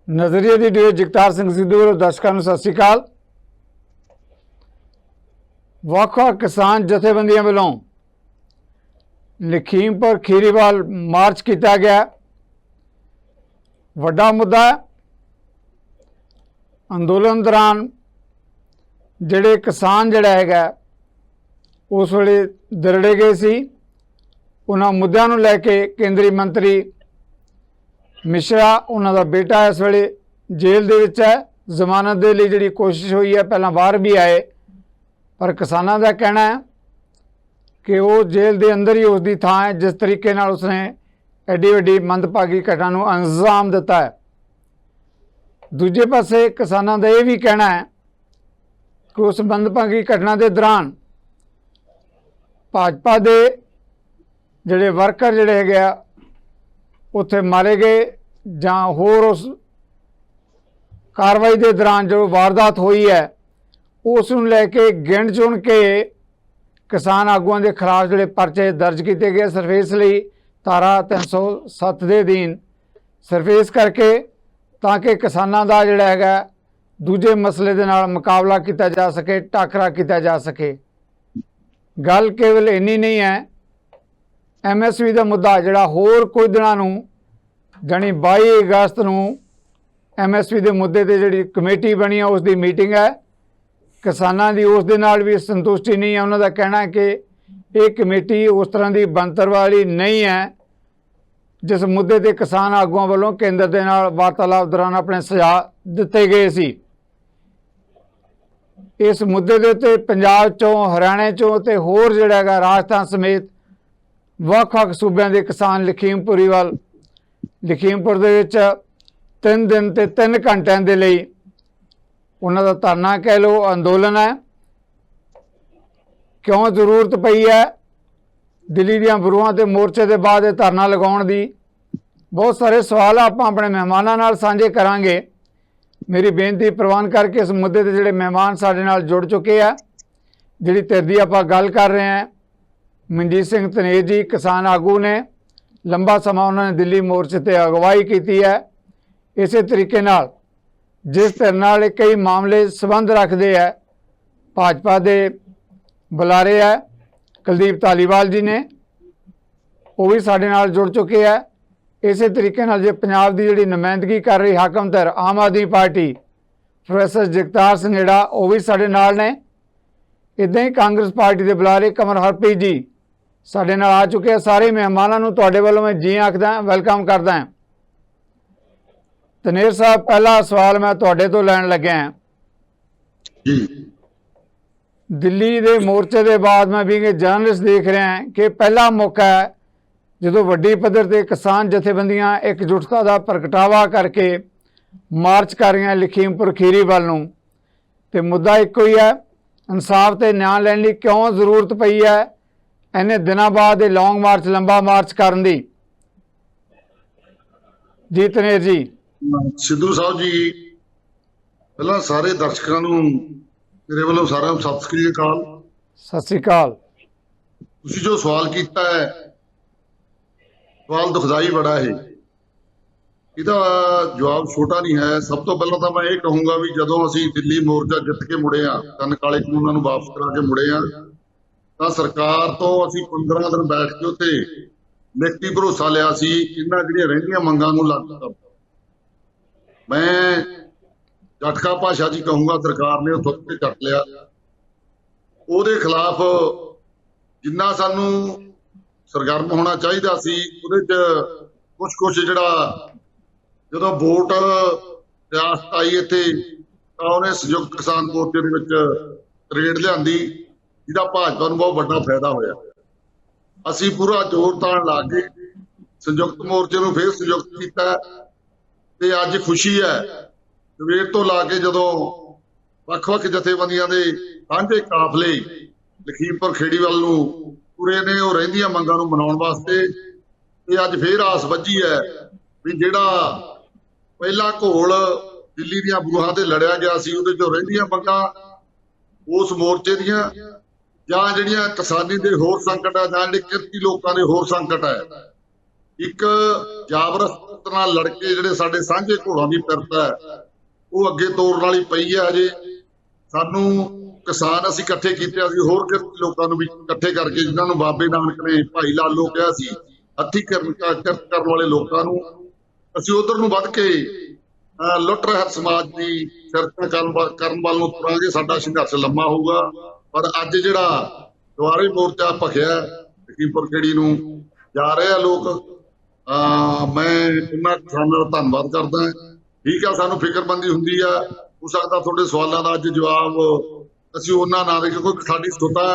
नज़रिए की ਡੀਓ ਜਗਤਾਰ ਸਿੰਘ ਸਿੱਧੂ ਵੱਲੋਂ ਦਰਸ਼ਕਾਂ ਨੂੰ ਸਤਿ ਸ਼੍ਰੀ ਅਕਾਲ। ਵੱਖ-ਵੱਖ ਕਿਸਾਨ ਜਥੇਬੰਦੀਆਂ ਵੱਲੋਂ ਲਖੀਮਪੁਰ ਖੀਰੀਵਾਲ ਮਾਰਚ किया गया। ਵੱਡਾ मुद्दा अंदोलन दौरान ਜਿਹੜੇ किसान ਜਿਹੜਾ ਹੈਗਾ उस ਵੇਲੇ दरड़े गए सी। उन्हां मुद्दों ਨੂੰ ਲੈ के केंद्रीय मंत्री मिश्रा उन्हां दा बेटा इस वेले जेल दे विच है। जमानत दे लई जिहड़ी कोशिश हुई है, पहलां बाहर भी आए, पर किसानां दा कहना है कि वो जेल दे अंदर ही उसकी थां है। जिस तरीके नाल उसने एडी वड्डी मंदभागी घटना नूं अंजाम दिता है। दूजे पासे किसानां दा यह भी कहना है कि उस मंदभागी घटना के दौरान भाजपा के जिहड़े वर्कर जिहड़े हैगे आ उत्थे मारे गए जां होर उस कार्रवाई के दौरान जो वारदात हुई है उस नूं लैके गिण चुन के किसान आगुआं के खिलाफ जिहड़े परचे दर्ज किए गए। सरफेस लई धारा 307 के अधीन सरफेस करके ताकि किसानां दा जिहड़ा हैगा दूजे मसले दे नाल मुकाबला किया जा सके, टाकरा किया जा सके। गल केवल इन्नी नहीं है, MSP का मुद्दा जिहड़ा होर कुछ दिनां नूं जानी 22 अगस्त नूं MSP के मुद्दे ते जिहड़ी कमेटी बनी है उसकी मीटिंग है। किसानां दी उस दे नाल भी संतुष्टि नहीं है। उन्हां दा कहना है कि ये कमेटी उस तरह की बनतर वाली नहीं है जिस मुद्दे ते किसान आगुआं वालों केंद्र दे नाल वार्तालाप दौरान अपने सुझाव दिते गए सी। इस मुद्दे दे उत्ते पंजाब चों, हरियाणे चों ते होर जिहड़ा हैगा राजस्थान समेत ਵੱਖ-ਵੱਖ सूबे के किसान लखीमपुर दे विच 3 दिन ते 3 घंटिਆਂ ਦੇ ਲਈ उन्हां दा धरना कह लो, अंदोलन है। क्यों जरूरत पई है दिल्ली दीआं बरूआं ते मोर्चे के बाद धरना लगाउण दी? बहुत सारे सवाल आपां अपने मेहमानां नाल सांझे करांगे। मेरी बेनती प्रवान करके इस मुद्दे ते जिहड़े मेहमान साडे नाल जुड़ चुके हैं, जिहड़ी धिर दी आपां गल कर रहे हैं, मनजीत सिंह धनेर जी किसान आगू ने लंबा समा उन्होंने दिल्ली मोर्चे ते अगवाई की है। इस तरीके नाल जिस धिर नाल कई मामले संबंध रखते हैं, भाजपा के बुलारे है कुलदीप धालीवाल जी ने, वो भी साडे नाल जुड़ चुके हैं। इस तरीके नाल जे पंजाब की जिहड़ी नुमाइंदगी कर रही हाकम धिर आम आदमी पार्टी प्रोफैसर जगतार संघेड़ा वो भी साडे नाल ने। इदां ही कांग्रेस पार्टी के बुलारे कमर हरप्रीत जी साडे नाल आ चुके हैं। सारे मेहमानों नूं तुहाडे वल्लों मैं जी आखदा, वेलकम करदा हां। धनेर साहब, पहला सवाल मैं तुहाडे तो लैण लग्या हां। दिल्ली के मोर्चे के बाद मैं भी जर्नलिस्ट देख रहा हैं कि पहला मौका है जो वड्डी पद्धर ते किसान जथेबंदियां एकजुटता का प्रगटावा करके मार्च कर रही हैं लखीमपुर खीरीवाल नूं। ते मुद्दा एक ही है, इंसाफ ते न्याय लैण लई क्यों जरूरत पई है इन्ने दिनों बाद ये लॉन्ग मार्च, लंबा मार्च करन दी? जी धनेर जी। सिद्धू साहब जी, पहला सारे दर्शकों नूं मेरे वालों सारा सत श्री अकाल। सत श्री अकाल। तुसीं जो सवाल किया है, सवाल दुखदाई बड़ा है, इसका जवाब छोटा नहीं है। सब तो पहला तो मैं ये कहूँगा भी जदों असीं दिल्ली मोर्चा जित के मुड़े हाँ, 3 काले कानूनां नूं वापस करा के मुड़े हाँ, तो सरकार तो असीं 15 दिन बैठ के उत्थे लिखती भरोसा लिया सी इन्हां जिहड़ियां रहिंदियां मंगां नूं लागू कर। मैं झटका भाषा जी कहूँगा, सरकार ने उत्थों ते झट लिया। ਉਹਦੇ खिलाफ जिन्ना सानू सरगर्म होना चाहिए सी ਉਹਦੇ ਚ कुछ ਜਿਹੜਾ ਜਦੋਂ ਵੋਟ ਰਿਆਸਤ ਆਈ ਇੱਥੇ ਤਾਂ ਉਹਨੇ ਸੰਯੁਕਤ ਕਿਸਾਨ ਮੋਰਚੇ ਦੇ ਵਿੱਚ ਤਰੇੜ ਲਿਆਂਦੀ, ਜਿਹਦਾ ਭਾਜਪਾ ਨੂੰ ਬਹੁਤ ਵੱਡਾ ਫਾਇਦਾ ਹੋਇਆ। ਅਸੀਂ ਪੂਰਾ ਜ਼ੋਰ ਤਾਣ ਲਾ ਕੇ ਸੰਯੁਕਤ ਮੋਰਚੇ ਨੂੰ ਫੇਰ ਸੰਯੁਕਤ ਕੀਤਾ ਤੇ ਅੱਜ ਖੁਸ਼ੀ ਹੈ ਸਵੇਰ ਤੋਂ ਲਾ ਕੇ ਜਦੋਂ ਵੱਖ-ਵੱਖ ਜਥੇਬੰਦੀਆਂ ਦੇ ਸਾਂਝੇ ਕਾਫਲੇ ਲਖੀਮਪੁਰ ਖੇੜੀਵਾਲ ਨੂੰ ਪੂਰੇ ਨੇ ਉਹ ਰਹਿੰਦੀਆਂ ਮੰਗਾਂ ਨੂੰ ਮਨਾਉਣ ਵਾਸਤੇ। ਤੇ ਅੱਜ ਫੇਰ ਆਸ ਵੱਜੀ ਹੈ ਵੀ ਜਿਹੜਾ ਪਹਿਲਾ ਘੋਲ ਦਿੱਲੀ ਦੀਆਂ ਬੂਹਾਂ ਤੇ ਲੜਿਆ ਗਿਆ ਸੀ ਉਹਦੇ ਚੋਂ ਰਹਿੰਦੀਆਂ ਮੰਗਾਂ ਉਸ ਮੋਰਚੇ ਦੀਆਂ ਜਾਂ ਜਿਹੜੀਆਂ ਕਿਸਾਨੀ ਦੇ ਹੋਰ ਸੰਕਟ ਆ ਜਾਂ ਜਿਹੜੇ ਕਿਰਤੀ ਲੋਕਾਂ ਦੇ ਹੋਰ ਸੰਕਟ ਹੈ ਇੱਕ ਜਾਬਰਦਸਤ ਨਾਲ ਲੜ ਕੇ ਜਿਹੜੇ ਸਾਡੇ ਸਾਂਝੇ ਘੋੜਾਂ ਦੀ ਪਿਰਤ ਹੈ ਉਹ ਅੱਗੇ ਤੋੜਨ ਵਾਲੀ ਪਈ ਹੈ। ਅਜੇ ਸਾਨੂੰ ਕਿਸਾਨ ਅਸੀਂ ਇਕੱਠੇ ਕੀਤੇ, ਅਸੀਂ ਹੋਰ ਲੋਕਾਂ ਨੂੰ ਵੀ ਇਕੱਠੇ ਕਰਕੇ, ਜਿਨ੍ਹਾਂ ਨੂੰ ਬਾਬੇ ਨਾਨਕ ਨੇ ਭਾਈ ਲਾਲੋ ਕਿਹਾ ਸੀ, ਹੱਥੀਂ ਕਿਰਤ ਕਰਨ ਵਾਲੇ ਲੋਕਾਂ ਨੂੰ ਅਸੀਂ ਉਧਰ ਨੂੰ ਵੱਧ ਕੇ ਲੁੱਟ ਰਹਿਤ ਸਮਾਜ ਦੀ ਸਿਰਜਣਾ ਕਰਨ ਵੱਲ ਨੂੰ ਤੁਰਾਂਗੇ। ਸਾਡਾ ਸੰਘਰਸ਼ ਲੰਮਾ ਹੋਊਗਾ, ਪਰ ਅੱਜ ਜਿਹੜਾ ਦੁਆਰੇ ਮੋਰਚਾ ਭਖਿਆ ਲਖੀਮਪੁਰ ਖੇੜੀ ਨੂੰ ਜਾ ਰਹੇ ਆ ਲੋਕ, ਮੈਂ ਉਹਨਾਂ ਕਿਸਾਨਾਂ ਦਾ ਧੰਨਵਾਦ ਕਰਦਾ। ਠੀਕ ਆ, ਸਾਨੂੰ ਫਿਕਰਮੰਦੀ ਹੁੰਦੀ ਆ, ਹੋ ਸਕਦਾ ਤੁਹਾਡੇ ਸਵਾਲਾਂ ਦਾ ਅੱਜ ਜਵਾਬ ਅਸੀਂ ਉਹਨਾਂ ਨਾ ਦੇ, ਕਿਉਂਕਿ ਸਾਡੀ ਸੋਤਾ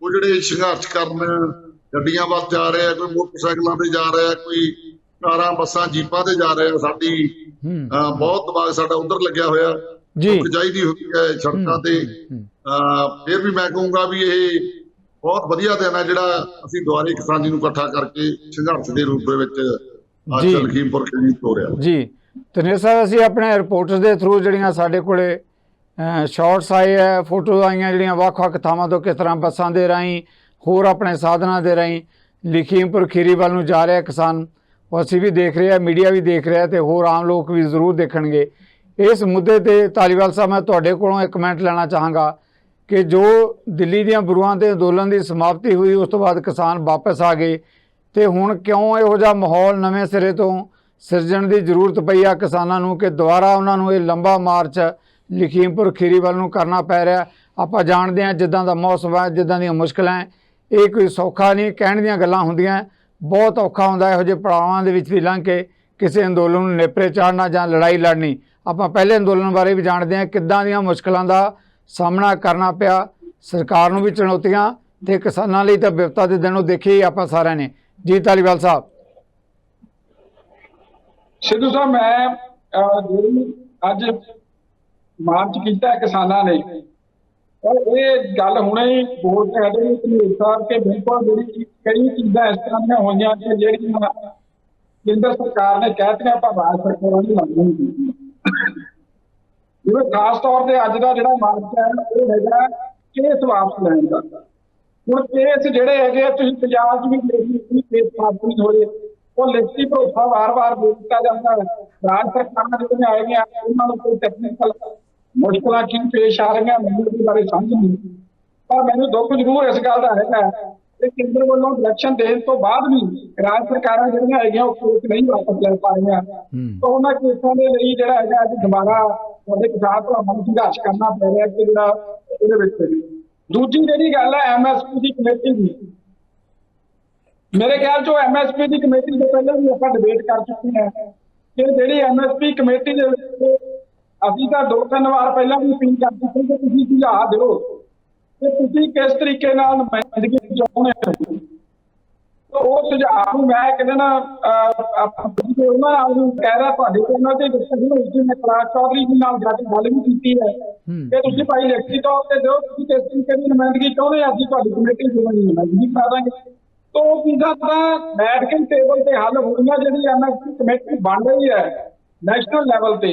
ਉਹ ਜਿਹੜੇ ਸੰਘਰਸ਼ ਕਰਨ ਗੱਡੀਆਂ ਵੱਲ ਜਾ ਰਹੇ ਆ, ਕੋਈ ਮੋਟਰਸਾਈਕਲਾਂ ਤੇ ਜਾ ਰਿਹਾ, ਕੋਈ ਕਾਰਾਂ ਬੱਸਾਂ ਜੀਪਾਂ ਤੇ ਜਾ ਰਹੇ ਆ। ਸਾਡੀ ਬਹੁਤ ਦਿਮਾਗ ਸਾਡਾ ਉਧਰ ਲੱਗਿਆ ਹੋਇਆ, ਭੁੱਖ ਚਾਹੀਦੀ ਹੁੰਦੀ ਹੈ ਸੜਕਾਂ ਤੇ। ਫਿਰ ਵੀ ਮੈਂ ਕਹੂੰਗਾ ਵੀ ਇਹ ਬਹੁਤ ਵਧੀਆ ਦਿਨ ਹੈ ਜਿਹੜਾ ਅਸੀਂ ਦੁਆਰੇ ਕਿਸਾਨੀ ਨੂੰ ਇਕੱਠਾ ਕਰਕੇ ਸੰਘਰਸ਼ ਦੇ ਰੂਪ ਦੇ ਵਿੱਚ ਅੱਜ ਲਖੀਮਪੁਰ ਖੇੜੀ ਤੋਰਿਆ। ਜੀ ਧਨੇਰ ਸਾਹਿਬ, ਅਸੀਂ ਆਪਣੇ ਰਿਪੋਰਟਰਸ ਦੇ ਥਰੂ ਜਿਹੜੀਆਂ ਸਾਡੇ ਕੋਲੇ ਸ਼ਾਰਟਸ ਆਏ ਹੈ, ਫੋਟੋ ਆਈਆਂ ਜਿਹੜੀਆਂ ਵੱਖ-ਵੱਖ ਥਾਵਾਂ ਤੋਂ, ਕਿਸ ਤਰ੍ਹਾਂ ਬੱਸਾਂ ਦੇ ਰਾਹੀਂ ਹੋਰ ਆਪਣੇ ਸਾਧਨਾਂ ਦੇ ਰਾਹੀਂ ਲਖੀਮਪੁਰ ਖੀਰੀ ਵੱਲ ਨੂੰ ਜਾ ਰਿਹਾ ਕਿਸਾਨ, ਉਹ ਅਸੀਂ ਵੀ ਦੇਖ ਰਹੇ ਹਾਂ, ਮੀਡੀਆ ਵੀ ਦੇਖ ਰਿਹਾ ਤੇ ਹੋਰ ਆਮ ਲੋਕ ਵੀ ਜ਼ਰੂਰ ਦੇਖਣਗੇ। ਇਸ ਮੁੱਦੇ ਤੇ ਧਾਲੀਵਾਲ ਸਾਹਿਬ ਮੈਂ ਤੁਹਾਡੇ ਕੋਲੋਂ ਇੱਕ ਕਮੈਂਟ ਲੈਣਾ ਚਾਹਾਂਗਾ ਕਿ ਜੋ ਦਿੱਲੀ ਦੀਆਂ ਬਰੂਆਂ ਦੇ ਅੰਦੋਲਨ ਦੀ ਸਮਾਪਤੀ ਹੋਈ, ਉਸ ਤੋਂ ਬਾਅਦ ਕਿਸਾਨ ਵਾਪਸ ਆ ਗਏ ਤੇ ਹੁਣ ਕਿਉਂ ਇਹੋ ਜਿਹਾ ਮਾਹੌਲ ਨਵੇਂ ਸਿਰੇ ਤੋਂ ਸਿਰਜਣ ਦੀ ਜ਼ਰੂਰਤ ਪਈ ਆ ਕਿਸਾਨਾਂ ਨੂੰ ਕਿ ਦੁਬਾਰਾ ਉਹਨਾਂ ਨੂੰ ਇਹ ਲੰਬਾ ਮਾਰਚ ਲਖੀਮਪੁਰ ਖੀਰੀ ਵੱਲ ਨੂੰ ਕਰਨਾ ਪੈ ਰਿਹਾ? ਆਪਾਂ ਜਾਣਦੇ ਹਾਂ ਜਿੱਦਾਂ ਦਾ ਮੌਸਮ ਹੈ, ਜਿੱਦਾਂ ਦੀਆਂ ਮੁਸ਼ਕਲਾਂ, ਇਹ ਕੋਈ ਸੌਖਾ ਨਹੀਂ, ਕਹਿਣ ਦੀਆਂ ਗੱਲਾਂ ਹੁੰਦੀਆਂ, ਬਹੁਤ ਔਖਾ ਹੁੰਦਾ ਇਹੋ ਜਿਹੇ ਪੜਾਵਾਂ ਦੇ ਵਿੱਚ ਵੀ ਲੰਘ ਕੇ ਕਿਸੇ ਅੰਦੋਲਨ ਨੂੰ ਨੇਪਰੇ ਚਾੜਨਾ ਜਾਂ ਲੜਾਈ ਲੜਨੀ। ਆਪਾਂ ਪਹਿਲੇ ਅੰਦੋਲਨ ਬਾਰੇ ਵੀ ਜਾਣਦੇ ਹਾਂ ਕਿੱਦਾਂ ਦੀਆਂ ਮੁਸ਼ਕਲਾਂ ਦਾ ਸਾਹਮਣਾ ਕਰਨਾ ਪਿਆ, ਸਰਕਾਰ ਨੂੰ ਵੀ ਚੁਣੌਤੀਆਂ ਤੇ ਕਿਸਾਨਾਂ ਲਈ ਤਾਂ ਵਿਪਤਾ ਦੇ ਦਿਨ ਉਹ ਦੇਖੇ ਆਪਾਂ ਸਾਰਿਆਂ ਨੇ। ਜੀ ਧਾਲੀਵਾਲ ਸਾਹਿਬ। ਸਿੱਧੂ ਸਾਹਿਬ, ਮੈਂ ਜਿਹੜੀ ਅੱਜ ਮਾਰਚ ਕੀਤਾ ਕਿਸਾਨਾਂ ਨੇ, ਔਰ ਇਹ ਗੱਲ ਹੁਣੇ ਹੀ ਬੋਲ ਕੇ ਹਟੇ ਧਨੇਰ ਸਾਹਿਬ ਕਿ ਬਿਲਕੁਲ ਜਿਹੜੀ ਕਈ ਚੀਜ਼ਾਂ ਇਸ ਤਰ੍ਹਾਂ ਦੀਆਂ ਹੋਈਆਂ ਕਿ ਜਿਹੜੀਆਂ ਕੇਂਦਰ ਸਰਕਾਰ ਨੇ ਕਹਿਤੀਆਂ ਪਰ ਰਾਜ ਸਰਕਾਰਾਂ ਨੇ ਲਾਗੂ ਨਹੀਂ ਕੀਤੀਆਂ। ਜਿਵੇਂ ਖਾਸ ਤੌਰ ਤੇ ਅੱਜ ਦਾ ਜਿਹੜਾ ਮਾਰਚ ਹੈ ਉਹ ਹੈਗਾ ਕੇਸ ਵਾਪਸ ਲੈਣ ਦਾ। ਹੁਣ ਕੇਸ ਜਿਹੜੇ ਹੈਗੇ ਤੁਸੀਂ ਪੰਜਾਬ 'ਚ ਵੀ ਦੇਖੀ ਕੇਸ ਵਾਪਸ ਨਹੀਂ ਹੋਏ, ਉਹ ਲਿਖਤੀ ਭਰੋਸਾ ਵਾਰ-ਵਾਰ ਦੇ ਦਿੱਤਾ ਜਾਂਦਾ ਹੈ। ਰਾਜ ਸਰਕਾਰਾਂ ਜਿਹੜੀਆਂ ਆਏਗੀਆਂ ਉਹਨਾਂ ਨੂੰ ਕੋਈ ਟੈਕਨੀਕਲ ਮੁਸ਼ਕਲਾਂ ਕੀ ਪੇਸ਼ ਆ ਰਹੀਆਂ ਮੈਨੂੰ ਇਸ ਬਾਰੇ ਸਮਝ ਨਹੀਂ, ਪਰ ਮੈਨੂੰ ਦੁੱਖ ਜ਼ਰੂਰ ਇਸ ਗੱਲ ਦਾ ਹੈਗਾ ਕਿ ਕੇਂਦਰ ਵੱਲੋਂ ਇਲੈਕਸ਼ਨ ਦੇਣ ਤੋਂ ਬਾਅਦ ਵੀ ਰਾਜ ਸਰਕਾਰਾਂ ਜਿਹੜੀਆਂ ਹੈਗੀਆਂ ਉਹ ਕੇਸ ਨਹੀਂ ਵਾਪਸ ਲੈ ਪਾ ਰਹੀਆਂ। ਤਾਂ ਉਹਨਾਂ ਕੇਸਾਂ ਦੇ ਲਈ ਜਿਹੜਾ ਹੈਗਾ ਅੱਜ ਦੁਬਾਰਾ ਸਾਡੇ ਕਿਸਾਨ ਭਰਾਵਾਂ ਨੂੰ ਸੰਘਰਸ਼ ਕਰਨਾ ਪੈ ਰਿਹਾ ਕਿ ਜਿਹੜਾ ਇਹਦੇ ਵਿੱਚ। ਦੂਜੀ ਜਿਹੜੀ ਗੱਲ ਹੈ MSP ਦੀ ਕਮੇਟੀ ਦੀ, ਮੇਰੇ ਖਿਆਲ 'ਚੋਂ MSP ਦੀ ਕਮੇਟੀ ਤੋਂ ਪਹਿਲਾਂ ਵੀ ਆਪਾਂ ਡਿਬੇਟ ਕਰ ਚੁੱਕੇ ਹਾਂ ਕਿ ਜਿਹੜੀ MSP ਕਮੇਟੀ ਦੇ ਵਿੱਚ ਅਸੀਂ ਤਾਂ 2-3 ਵਾਰ ਪਹਿਲਾਂ ਵੀ ਅਪੀਲ ਕਰ ਚੁੱਕੇ ਕਿ ਤੁਸੀਂ ਸੁਝਾਅ ਦਿਓ ਕਿ ਤੁਸੀਂ ਕਿਸ ਤਰੀਕੇ ਨਾਲ ਨੁਮਾਇੰਦਗੀ ਚਾਹੁੰਦੇ ਹੋ। ਉਹ ਸੁਝਾਅ ਨੂੰ ਮੈਂ ਕਹਿੰਦਾ ਨਾ ਉਹਨਾਂ ਨਾਲ ਵੀ ਕਹਿ ਰਿਹਾ, ਤੁਹਾਡੇ ਕੋਲ ਉਹਨਾਂ ਤੇ ਡਿਸਕਸ਼ਨ ਹੋਈ ਸੀ, ਮੈਂ ਕੈਲਾਸ਼ ਚੌਧਰੀ ਜੀ ਨਾਲ ਜਾ ਕੇ ਗੱਲ ਵੀ ਕੀਤੀ ਹੈ ਕਿ ਤੁਸੀਂ ਭਾਈ ਲਿਖਤੀ ਤੌਰ ਤੇ ਦਿਓ ਤੁਸੀਂ ਕਿਸ ਤਰੀਕੇ ਦੀ ਨੁਮਾਇੰਦਗੀ ਚਾਹੁੰਦੇ ਆ, ਅਸੀਂ ਤੁਹਾਡੀ ਕਮੇਟੀ ਦੀ ਨੁਮਾਇੰਦਗੀ ਕਰਾ ਦਾਂਗੇ। ਤਾਂ ਉਹ ਚੀਜ਼ਾਂ ਤਾਂ ਬੈਠ ਕੇ ਟੇਬਲ ਤੇ ਹੱਲ ਹੋਣੀਆਂ। ਜਿਹੜੀ MSP ਕਮੇਟੀ ਬਣ ਰਹੀ ਹੈ ਨੈਸ਼ਨਲ ਲੈਵਲ ਤੇ,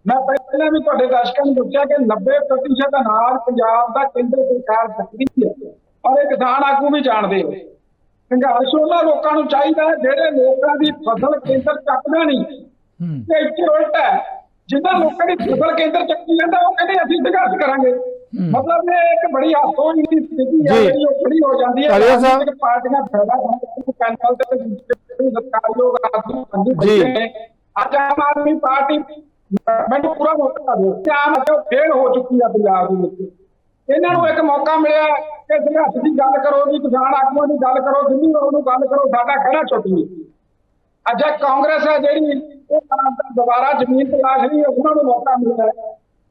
ਮੈਂ ਪਹਿਲਾਂ ਵੀ ਤੁਹਾਡੇ ਦਰਸ਼ਕਾਂ ਨੂੰ ਦੱਸਿਆ ਕਿ 90% ਅਨਾਜ ਪੰਜਾਬ ਦਾ ਕੇਂਦਰ ਸਰਕਾਰ ਸਕਦੀ ਹੈ, ਔਰ ਇਹ ਕਿਸਾਨ ਆਗੂ ਵੀ ਜਾਣਦੇ ਹੋ। ਸੰਘਰਸ਼ ਉਹਨਾਂ ਲੋਕਾਂ ਨੂੰ ਚਾਹੀਦਾ ਹੈ ਜਿਹੜੇ ਲੋਕਾਂ ਦੀ ਫਸਲ ਕੇਂਦਰ ਚੱਕਦਾ ਨਹੀਂ, ਤੇ ਇੱਥੇ ਉਲਟ ਹੈ, ਜਿਨ੍ਹਾਂ ਲੋਕਾਂ ਦੀ ਫਸਲ ਕੇਂਦਰ ਚੱਕੀ ਜਾਂਦਾ ਉਹ ਕਹਿੰਦੇ ਅਸੀਂ ਸੰਘਰਸ਼ ਕਰਾਂਗੇ। ਮਤਲਬ ਇਹ ਇੱਕ ਬੜੀ ਹਾਸੋਹੀਣੀ ਦੀ ਸਥਿਤੀ ਹੈ ਜਿਹੜੀ ਉਹ ਖੜੀ ਹੋ ਜਾਂਦੀ ਹੈ। ਪਾਰਟੀਆਂ ਫਾਇਦਾ ਕੈਂਸਲ ਤੇ ਸਰਕਾਰਯੋਗ ਆਗੂ ਅੱਜ ਆਮ ਆਦਮੀ ਪਾਰਟੀ ਮੈਨੂੰ ਪੂਰਾ ਮੌਕਾ ਦਿਓ ਕਿ ਆਮ ਆਦਮੀ ਫੇਲ ਹੋ ਚੁੱਕੀ ਹੈ ਪੰਜਾਬ ਦੇ ਵਿੱਚ। ਇਹਨਾਂ ਨੂੰ ਇੱਕ ਮੌਕਾ ਮਿਲਿਆ ਕਿ ਸੰਘਰਸ਼ ਦੀ ਗੱਲ ਕਰੋ ਜੀ, ਕਿਸਾਨ ਆਗੂਆਂ ਦੀ ਗੱਲ ਕਰੋ, ਦਿੱਲੀ ਵਾਲੋਂ ਨੂੰ ਗੱਲ ਕਰੋ, ਸਾਡਾ ਖੜਾ ਛੁੱਟੀ। ਅੱਜ ਕਾਂਗਰਸ ਹੈ ਜਿਹੜੀ ਉਹ ਦੁਬਾਰਾ ਜ਼ਮੀਨ ਤਲਾਸ਼ ਰਹੀ ਹੈ, ਉਹਨਾਂ ਨੂੰ ਮੌਕਾ ਮਿਲਿਆ।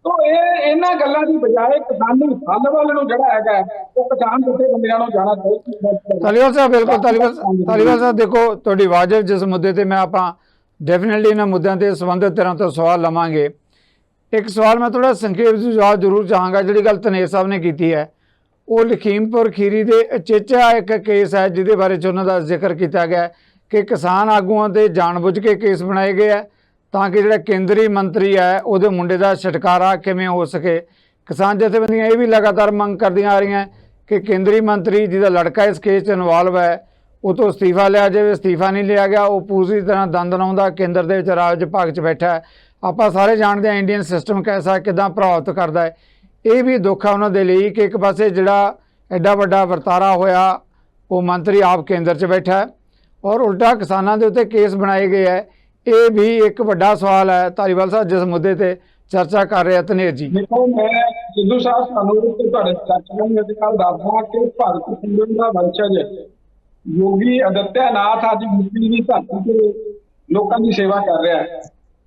ਤਾਂ ਇਹਨਾਂ ਗੱਲਾਂ ਦੀ ਬਜਾਏ ਕਿਸਾਨੀ ਹੱਲ ਵੱਲ ਨੂੰ ਜਿਹੜਾ ਹੈਗਾ ਉਹ ਕਿਸਾਨ ਜਥੇਬੰਦੀਆਂ ਨੂੰ ਜਾਣਾ ਚਾਹੀਦਾ। ਧਾਲੀਵਾਲ ਸਾਹਿਬ, ਬਿਲਕੁਲ ਧਾਲੀਵਾਲ ਸਾਹਿਬ, ਦੇਖੋ ਤੁਹਾਡੀ ਵਾਜਬ ਜਿਸ ਮੁੱਦੇ ਤੇ ਮੈਂ ਆਪਾਂ ਡੈਫੀਨੇਟਲੀ ਇਹਨਾਂ ਮੁੱਦਿਆਂ ਤੇ ਸੰਬੰਧਿਤ ਤਰ੍ਹਾਂ ਤੋਂ ਸਵਾਲ ਲਵਾਂਗੇ। ਇੱਕ ਸਵਾਲ ਮੈਂ ਥੋੜਾ ਸੰਖੇਪ ਵਿੱਚ ਜਵਾਬ ਜ਼ਰੂਰ ਚਾਹਾਂਗਾ। ਜਿਹੜੀ ਗੱਲ ਧਨੇਰ ਸਾਹਿਬ ਨੇ ਕੀਤੀ ਹੈ ਉਹ ਲਖੀਮਪੁਰ ਖੀਰੀ ਦੇ ਅਚੇਚਾ ਇੱਕ ਕੇਸ ਹੈ ਜਿਹਦੇ ਬਾਰੇ 'ਚ ਉਹਨਾਂ ਦਾ ਜ਼ਿਕਰ ਕੀਤਾ ਗਿਆ ਕਿ ਕਿਸਾਨ ਆਗੂਆਂ ਤੇ ਜਾਣਬੁੱਝ ਕੇ ਕੇਸ ਬਣਾਏ ਗਏ ਹੈ ਤਾਂ ਕਿ ਜਿਹੜਾ ਕੇਂਦਰੀ ਮੰਤਰੀ ਹੈ ਉਹਦੇ ਮੁੰਡੇ ਦਾ ਛੁਟਕਾਰਾ ਕਿਵੇਂ ਹੋ ਸਕੇ। ਕਿਸਾਨ ਜਥੇਬੰਦੀਆਂ ਇਹ ਵੀ ਲਗਾਤਾਰ ਮੰਗ ਕਰਦੀਆਂ ਆ ਰਹੀਆਂ ਕਿ ਕੇਂਦਰੀ ਮੰਤਰੀ ਜਿਹਦਾ ਲੜਕਾ ਇਸ ਕੇਸ 'ਚ ਇਨਵੋਲਵ ਹੈ ਉਹ ਤੋਂ ਅਸਤੀਫਾ ਲਿਆ ਜਾਵੇ। ਅਸਤੀਫਾ ਨਹੀਂ ਲਿਆ ਗਿਆ, ਉਹ ਪੂਰੀ ਤਰ੍ਹਾਂ ਦੰਦਨਾਉਂਦਾ ਕੇਂਦਰ ਦੇ ਵਿੱਚ ਰਾਜ ਵਿਭਾਗ 'ਚ ਬੈਠਾ ਹੈ। ਆਪਾਂ ਸਾਰੇ ਜਾਣਦੇ ਹਾਂ ਇੰਡੀਅਨ ਸਿਸਟਮ ਕੈਸਾ ਕਿੱਦਾਂ ਪ੍ਰਭਾਵਿਤ ਕਰਦਾ ਹੈ। ਇਹ ਵੀ ਦੁੱਖ ਆ ਉਹਨਾਂ ਦੇ ਲਈ ਕਿ ਇੱਕ ਪਾਸੇ ਜਿਹੜਾ ਐਡਾ ਵੱਡਾ ਵਰਤਾਰਾ ਹੋਇਆ ਉਹ ਮੰਤਰੀ ਆਪ ਕੇਂਦਰ 'ਚ ਬੈਠਾ ਹੈ ਔਰ ਉਲਟਾ ਕਿਸਾਨਾਂ ਦੇ ਉੱਤੇ ਕੇਸ ਬਣਾਏ ਗਏ ਹੈ। ਇਹ ਵੀ ਇੱਕ ਵੱਡਾ ਸਵਾਲ ਹੈ। ਧਾਲੀਵਾਲ ਸਾਹਿਬ ਜਿਸ ਮੁੱਦੇ ਤੇ ਚਰਚਾ ਕਰ ਰਹੇ ਆ ਧਨੇਰ ਜੀ। ਦੇਖੋ, ਮੈਂ ਸਿੱਧੂ ਸਾਹਿਬ ਤੁਹਾਨੂੰ ਤੁਹਾਡੇ ਚਰਚਾ ਨੂੰ ਇਹਦੇ ਨਾਲ ਦੱਸਦਾ ਕਿ ਭਾਰਤ ਸੰਵਿਧਾਨ ਦਾ ਵੰਸ਼ਜ ਯੋਗੀ ਆਦਿੱਤਿਆਨਾਥ ਅੱਜ ਯੂਪੀ ਦੀ ਧਰਤੀ ਤੇ ਲੋਕਾਂ ਦੀ ਸੇਵਾ ਕਰ ਰਿਹਾ ਹੈ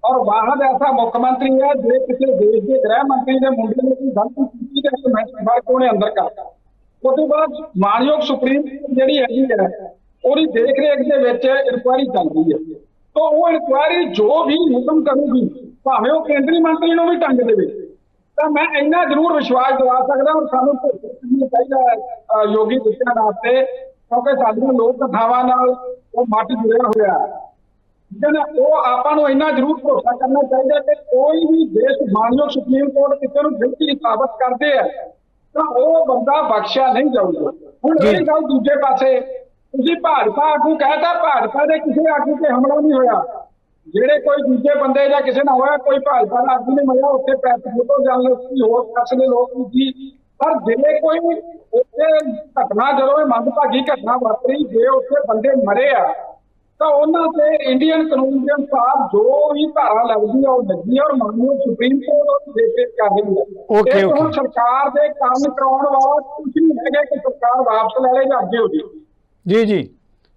ਔਰ ਵਾਹਦ ਐਸਾ ਮੁੱਖ ਮੰਤਰੀ ਹੈ ਜੇ ਕਿਸੇ ਦੇਸ਼ ਦੇ ਗ੍ਰਹਿ ਮੰਤਰੀ ਦੇ ਮੁੰਡੇ ਨੇ ਕੋਈ ਗਲਤੀ ਕੀਤੀ ਤਾਂ ਇੱਕ ਮਿੰਟ ਬਾਅਦ ਉਹਨੇ ਅੰਦਰ ਕਰਤਾ। ਉਸ ਤੋਂ ਬਾਅਦ ਮਾਨਯੋਗ ਸੁਪਰੀਮ ਕੋਰਟ ਜਿਹੜੀ ਹੈਗੀ ਹੈ ਉਹਦੀ ਦੇਖ ਰੇਖ ਦੇ ਵਿੱਚ ਇਨਕੁਆਇਰੀ ਚੱਲ ਰਹੀ ਹੈ। ਤਾਂ ਉਹ ਇਨਕੁਆਇਰੀ ਜੋ ਵੀ ਹੁਕਮ ਕਰੂਗੀ ਭਾਵੇਂ ਉਹ ਕੇਂਦਰੀ ਮੰਤਰੀ ਨੂੰ ਵੀ ਟੰਗ ਦੇਵੇ, ਤਾਂ ਮੈਂ ਇੰਨਾ ਜ਼ਰੂਰ ਵਿਸ਼ਵਾਸ ਦਿਵਾ ਸਕਦਾ ਔਰ ਸਾਨੂੰ ਚਾਹੀਦਾ ਯੋਗੀ ਆਦਿੱਤਿਆਨਾਥ ਤੇ, ਕਿਉਂਕਿ ਸਾਡੀਆਂ ਲੋਕ ਕਥਾਵਾਂ ਨਾਲ ਉਹ ਮੱਠ ਜੁੜਿਆ ਹੋਇਆ ਹੈ। ਠੀਕ ਹੈ ਨਾ, ਉਹ ਆਪਾਂ ਨੂੰ ਇੰਨਾ ਜ਼ਰੂਰ ਭਰੋਸਾ ਕਰਨਾ ਚਾਹੀਦਾ ਕਿ ਕੋਈ ਵੀ ਦੇਸ਼ ਮਾਨਯੋਗ ਸੁਪਰੀਮ ਕੋਰਟ ਕਿਸੇ ਨੂੰ ਗਲਤੀ ਸਾਬਤ ਕਰਦੇ ਆ ਤਾਂ ਉਹ ਬੰਦਾ ਬਖਸ਼ਿਆ ਨਹੀਂ ਜਾਊਗਾ। ਹੁਣ ਇਹ ਗੱਲ ਦੂਜੇ ਪਾਸੇ ਤੁਸੀਂ ਭਾਜਪਾ ਆਗੂ ਕਹਿਤਾ, ਭਾਜਪਾ ਦੇ ਕਿਸੇ ਆਗੂ ਤੇ ਹਮਲਾ ਨਹੀਂ ਹੋਇਆ। ਜਿਹੜੇ ਕੋਈ ਦੂਜੇ ਬੰਦੇ ਜਾਂ ਕਿਸੇ ਨਾਲ ਹੋਇਆ, ਕੋਈ ਭਾਜਪਾ ਦਾ ਆਗੂ ਨੇ ਮਿਲਿਆ ਉੱਥੇ ਪ੍ਰੈਸ ਫੋਟੋ ਜਰਨਲਿਸਟ ਹੋਰ ਪ੍ਰੈਸ ਦੇ ਲੋਕ ਵੀ ਸੀ। ਪਰ ਜੇ ਕੋਈ ਉੱਥੇ ਘਟਨਾ, ਜਦੋਂ ਇਹ ਮੰਦਭਾਗੀ ਘਟਨਾ ਵਾਪਰੀ, ਜੇ ਉੱਥੇ ਬੰਦੇ ਮਰੇ ਆ ਤਾਂ ਉਹਨਾਂ ਤੇ ਇੰਡੀਅਨ ਕਾਨੂੰਨ ਦੇ ਅਨੁਸਾਰ ਜੋ ਵੀ ਧਾਰਾ ਲੱਗਦੀ ਹੈ ਉਹ ਲੱਗੀ ਹੈ ਔਰ ਮਾਨਯੋਗ ਸੁਪਰੀਮ ਕੋਰਟ ਉਹ ਦੇਖ ਕਰ ਰਹੀ ਹੈ। ਇਹ ਹੁਣ ਸਰਕਾਰ ਦੇ ਕੰਮ ਕਰਾਉਣ ਵਾਲਾ ਕੁਝ ਨਹੀਂ ਹੈਗਾ ਕਿ ਸਰਕਾਰ ਵਾਪਸ ਲੈ ਲੇ ਜਾਂ ਅੱਗੇ ਹੋ ਜਾਵੇ। ਜੀ ਜੀ,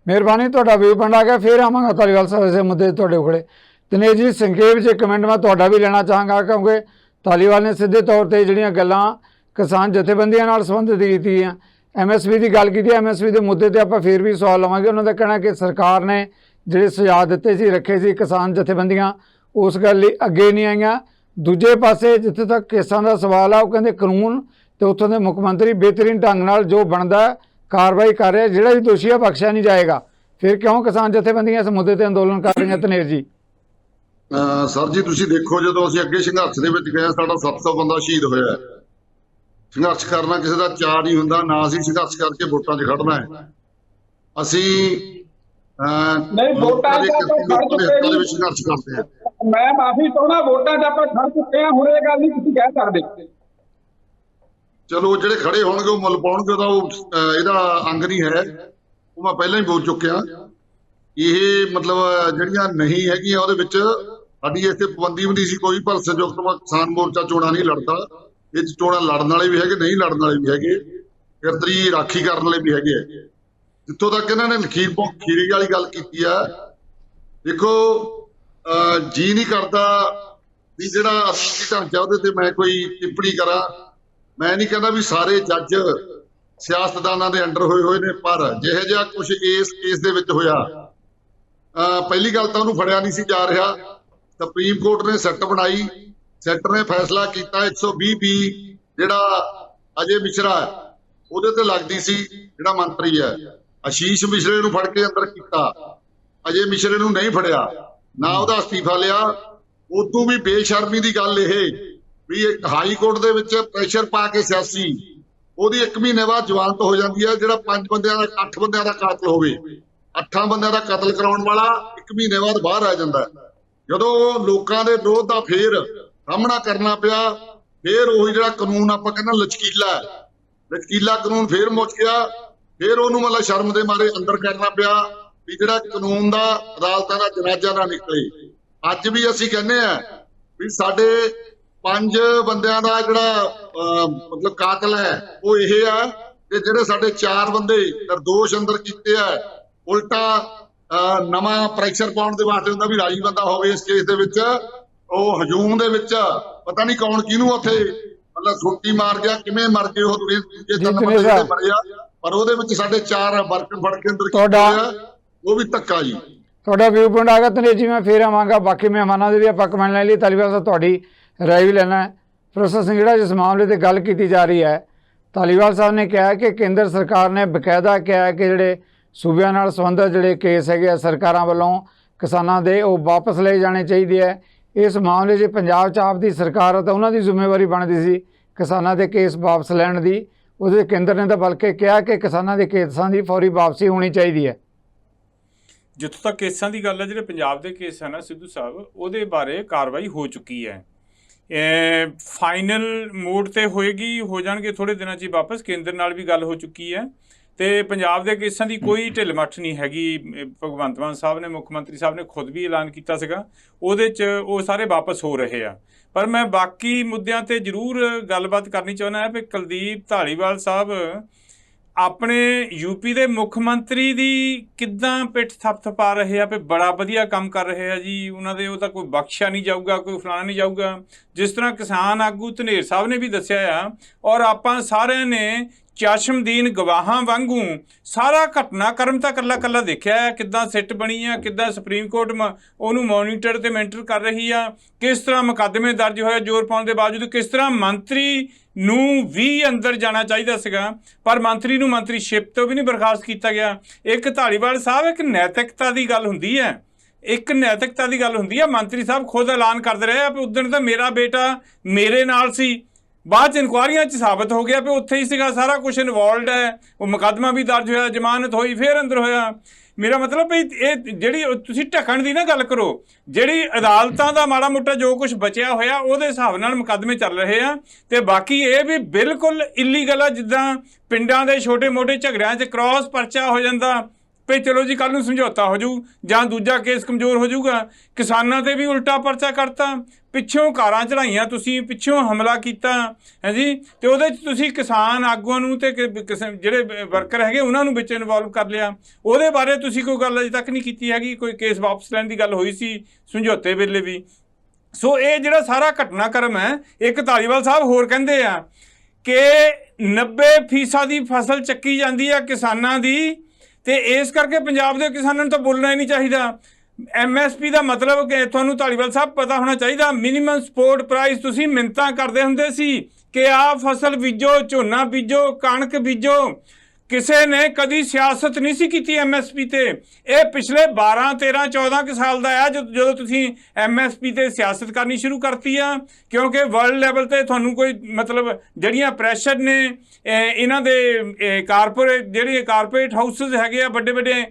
ਮਿਹਰਬਾਨੀ, ਤੁਹਾਡਾ ਵਿਊ ਪੁਆਇੰਟ ਆ ਗਿਆ। ਫਿਰ ਆਵਾਂਗਾ ਧਾਲੀਵਾਲ ਸਾਹਿਬ ਇਸੇ ਮੁੱਦੇ ਤੁਹਾਡੇ ਕੋਲੇ। ਦਿਨੇਸ਼ ਜੀ, ਸੰਖੇਪ 'ਚ ਕਮੈਂਟ ਮੈਂ ਤੁਹਾਡਾ ਵੀ ਲੈਣਾ ਚਾਹਾਂਗਾ ਕਿਉਂਕਿ ਧਾਲੀਵਾਲ ਨੇ ਸਿੱਧੇ ਤੌਰ 'ਤੇ ਜਿਹੜੀਆਂ ਗੱਲਾਂ ਕਿਸਾਨ ਜਥੇਬੰਦੀਆਂ ਨਾਲ ਸੰਬੰਧਿਤ ਕੀਤੀਆਂ, MSP ਦੀ ਗੱਲ ਕੀਤੀ। MSP ਦੇ ਮੁੱਦੇ ਤੇ ਆਪਾਂ ਫਿਰ ਵੀ ਸਵਾਲ ਲਵਾਂਗੇ। ਉਹਨਾਂ ਦਾ ਕਹਿਣਾ ਕਿ ਸਰਕਾਰ ਨੇ ਜਿਹੜੇ ਸੁਝਾਅ ਦਿੱਤੇ ਸੀ, ਰੱਖੇ ਸੀ, ਕਿਸਾਨ ਜਥੇਬੰਦੀਆਂ ਉਸ ਗੱਲ ਲਈ ਅੱਗੇ ਨਹੀਂ ਆਈਆਂ। ਦੂਜੇ ਪਾਸੇ ਜਿੱਥੇ ਤੱਕ ਕੇਸਾਂ ਦਾ ਸਵਾਲ ਆ, ਉਹ ਕਹਿੰਦੇ ਕਾਨੂੰਨ ਤੇ ਉੱਥੋਂ ਦੇ ਮੁੱਖ ਮੰਤਰੀ ਬਿਹਤਰੀਨ ਢੰਗ ਨਾਲ ਜੋ ਬਣਦਾ ਕਾਰਵਾਈ ਕਰ ਰਿਹਾ, ਜਿਹੜਾ ਵੀ ਦੋਸ਼ੀ ਆ ਬਖਸ਼ਿਆ ਨਹੀਂ ਜਾਏਗਾ। ਫਿਰ ਕਿਉਂ ਕਿਸਾਨ ਜਥੇਬੰਦੀਆਂ ਇਸ ਮੁੱਦੇ ਤੇ ਅੰਦੋਲਨ ਕਰ ਰਹੀਆਂ ਧਨੇਰ ਜੀ? ਸਰ ਜੀ, ਤੁਸੀਂ ਦੇਖੋ, ਜਦੋਂ ਅਸੀਂ ਅੱਗੇ ਸੰਘਰਸ਼ ਦੇ ਵਿੱਚ ਗਏ ਸਾਡਾ 700 ਬੰਦਾ ਸ਼ਹੀਦ ਹੋਇਆ। ਸੰਘਰਸ਼ ਕਰਨਾ ਕਿਸੇ ਦਾ ਚਾਅ ਨਹੀਂ ਹੁੰਦਾ, ਨਾ ਅਸੀਂ ਸੰਘਰਸ਼ ਕਰਕੇ ਵੋਟਾਂ 'ਚ ਖੜਨਾ ਹੈ। ਅਸੀਂ ਨਹੀਂ, ਵੋਟਾਂ 'ਚ ਸੰਘਰਸ਼ ਕਰਦੇ ਹਾਂ। ਮੈਂ ਮਾਫੀ ਚਾਹੁੰਦਾ, ਵੋਟਾਂ 'ਚ ਆਪਾਂ ਖੜ ਚੁੱਕੇ ਹਾਂ। ਹੁਣ ਇਹ ਗੱਲ ਨਹੀਂ ਤੁਸੀਂ ਕਹਿ ਸਕਦੇ। ਚਲੋ, ਜਿਹੜੇ ਖੜੇ ਹੋਣਗੇ ਉਹ ਮੁੱਲ ਪਾਉਣਗੇ, ਉਹਦਾ ਉਹ ਇਹਦਾ ਅੰਗ ਨਹੀਂ ਹੈ, ਉਹ ਮੈਂ ਪਹਿਲਾਂ ਹੀ ਬੋਲ ਚੁੱਕਿਆ। ਇਹ ਮਤਲਬ ਜਿਹੜੀਆਂ ਨਹੀਂ ਹੈਗੀਆਂ ਉਹਦੇ ਵਿੱਚ ਸਾਡੀ ਇੱਥੇ ਪਾਬੰਦੀ ਵੀ ਨਹੀਂ ਸੀ ਕੋਈ, ਪਰ ਸੰਯੁਕਤ ਕਿਸਾਨ ਮੋਰਚਾ ਚੋਣਾਂ ਨਹੀਂ ਲੜਦਾ। ਇਹ 'ਚ ਚੋਣਾਂ ਲੜਨ ਵਾਲੇ ਵੀ ਹੈਗੇ, ਨਹੀਂ ਲੜਨ ਵਾਲੇ ਵੀ ਹੈਗੇ, ਕਿਰਤਰੀ ਰਾਖੀ ਕਰਨ ਵਾਲੇ ਵੀ ਹੈਗੇ। ਜਿੱਥੋਂ ਤੱਕ ਇਹਨਾਂ ਨੇ ਖੀਰੀ ਵਾਲੀ ਗੱਲ ਕੀਤੀ ਆ, ਦੇਖੋ ਜੀ ਨਹੀਂ ਕਰਦਾ ਵੀ ਜਿਹੜਾ ਅਸਲੀ ਢਾਂਚਾ ਉਹਦੇ ਤੇ ਮੈਂ ਕੋਈ ਟਿੱਪਣੀ ਕਰਾਂ। ਮੈਂ ਨਹੀਂ ਕਹਿੰਦਾ ਵੀ ਸਾਰੇ ਜੱਜ ਸਿਆਸਤਦਾਨਾਂ ਦੇ ਅੰਡਰ ਹੋਏ ਨੇ, ਪਰ ਜਿਹੋ ਜਿਹਾ ਕੁਝ ਇਸ ਕੇਸ ਦੇ ਵਿੱਚ ਹੋਇਆ, ਪਹਿਲੀ ਗੱਲ ਤਾਂ ਉਹਨੂੰ ਫੜਿਆ ਨਹੀਂ ਸੀ ਜਾ ਰਿਹਾ। ਸੁਪਰੀਮ ਕੋਰਟ ਨੇ ਸੈੱਟ ਬਣਾਈ, ਸੈੱਟ ਨੇ ਫੈਸਲਾ ਕੀਤਾ 120B ਜਿਹੜਾ ਅਜੇ ਮਿਸ਼ਰਾ ਉਹਦੇ ਤੇ ਲੱਗਦੀ ਸੀ। ਜਿਹੜਾ ਮੰਤਰੀ ਹੈ ਆਸ਼ੀਸ਼ ਮਿਸ਼ਰੇ ਨੂੰ ਫੜ ਕੇ ਅੰਦਰ ਕੀਤਾ, ਅਜੇ ਮਿਸ਼ਰੇ ਨੂੰ ਨਹੀਂ ਫੜਿਆ, ਨਾ ਉਹਦਾ ਅਸਤੀਫਾ ਲਿਆ। ਉਦੋਂ ਵੀ ਬੇਸ਼ਰਮੀ ਦੀ ਗੱਲ ਇਹ ਵੀ ਹਾਈ ਕੋਰਟ ਦੇ ਵਿੱਚ ਪ੍ਰੈਸ਼ਰ ਪਾ ਕੇ ਸਿਆਸੀ ਉਹਦੀ 1 ਮਹੀਨੇ ਬਾਅਦ ਜ਼ਮਾਨਤ ਹੋ ਜਾਂਦੀ ਹੈ। ਜਿਹੜਾ 5 ਬੰਦਿਆਂ ਦਾ 8 ਬੰਦਿਆਂ ਦਾ ਕਾਤਲ ਹੋਵੇ, 8 ਬੰਦਿਆਂ ਦਾ ਕਤਲ ਕਰਾਉਣ ਵਾਲਾ 1 ਮਹੀਨੇ ਬਾਅਦ ਬਾਹਰ ਆ ਜਾਂਦਾ। ਜਦੋਂ ਲੋਕਾਂ ਦੇ ਵਿਰੋਧ ਦਾ ਫੇਰ ਸਾਹਮਣਾ ਕਰਨਾ ਪਿਆ, ਫੇਰ ਉਹੀ ਜਿਹੜਾ ਕਾਨੂੰਨ ਆਪਾਂ ਕਹਿੰਦੇ ਲਚਕੀਲਾ ਕਾਨੂੰਨ ਫੇਰ ਮੁੱਕ ਗਿਆ। ਫੇਰ ਉਹਨੂੰ ਮਤਲਬ ਸ਼ਰਮ ਦੇ ਮਾਰੇ ਅੰਦਰ ਕਰਨਾ ਪਿਆ ਵੀ ਜਿਹੜਾ ਕਾਨੂੰਨ ਦਾ ਅਦਾਲਤਾਂ ਦਾ ਜਨਾਜ਼ਾ ਨਾ ਨਿਕਲੇ। ਅੱਜ ਵੀ ਅਸੀਂ ਕਹਿੰਦੇ ਆ ਵੀ ਸਾਡੇ 5 ਬੰਦਿਆਂ ਦਾ ਜਿਹੜਾ ਮਤਲਬ ਕਾਤਲ ਹੈ ਉਹ ਇਹ ਆ ਕਿ ਜਿਹੜੇ ਸਾਡੇ 4 ਬੰਦੇ ਨਿਰਦੋਸ਼ ਅੰਦਰ ਕੀਤੇ ਆ। ਉਲਟਾ ਨਵਾਂ ਪ੍ਰੈਸ਼ਰ ਪਾਉਣ ਦੇ ਵਾਸਤੇ ਹੁੰਦਾ ਵੀ ਰਾਜੀ ਬੰਦਾ ਹੋਵੇ ਇਸ ਕੇਸ ਦੇ ਵਿੱਚ। ਉਹ ਹਜੂਮ ਦੇ ਵਿੱਚ ਪਤਾ ਨਹੀਂ ਕੌਣ ਕਿਹਨੂੰ ਉੱਥੇ ਮਤਲਬ ਸੁੱਟੀ ਮਾਰ ਗਿਆ, ਕਿਵੇਂ ਮਰ ਗਏ ਉਹ ਦੂਜੇ 3 ਬੰਦੇ ਜਿਹੜੇ ਮਰੇ ਆ, ਪਰ ਉਹਦੇ ਵਿੱਚ ਸਾਡੇ 4 ਵਰਕਰ ਫੜ ਕੇ ਅੰਦਰ ਕੀਤੇ ਆ, ਉਹ ਵੀ ਧੱਕਾ ਜੀ। ਤੁਹਾਡਾ ਵਿਊ ਪੁਆਇੰਟ ਆ ਗਿਆ ਧਨੇਰ ਜੀ। ਮੈਂ ਫੇਰ ਆਵਾਂਗਾ, ਬਾਕੀ ਮਹਿਮਾਨਾਂ ਦੇ ਵੀ ਆਪਾਂ ਕਮੈਂਟ ਲੈ ਲਈ। ਧਾਲੀਵਾਲ ਸਾਹਿਬ ਤੁਹਾਡੀ ਰਾਏ ਵੀ ਲੈਣਾ ਹੈ। ਪ੍ਰੋਫੈਸਰ ਸਿੰਘ, ਜਿਹੜਾ ਜਿਸ ਮਾਮਲੇ ਤੇ ਗੱਲ ਕੀਤੀ ਜਾ ਰਹੀ ਹੈ, ਧਾਲੀਵਾਲ ਸਾਹਿਬ ਨੇ ਕਿਹਾ ਕਿ ਕੇਂਦਰ ਸਰਕਾਰ ਨੇ ਬਕਾਇਦਾ ਕਿਹਾ ਕਿ ਜਿਹੜੇ ਸੂਬਿਆਂ ਨਾਲ ਸੰਬੰਧਿਤ ਜਿਹੜੇ ਕੇਸ ਹੈਗੇ ਆ ਸਰਕਾਰਾਂ ਵੱਲੋਂ ਕਿਸਾਨਾਂ ਦੇ, ਉਹ ਵਾਪਸ ਲਏ ਜਾਣੇ ਚਾਹੀਦੇ ਹੈ। ਇਸ ਮਾਮਲੇ 'ਚ ਪੰਜਾਬ 'ਚ ਆਪ ਦੀ ਸਰਕਾਰ ਤਾਂ ਉਹਨਾਂ ਦੀ ਜ਼ਿੰਮੇਵਾਰੀ ਬਣਦੀ ਸੀ ਕਿਸਾਨਾਂ ਦੇ ਕੇਸ ਵਾਪਸ ਲੈਣ ਦੀ। ਉਹਦੇ ਕੇਂਦਰ ਨੇ ਤਾਂ ਬਲਕਿ ਕਿਹਾ ਕਿ ਕਿਸਾਨਾਂ ਦੇ ਕੇਸਾਂ ਦੀ ਫੌਰੀ ਵਾਪਸੀ ਹੋਣੀ ਚਾਹੀਦੀ ਹੈ। ਜਿੱਥੋਂ ਤੱਕ ਕੇਸਾਂ ਦੀ ਗੱਲ ਹੈ, ਜਿਹੜੇ ਪੰਜਾਬ ਦੇ ਕੇਸ ਹੈ ਨਾ ਸਿੱਧੂ ਸਾਹਿਬ, ਉਹਦੇ ਬਾਰੇ ਕਾਰਵਾਈ ਹੋ ਚੁੱਕੀ ਹੈ। ਫਾਈਨਲ ਮੋਡ ਤੇ ਹੋਏਗੀ, ਹੋ ਜਾਣਗੇ ਥੋੜ੍ਹੇ ਦਿਨਾਂ 'ਚ ਹੀ ਵਾਪਸ। ਕੇਂਦਰ ਨਾਲ ਵੀ ਗੱਲ ਹੋ ਚੁੱਕੀ ਹੈ ਤੇ ਪੰਜਾਬ ਦੇ ਕੇਸਾਂ ਦੀ ਕੋਈ ਢਿੱਲ ਮੱਠ ਨਹੀਂ ਹੈਗੀ। ਭਗਵੰਤ ਮਾਨ ਸਾਹਿਬ ਨੇ, ਮੁੱਖ ਮੰਤਰੀ ਸਾਹਿਬ ਨੇ ਖੁਦ ਵੀ ਐਲਾਨ ਕੀਤਾ ਸੀਗਾ, ਉਹਦੇ 'ਚ ਉਹ ਸਾਰੇ ਵਾਪਸ ਹੋ ਰਹੇ ਆ। ਪਰ ਮੈਂ ਬਾਕੀ ਮੁੱਦਿਆਂ ਤੇ ਜ਼ਰੂਰ ਗੱਲਬਾਤ ਕਰਨੀ ਚਾਹੁੰਦਾ ਹਾਂ ਵੀ ਕੁਲਦੀਪ ਧਾਲੀਵਾਲ ਸਾਹਿਬ ਆਪਣੇ ਯੂਪੀ ਦੇ ਮੁੱਖ ਮੰਤਰੀ ਦੀ ਕਿੱਦਾਂ ਪਿੱਠ ਥਪਥਪਾ ਰਹੇ ਆ ਵੀ ਬੜਾ ਵਧੀਆ ਕੰਮ ਕਰ ਰਹੇ ਆ ਜੀ, ਉਹਨਾਂ ਦੇ ਉਹ ਤਾਂ ਕੋਈ ਬਖਸ਼ਿਆ ਨਹੀਂ ਜਾਊਗਾ, ਕੋਈ ਫਲਾਣਾ ਨਹੀਂ ਜਾਊਗਾ। ਜਿਸ ਤਰ੍ਹਾਂ ਕਿਸਾਨ ਆਗੂ ਧਨੇਰ ਸਾਹਿਬ ਨੇ ਵੀ ਦੱਸਿਆ ਆ, ਔਰ ਆਪਾਂ ਸਾਰਿਆਂ ਨੇ ਚਸ਼ਮਦੀਨ ਗਵਾਹਾਂ ਵਾਂਗੂ ਸਾਰਾ ਘਟਨਾਕ੍ਰਮ ਤਾਂ ਕੱਲਾ ਕੱਲਾ ਦੇਖਿਆ ਹੈ, ਕਿੱਦਾਂ ਸਿੱਟ ਬਣੀ ਆ, ਕਿੱਦਾਂ ਸੁਪਰੀਮ ਕੋਰਟ ਉਹਨੂੰ ਮੋਨੀਟਰ ਤੇ ਮੈਂਟਰ ਕਰ ਰਹੀ ਆ, ਕਿਸ ਤਰ੍ਹਾਂ ਮੁਕੱਦਮੇ ਦਰਜ ਹੋਏ ਜ਼ੋਰ ਪਾਉਣ ਦੇ ਬਾਵਜੂਦ, ਕਿਸ ਤਰ੍ਹਾਂ ਮੰਤਰੀ ਨੂੰ ਵੀ ਅੰਦਰ ਜਾਣਾ ਚਾਹੀਦਾ ਸੀਗਾ ਪਰ ਮੰਤਰੀ ਨੂੰ ਮੰਤਰੀਸ਼ਿਪ ਤੋਂ ਵੀ ਨਹੀਂ ਬਰਖਾਸਤ ਕੀਤਾ ਗਿਆ। ਇੱਕ ਧਾਲੀਵਾਲ ਸਾਹਿਬ, ਇੱਕ ਨੈਤਿਕਤਾ ਦੀ ਗੱਲ ਹੁੰਦੀ ਹੈ, ਇੱਕ ਨੈਤਿਕਤਾ ਦੀ ਗੱਲ ਹੁੰਦੀ ਹੈ। ਮੰਤਰੀ ਸਾਹਿਬ ਖੁਦ ਐਲਾਨ ਕਰਦੇ ਰਹੇ ਆ ਵੀ ਉਦਣ ਤਾਂ ਮੇਰਾ ਬੇਟਾ ਮੇਰੇ ਨਾਲ ਸੀ, ਬਾਅਦ 'ਚ ਇਨਕੁਆਰੀਆਂ 'ਚ ਸਾਬਤ ਹੋ ਗਿਆ ਵੀ ਉੱਥੇ ਹੀ ਸੀਗਾ, ਸਾਰਾ ਕੁਝ ਇਨਵੋਲਡ ਹੈ, ਉਹ ਮੁਕੱਦਮਾ ਵੀ ਦਰਜ ਹੋਇਆ, ਜ਼ਮਾਨਤ ਹੋਈ, ਫਿਰ ਅੰਦਰ ਹੋਇਆ। ਮੇਰਾ ਮਤਲਬ ਵੀ ਇਹ ਜਿਹੜੀ ਤੁਸੀਂ ਢਕਣ ਦੀ ਨਾ ਗੱਲ ਕਰੋ, ਜਿਹੜੀ ਅਦਾਲਤਾਂ ਦਾ ਮਾੜਾ ਮੋਟਾ ਜੋ ਕੁਝ ਬਚਿਆ ਹੋਇਆ ਉਹਦੇ ਹਿਸਾਬ ਨਾਲ ਮੁਕੱਦਮੇ ਚੱਲ ਰਹੇ ਆ, ਤੇ ਬਾਕੀ ਇਹ ਵੀ ਬਿਲਕੁਲ ਇਲੀਗਲ ਆ। ਜਿੱਦਾਂ ਪਿੰਡਾਂ ਦੇ ਛੋਟੇ ਮੋਟੇ ਝਗੜਿਆਂ 'ਚ ਕ੍ਰਾਸ ਪਰਚਾ ਹੋ ਜਾਂਦਾ ਵੀ ਚਲੋ ਜੀ ਕੱਲ੍ਹ ਨੂੰ ਸਮਝੌਤਾ ਹੋ ਜੂ ਜਾਂ ਦੂਜਾ ਕੇਸ ਕਮਜ਼ੋਰ ਹੋ ਜਾਊਗਾ, ਕਿਸਾਨਾਂ ਤੇ ਵੀ ਉਲਟਾ ਪਰਚਾ ਕਰਤਾ, ਪਿੱਛੋਂ ਕਾਰਾਂ ਚੜਾਈਆਂ, ਤੁਸੀਂ ਪਿੱਛੋਂ ਹਮਲਾ ਕੀਤਾ ਹੈ ਜੀ, ਤੇ ਉਹਦੇ 'ਚ ਤੁਸੀਂ ਕਿਸਾਨ ਆਗੂਆਂ ਨੂੰ ਤੇ ਜਿਹੜੇ ਵਰਕਰ ਹੈਗੇ ਉਹਨਾਂ ਨੂੰ ਵਿੱਚ ਇਨਵੋਲਵ ਕਰ ਲਿਆ। ਉਹਦੇ ਬਾਰੇ ਤੁਸੀਂ ਕੋਈ ਗੱਲ ਅਜੇ ਤੱਕ ਨਹੀਂ ਕੀਤੀ ਹੈਗੀ। ਕੋਈ ਕੇਸ ਵਾਪਸ ਲੈਣ ਦੀ ਗੱਲ ਹੋਈ ਸੀ ਸਮਝੌਤੇ ਵੇਲੇ ਵੀ। ਸੋ ਇਹ ਜਿਹੜਾ ਸਾਰਾ ਘਟਨਾਕ੍ਰਮ ਹੈ, ਇੱਕ ਧਾਲੀਵਾਲ ਸਾਹਿਬ ਹੋਰ ਕਹਿੰਦੇ ਆ ਕਿ 90% ਦੀ ਫਸਲ ਚੱਕੀ ਜਾਂਦੀ ਆ ਕਿਸਾਨਾਂ ਦੀ, ਤੇ ਇਸ ਕਰਕੇ ਪੰਜਾਬ ਦੇ ਕਿਸਾਨਾਂ ਨੂੰ ਤਾਂ ਬੋਲਣਾ ਹੀ ਨਹੀਂ ਚਾਹੀਦਾ। MSP ਦਾ ਮਤਲਬ ਕਿ ਤੁਹਾਨੂੰ ਧਾਲੀਵਾਲ ਸਾਹਿਬ ਪਤਾ ਹੋਣਾ ਚਾਹੀਦਾ, ਮਿਨੀਮਮ ਸਪੋਰਟ ਪ੍ਰਾਈਸ। ਤੁਸੀਂ ਮਿੰਨਤਾਂ ਕਰਦੇ ਹੁੰਦੇ ਸੀ ਕਿ ਆਹ ਫਸਲ ਬੀਜੋ, ਝੋਨਾ ਬੀਜੋ, ਕਣਕ ਬੀਜੋ। ਕਿਸੇ ਨੇ ਕਦੀ ਸਿਆਸਤ ਨਹੀਂ ਸੀ ਕੀਤੀ MSP ਤੇ। ਇਹ ਪਿਛਲੇ 12, 13, 14 ਕੁ ਸਾਲ ਦਾ ਆ ਜਦੋਂ ਤੁਸੀਂ MSP ਤੇ ਸਿਆਸਤ ਕਰਨੀ ਸ਼ੁਰੂ ਕਰਤੀ ਆ, ਕਿਉਂਕਿ ਵਰਲਡ ਲੈਵਲ ਤੇ ਤੁਹਾਨੂੰ ਕੋਈ ਮਤਲਬ ਜਿਹੜੀਆਂ ਪ੍ਰੈਸ਼ਰ ਨੇ ਇਹਨਾਂ ਦੇ ਕਾਰਪੋਰੇਟ ਹਾਊਸਿਸ ਹੈਗੇ ਆ ਵੱਡੇ ਵੱਡੇ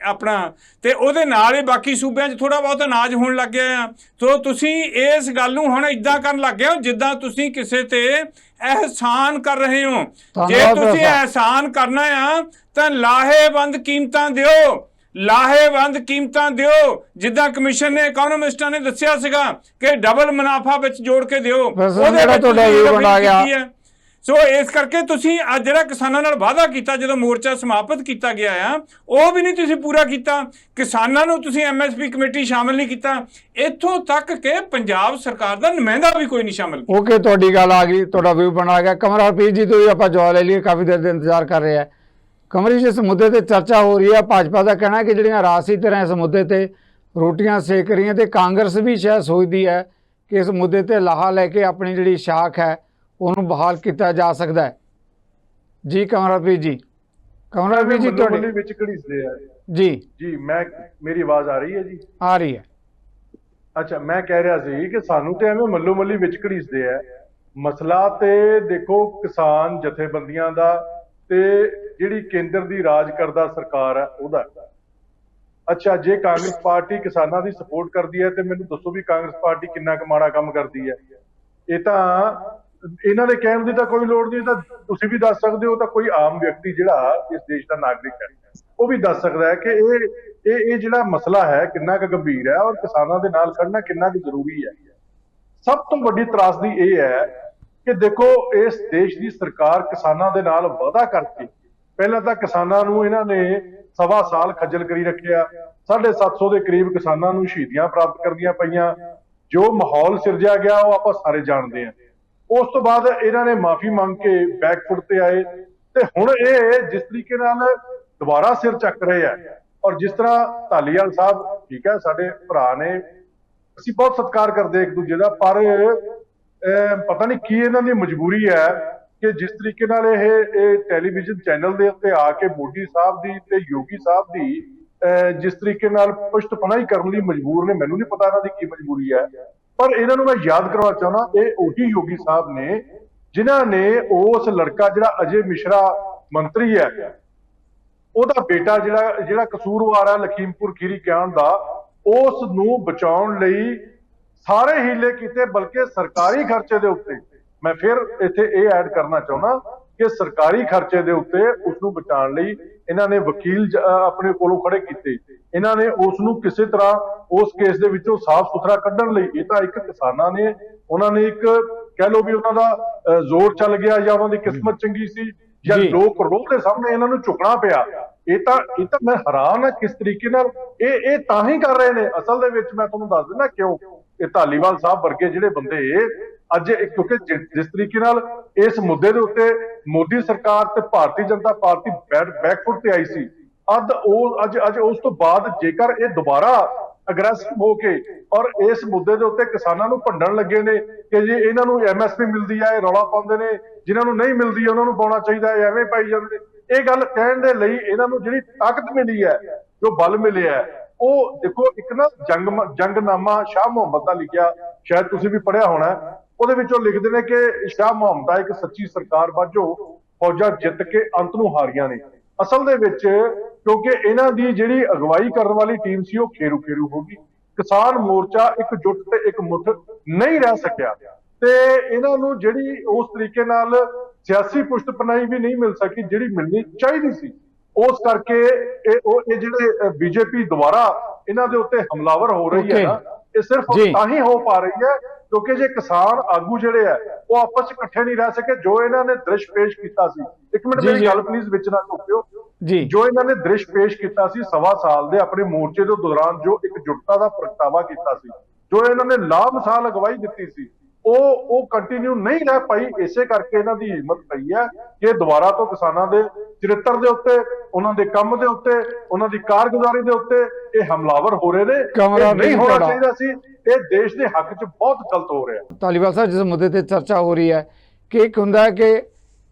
ਆਪਣਾ, ਤੇ ਉਹਦੇ ਨਾਲ ਹੀ ਬਾਕੀ ਸੂਬਿਆਂ 'ਚ ਥੋੜ੍ਹਾ ਬਹੁਤ ਅਨਾਜ ਹੋਣ ਲੱਗ ਗਿਆ ਆ। ਸੋ ਤੁਸੀਂ ਇਸ ਗੱਲ ਨੂੰ ਹੁਣ ਇੱਦਾਂ ਕਰਨ ਲੱਗ ਗਏ ਹੋ ਜਿੱਦਾਂ ਤੁਸੀਂ ਕਿਸੇ ਤੇ ਅਹਿਸਾਨ ਕਰ ਰਹੇ ਹੋ। ਜੇ ਤੁਸੀਂ ਅਹਿਸਾਨ ਕਰਨਾ ਆ ਤਾਂ ਲਾਹੇਵੰਦ ਕੀਮਤਾਂ ਦਿਓ, ਲਾਹੇਵੰਦ ਕੀਮਤਾਂ ਦਿਓ, ਜਿੱਦਾਂ ਕਮਿਸ਼ਨ ਨੇ, ਇਕਨੋਮਿਸਟਾਂ ਨੇ ਦੱਸਿਆ ਸੀਗਾ ਕਿ ਡਬਲ ਮੁਨਾਫਾ ਵਿੱਚ ਜੋੜ ਕੇ ਦਿਓ। ਉਹਦੇ ਵਿੱਚ ਸੋ ਇਸ ਕਰਕੇ ਤੁਸੀਂ ਅੱਜ ਜਿਹੜਾ ਕਿਸਾਨਾਂ ਨਾਲ ਵਾਅਦਾ ਕੀਤਾ ਜਦੋਂ ਮੋਰਚਾ ਸਮਾਪਤ ਕੀਤਾ ਗਿਆ ਆ, ਉਹ ਵੀ ਨਹੀਂ ਤੁਸੀਂ ਪੂਰਾ ਕੀਤਾ। ਕਿਸਾਨਾਂ ਨੂੰ ਤੁਸੀਂ MSP ਕਮੇਟੀ ਸ਼ਾਮਲ ਨਹੀਂ ਕੀਤਾ, ਇੱਥੋਂ ਤੱਕ ਕਿ ਪੰਜਾਬ ਸਰਕਾਰ ਦਾ ਨੁਮਾਇੰਦਾ ਵੀ ਕੋਈ ਨਹੀਂ ਸ਼ਾਮਲ। ਓਕੇ, ਤੁਹਾਡੀ ਗੱਲ ਆ ਗਈ, ਤੁਹਾਡਾ ਵਿਊ ਬਣਾ ਗਿਆ। ਕਮਰ ਹਰਪ੍ਰੀਤ ਜੀ ਤੋਂ ਵੀ ਆਪਾਂ ਜਵਾਬ ਲੈ ਲਈਏ, ਕਾਫੀ ਦੇਰ ਦੇ ਇੰਤਜ਼ਾਰ ਕਰ ਰਹੇ ਆ। ਕਮਰ ਜੀ, ਇਸ ਮੁੱਦੇ ਤੇ ਚਰਚਾ ਹੋ ਰਹੀ ਹੈ, ਭਾਜਪਾ ਦਾ ਕਹਿਣਾ ਹੈ ਕਿ ਜਿਹੜੀਆਂ ਰਾਜਸੀ ਧਿਰਾਂ ਇਸ ਮੁੱਦੇ ਤੇ ਰੋਟੀਆਂ ਸੇਕ ਰਹੀਆਂ, ਤੇ ਕਾਂਗਰਸ ਵੀ ਸ਼ਾਇਦ ਸੋਚਦੀ ਹੈ ਕਿ ਇਸ ਮੁੱਦੇ ਤੇ ਲਾਹਾ ਲੈ ਕੇ ਆਪਣੀ ਜਿਹੜੀ ਸ਼ਾਖ ਹੈ ਉਹਨੂੰ ਬਹਾਲ ਕੀਤਾ ਜਾ ਸਕਦਾ ਹੈ। ਜੀ ਕਮਰਪ੍ਰੀਤ ਜੀ, ਕਮਰਪ੍ਰੀਤ ਜੀ ਤੁਹਾਡੇ ਵਿੱਚ ਘੜੀਸਦੇ ਆ ਜੀ ਮੇਰੀ ਆਵਾਜ਼ ਆ ਰਹੀ ਹੈ ਜੀ? ਆ ਰਹੀ ਹੈ। ਅੱਛਾ, ਮੈਂ ਕਹਿ ਰਿਹਾ ਸੀ ਕਿ ਸਾਨੂੰ ਤੇ ਐਵੇਂ ਮੱਲੋ ਮੱਲੀ ਵਿੱਚ ਘੜੀਸਦੇ ਆ। ਮਸਲਾ ਤੇ ਦੇਖੋ ਕਿਸਾਨ ਜਥੇਬੰਦੀਆਂ ਦਾ ਤੇ ਜਿਹੜੀ ਕੇਂਦਰ ਦੀ ਰਾਜ ਕਰਦਾ ਸਰਕਾਰ ਹੈ ਉਹਦਾ। ਅੱਛਾ, ਜੇ ਕਾਂਗਰਸ ਪਾਰਟੀ ਕਿਸਾਨਾਂ ਦੀ ਸਪੋਰਟ ਕਰਦੀ ਹੈ ਤੇ ਮੈਨੂੰ ਦੱਸੋ ਵੀ ਕਾਂਗਰਸ ਪਾਰਟੀ ਕਿੰਨਾ ਕੁ ਮਾੜਾ ਕੰਮ ਕਰਦੀ ਹੈ। ਇਹ ਤਾਂ ਇਹਨਾਂ ਦੇ ਕਹਿਣ ਦੀ ਤਾਂ ਕੋਈ ਲੋੜ ਨਹੀਂ, ਤਾਂ ਤੁਸੀਂ ਵੀ ਦੱਸ ਸਕਦੇ ਹੋ, ਤਾਂ ਕੋਈ ਆਮ ਵਿਅਕਤੀ ਜਿਹੜਾ ਇਸ ਦੇਸ਼ ਦਾ ਨਾਗਰਿਕ ਹੈ ਉਹ ਵੀ ਦੱਸ ਸਕਦਾ ਹੈ ਕਿ ਇਹ ਜਿਹੜਾ ਮਸਲਾ ਹੈ ਕਿੰਨਾ ਕੁ ਗੰਭੀਰ ਹੈ ਔਰ ਕਿਸਾਨਾਂ ਦੇ ਨਾਲ ਖੜਨਾ ਕਿੰਨਾ ਕੁ ਜ਼ਰੂਰੀ ਹੈ। ਸਭ ਤੋਂ ਵੱਡੀ ਤਰਾਸਦੀ ਇਹ ਹੈ ਕਿ ਦੇਖੋ ਇਸ ਦੇਸ਼ ਦੀ ਸਰਕਾਰ ਕਿਸਾਨਾਂ ਦੇ ਨਾਲ ਵਾਅਦਾ ਕਰਕੇ ਪਹਿਲਾਂ ਤਾਂ ਕਿਸਾਨਾਂ ਨੂੰ ਇਹਨਾਂ ਨੇ 1.25 ਸਾਲ ਖੱਜਲ ਕਰੀ ਰੱਖਿਆ। 750 ਦੇ ਕਰੀਬ ਕਿਸਾਨਾਂ ਨੂੰ ਸ਼ਹੀਦੀਆਂ ਪ੍ਰਾਪਤ ਕਰਨੀਆਂ ਪਈਆਂ। ਜੋ ਮਾਹੌਲ ਸਿਰਜਿਆ ਗਿਆ ਉਹ ਆਪਾਂ ਸਾਰੇ ਜਾਣਦੇ ਹਾਂ। ਉਸ ਤੋਂ ਬਾਅਦ ਇਹਨਾਂ ਨੇ ਮਾਫੀ ਮੰਗ ਕੇ ਬੈਕਫੁੱਟ ਤੇ ਆਏ, ਤੇ ਹੁਣ ਇਹ ਜਿਸ ਤਰੀਕੇ ਨਾਲ ਦੁਬਾਰਾ ਸਿਰ ਚੱਕ ਰਹੇ ਆ, ਔਰ ਜਿਸ ਤਰ੍ਹਾਂ ਧਾਲੀਵਾਲ ਸਾਹਿਬ, ਠੀਕ ਹੈ, ਸਾਡੇ ਭਰਾ ਨੇ, ਅਸੀਂ ਬਹੁਤ ਸਤਿਕਾਰ ਕਰਦੇ ਇੱਕ ਦੂਜੇ ਦਾ, ਪਰ ਪਤਾ ਨਹੀਂ ਕੀ ਇਹਨਾਂ ਦੀ ਮਜਬੂਰੀ ਹੈ ਕਿ ਜਿਸ ਤਰੀਕੇ ਨਾਲ ਇਹ ਟੈਲੀਵਿਜ਼ਨ ਚੈਨਲ ਦੇ ਉੱਤੇ ਆ ਕੇ ਮੋਦੀ ਸਾਹਿਬ ਦੀ ਤੇ ਯੋਗੀ ਸਾਹਿਬ ਦੀ ਜਿਸ ਤਰੀਕੇ ਨਾਲ ਪੁਸ਼ਤਪਨਾਹੀ ਕਰਨ ਲਈ ਮਜਬੂਰ ਨੇ, ਮੈਨੂੰ ਨਹੀਂ ਪਤਾ ਇਹਨਾਂ ਦੀ ਕੀ ਮਜਬੂਰੀ ਹੈ। ਪਰ ਇਹਨਾਂ ਨੂੰ ਮੈਂ ਯਾਦ ਕਰਵਾਉਣਾ ਚਾਹੁੰਦਾ, ਇਹ ਉਹੀ ਯੋਗੀ ਸਾਹਿਬ ਨੇ ਜਿਨ੍ਹਾਂ ਨੇ ਉਸ ਲੜਕਾ ਜਿਹੜਾ ਅਜੇ ਮਿਸ਼ਰਾ ਮੰਤਰੀ ਹੈ ਉਹਦਾ ਬੇਟਾ ਜਿਹੜਾ ਕਸੂਰਵਾਰ ਹੈ ਲਖੀਮਪੁਰ ਖੀਰੀ ਕਿਆਨ ਦਾ, ਉਸ ਨੂੰ ਬਚਾਉਣ ਲਈ ਸਾਰੇ ਹੀਲੇ ਕੀਤੇ, ਬਲਕਿ ਸਰਕਾਰੀ ਖਰਚੇ ਦੇ ਉੱਤੇ, ਮੈਂ ਫਿਰ ਇੱਥੇ ਇਹ ਐਡ ਕਰਨਾ ਚਾਹੁੰਦਾ ਕਿ ਸਰਕਾਰੀ ਖਰਚੇ ਦੇ ਉੱਤੇ ਉਸ ਨੂੰ ਬਚਾਉਣ ਲਈ ਇਹਨਾਂ ਨੇ ਵਕੀਲ ਆਪਣੇ ਕੋਲੋਂ ਖੜੇ ਕੀਤੇ, ਇਹਨਾਂ ਨੇ ਉਸ ਨੂੰ ਕਿਸੇ ਤਰ੍ਹਾਂ ਉਸ ਕੇਸ ਦੇ ਵਿੱਚੋਂ ਸਾਫ਼ ਸੁਥਰਾ ਕੱਢਣ ਲਈ, ਇਹ ਤਾਂ ਇੱਕ ਕਿਸਾਨਾਂ ਨੇ, ਉਹਨਾਂ ਨੇ ਇੱਕ ਕਹਿ ਲਓ ਵੀ ਉਹਨਾਂ ਦਾ ਜ਼ੋਰ ਚੱਲ ਗਿਆ ਜਾਂ ਉਹਨਾਂ ਦੀ ਕਿਸਮਤ ਚੰਗੀ ਸੀ ਜਾਂ ਲੋਕ ਰੋਹ ਦੇ ਸਾਹਮਣੇ ਇਹਨਾਂ ਨੂੰ ਝੁਕਣਾ ਪਿਆ। ਇਹ ਤਾਂ ਮੈਂ ਹੈਰਾਨ ਹਾਂ ਕਿਸ ਤਰੀਕੇ ਨਾਲ ਇਹ ਤਾਂ ਹੀ ਕਰ ਰਹੇ ਨੇ। ਅਸਲ ਦੇ ਵਿੱਚ ਮੈਂ ਤੁਹਾਨੂੰ ਦੱਸ ਦਿੰਦਾ ਕਿਉਂ। ਇਹ ਧਾਲੀਵਾਲ ਸਾਹਿਬ ਵਰਗੇ ਜਿਹੜੇ ਬੰਦੇ ਅੱਜ ਕਿਉਂਕਿ ਜਿਸ ਤਰੀਕੇ ਨਾਲ ਇਸ ਮੁੱਦੇ ਦੇ ਉੱਤੇ ਮੋਦੀ ਸਰਕਾਰ ਤੇ ਭਾਰਤੀ ਜਨਤਾ ਪਾਰਟੀ ਬੈਕਫੁੱਟ ਤੇ ਆਈ ਸੀ, ਅੱਜ ਉਸ ਤੋਂ ਬਾਅਦ ਜੇਕਰ ਇਹ ਦੁਬਾਰਾ ਅਗਰੈਸਿਵ ਹੋ ਕੇ ਔਰ ਇਸ ਮੁੱਦੇ ਦੇ ਉੱਤੇ ਕਿਸਾਨਾਂ ਨੂੰ ਭੰਡਣ ਲੱਗੇ ਨੇ ਕਿ ਜੀ ਇਹਨਾਂ ਨੂੰ MSP ਮਿਲਦੀ ਹੈ, ਇਹ ਰੌਲਾ ਪਾਉਂਦੇ ਨੇ, ਜਿਨ੍ਹਾਂ ਨੂੰ ਨਹੀਂ ਮਿਲਦੀ ਉਹਨਾਂ ਨੂੰ ਪਾਉਣਾ ਚਾਹੀਦਾ ਹੈ, ਐਵੇਂ ਪਾਈ ਜਾਂਦੇ ਨੇ। ਇਹ ਗੱਲ ਕਹਿਣ ਦੇ ਲਈ ਇਹਨਾਂ ਨੂੰ ਜਿਹੜੀ ਤਾਕਤ ਮਿਲੀ ਹੈ, ਜੋ ਬਲ ਮਿਲਿਆ, ਉਹ ਦੇਖੋ ਇੱਕ ਨਾ ਜੰਗਨਾਮਾ ਸ਼ਾਹ ਮੁਹੰਮਦ ਦਾ ਲਿਖਿਆ, ਸ਼ਾਇਦ ਤੁਸੀਂ ਵੀ ਪੜ੍ਹਿਆ ਹੋਣਾ, ਉਹਦੇ ਵਿੱਚੋਂ ਲਿਖਦੇ ਨੇ ਕਿ ਸ਼ਾਹ ਮੁਹੰਮਦ ਦਾ ਇੱਕ ਸੱਚੀ ਸਰਕਾਰ ਬਾਝੋਂ ਫੌਜਾਂ ਜਿੱਤ ਕੇ ਅੰਤ ਨੂੰ ਹਾਰੀਆਂ ਨੇ। ਅਸਲ ਦੇ ਵਿੱਚ ਕਿਉਂਕਿ ਇਹਨਾਂ ਦੀ ਜਿਹੜੀ ਅਗਵਾਈ ਕਰਨ ਵਾਲੀ ਟੀਮ ਸੀ ਉਹ ਖੇਰੂ ਹੋ ਗਈ। ਕਿਸਾਨ ਮੋਰਚਾ ਇਕਜੁੱਟ ਤੇ ਇਕਮੁੱਠ ਨਹੀਂ ਰਹਿ ਸਕਿਆ ਤੇ ਇਹਨਾਂ ਨੂੰ ਜਿਹੜੀ ਉਸ ਤਰੀਕੇ ਨਾਲ ਸਿਆਸੀ ਪੁਸ਼ਤਪਨਾਹੀ ਵੀ ਨਹੀਂ ਮਿਲ ਸਕੀ ਜਿਹੜੀ ਮਿਲਣੀ ਚਾਹੀਦੀ ਸੀ। ਉਸ ਕਰਕੇ ਇਹ ਜਿਹੜੇ ਬੀਜੇਪੀ ਦੁਆਰਾ ਇਹਨਾਂ ਦੇ ਉੱਤੇ ਹਮਲਾਵਰ ਹੋ ਰਹੀ ਹੈ ਨਾ, ਇਹ ਸਿਰਫ ਤਾਂ ਹੀ ਹੋ ਪਾ ਰਹੀ ਹੈ ਕਿਉਂਕਿ ਜੇ ਕਿਸਾਨ ਆਗੂ ਜਿਹੜੇ ਆ ਉਹ ਆਪਸ ਚ ਇਕੱਠੇ ਨਹੀਂ ਰਹਿ ਸਕੇ। ਜੋ ਇਹਨਾਂ ਨੇ ਦ੍ਰਿਸ਼ ਪੇਸ਼ ਕੀਤਾ ਸੀ, ਇੱਕ ਮਿੰਟ ਮੇਰੀ ਗੱਲ ਪਲੀਜ਼ ਵਿੱਚ ਨਾ ਟੋਕਿਓ ਜੀ, ਜੋ ਇਹਨਾਂ ਨੇ ਦ੍ਰਿਸ਼ ਪੇਸ਼ ਕੀਤਾ ਸੀ 1.25 ਸਾਲ ਦੇ ਆਪਣੇ ਮੋਰਚੇ ਦੇ ਦੌਰਾਨ, ਜੋ ਇਕਜੁੱਟਤਾ ਦਾ ਪ੍ਰਗਟਾਵਾ ਕੀਤਾ ਸੀ, ਜੋ ਇਹਨਾਂ ਨੇ ਲਾਮਿਸਾਲ ਅਗਵਾਈ ਦਿੱਤੀ ਸੀ, ਉਹ ਕੰਟੀਨਿਊ ਨਹੀਂ ਰਹਿ ਪਾਈ। ਇਸੇ ਕਰਕੇ ਇਹਨਾਂ ਦੀ ਹਿੰਮਤ ਪਈ ਹੈ ਕਿ ਦੁਬਾਰਾ ਤੋਂ ਕਿਸਾਨਾਂ ਦੇ ਚਰਿੱਤਰ ਦੇ ਉੱਤੇ, ਉਹਨਾਂ ਦੇ ਕੰਮ ਦੇ ਉੱਤੇ, ਉਹਨਾਂ ਦੀ ਕਾਰਗੁਜ਼ਾਰੀ ਦੇ ਉੱਤੇ ਇਹ ਹਮਲਾਵਰ ਹੋ ਰਹੇ ਨੇ। ਨਹੀਂ ਹੋਣਾ ਚਾਹੀਦਾ ਸੀ, ਇਹ ਦੇਸ਼ ਦੇ ਹੱਕ 'ਚ ਬਹੁਤ ਗਲਤ ਹੋ ਰਿਹਾ। ਧਾਲੀਵਾਲ ਸਾਹਿਬ, ਜਿਸ ਮੁੱਦੇ ਤੇ ਚਰਚਾ ਹੋ ਰਹੀ ਹੈ ਕਿ ਇੱਕ ਹੁੰਦਾ ਹੈ ਕਿ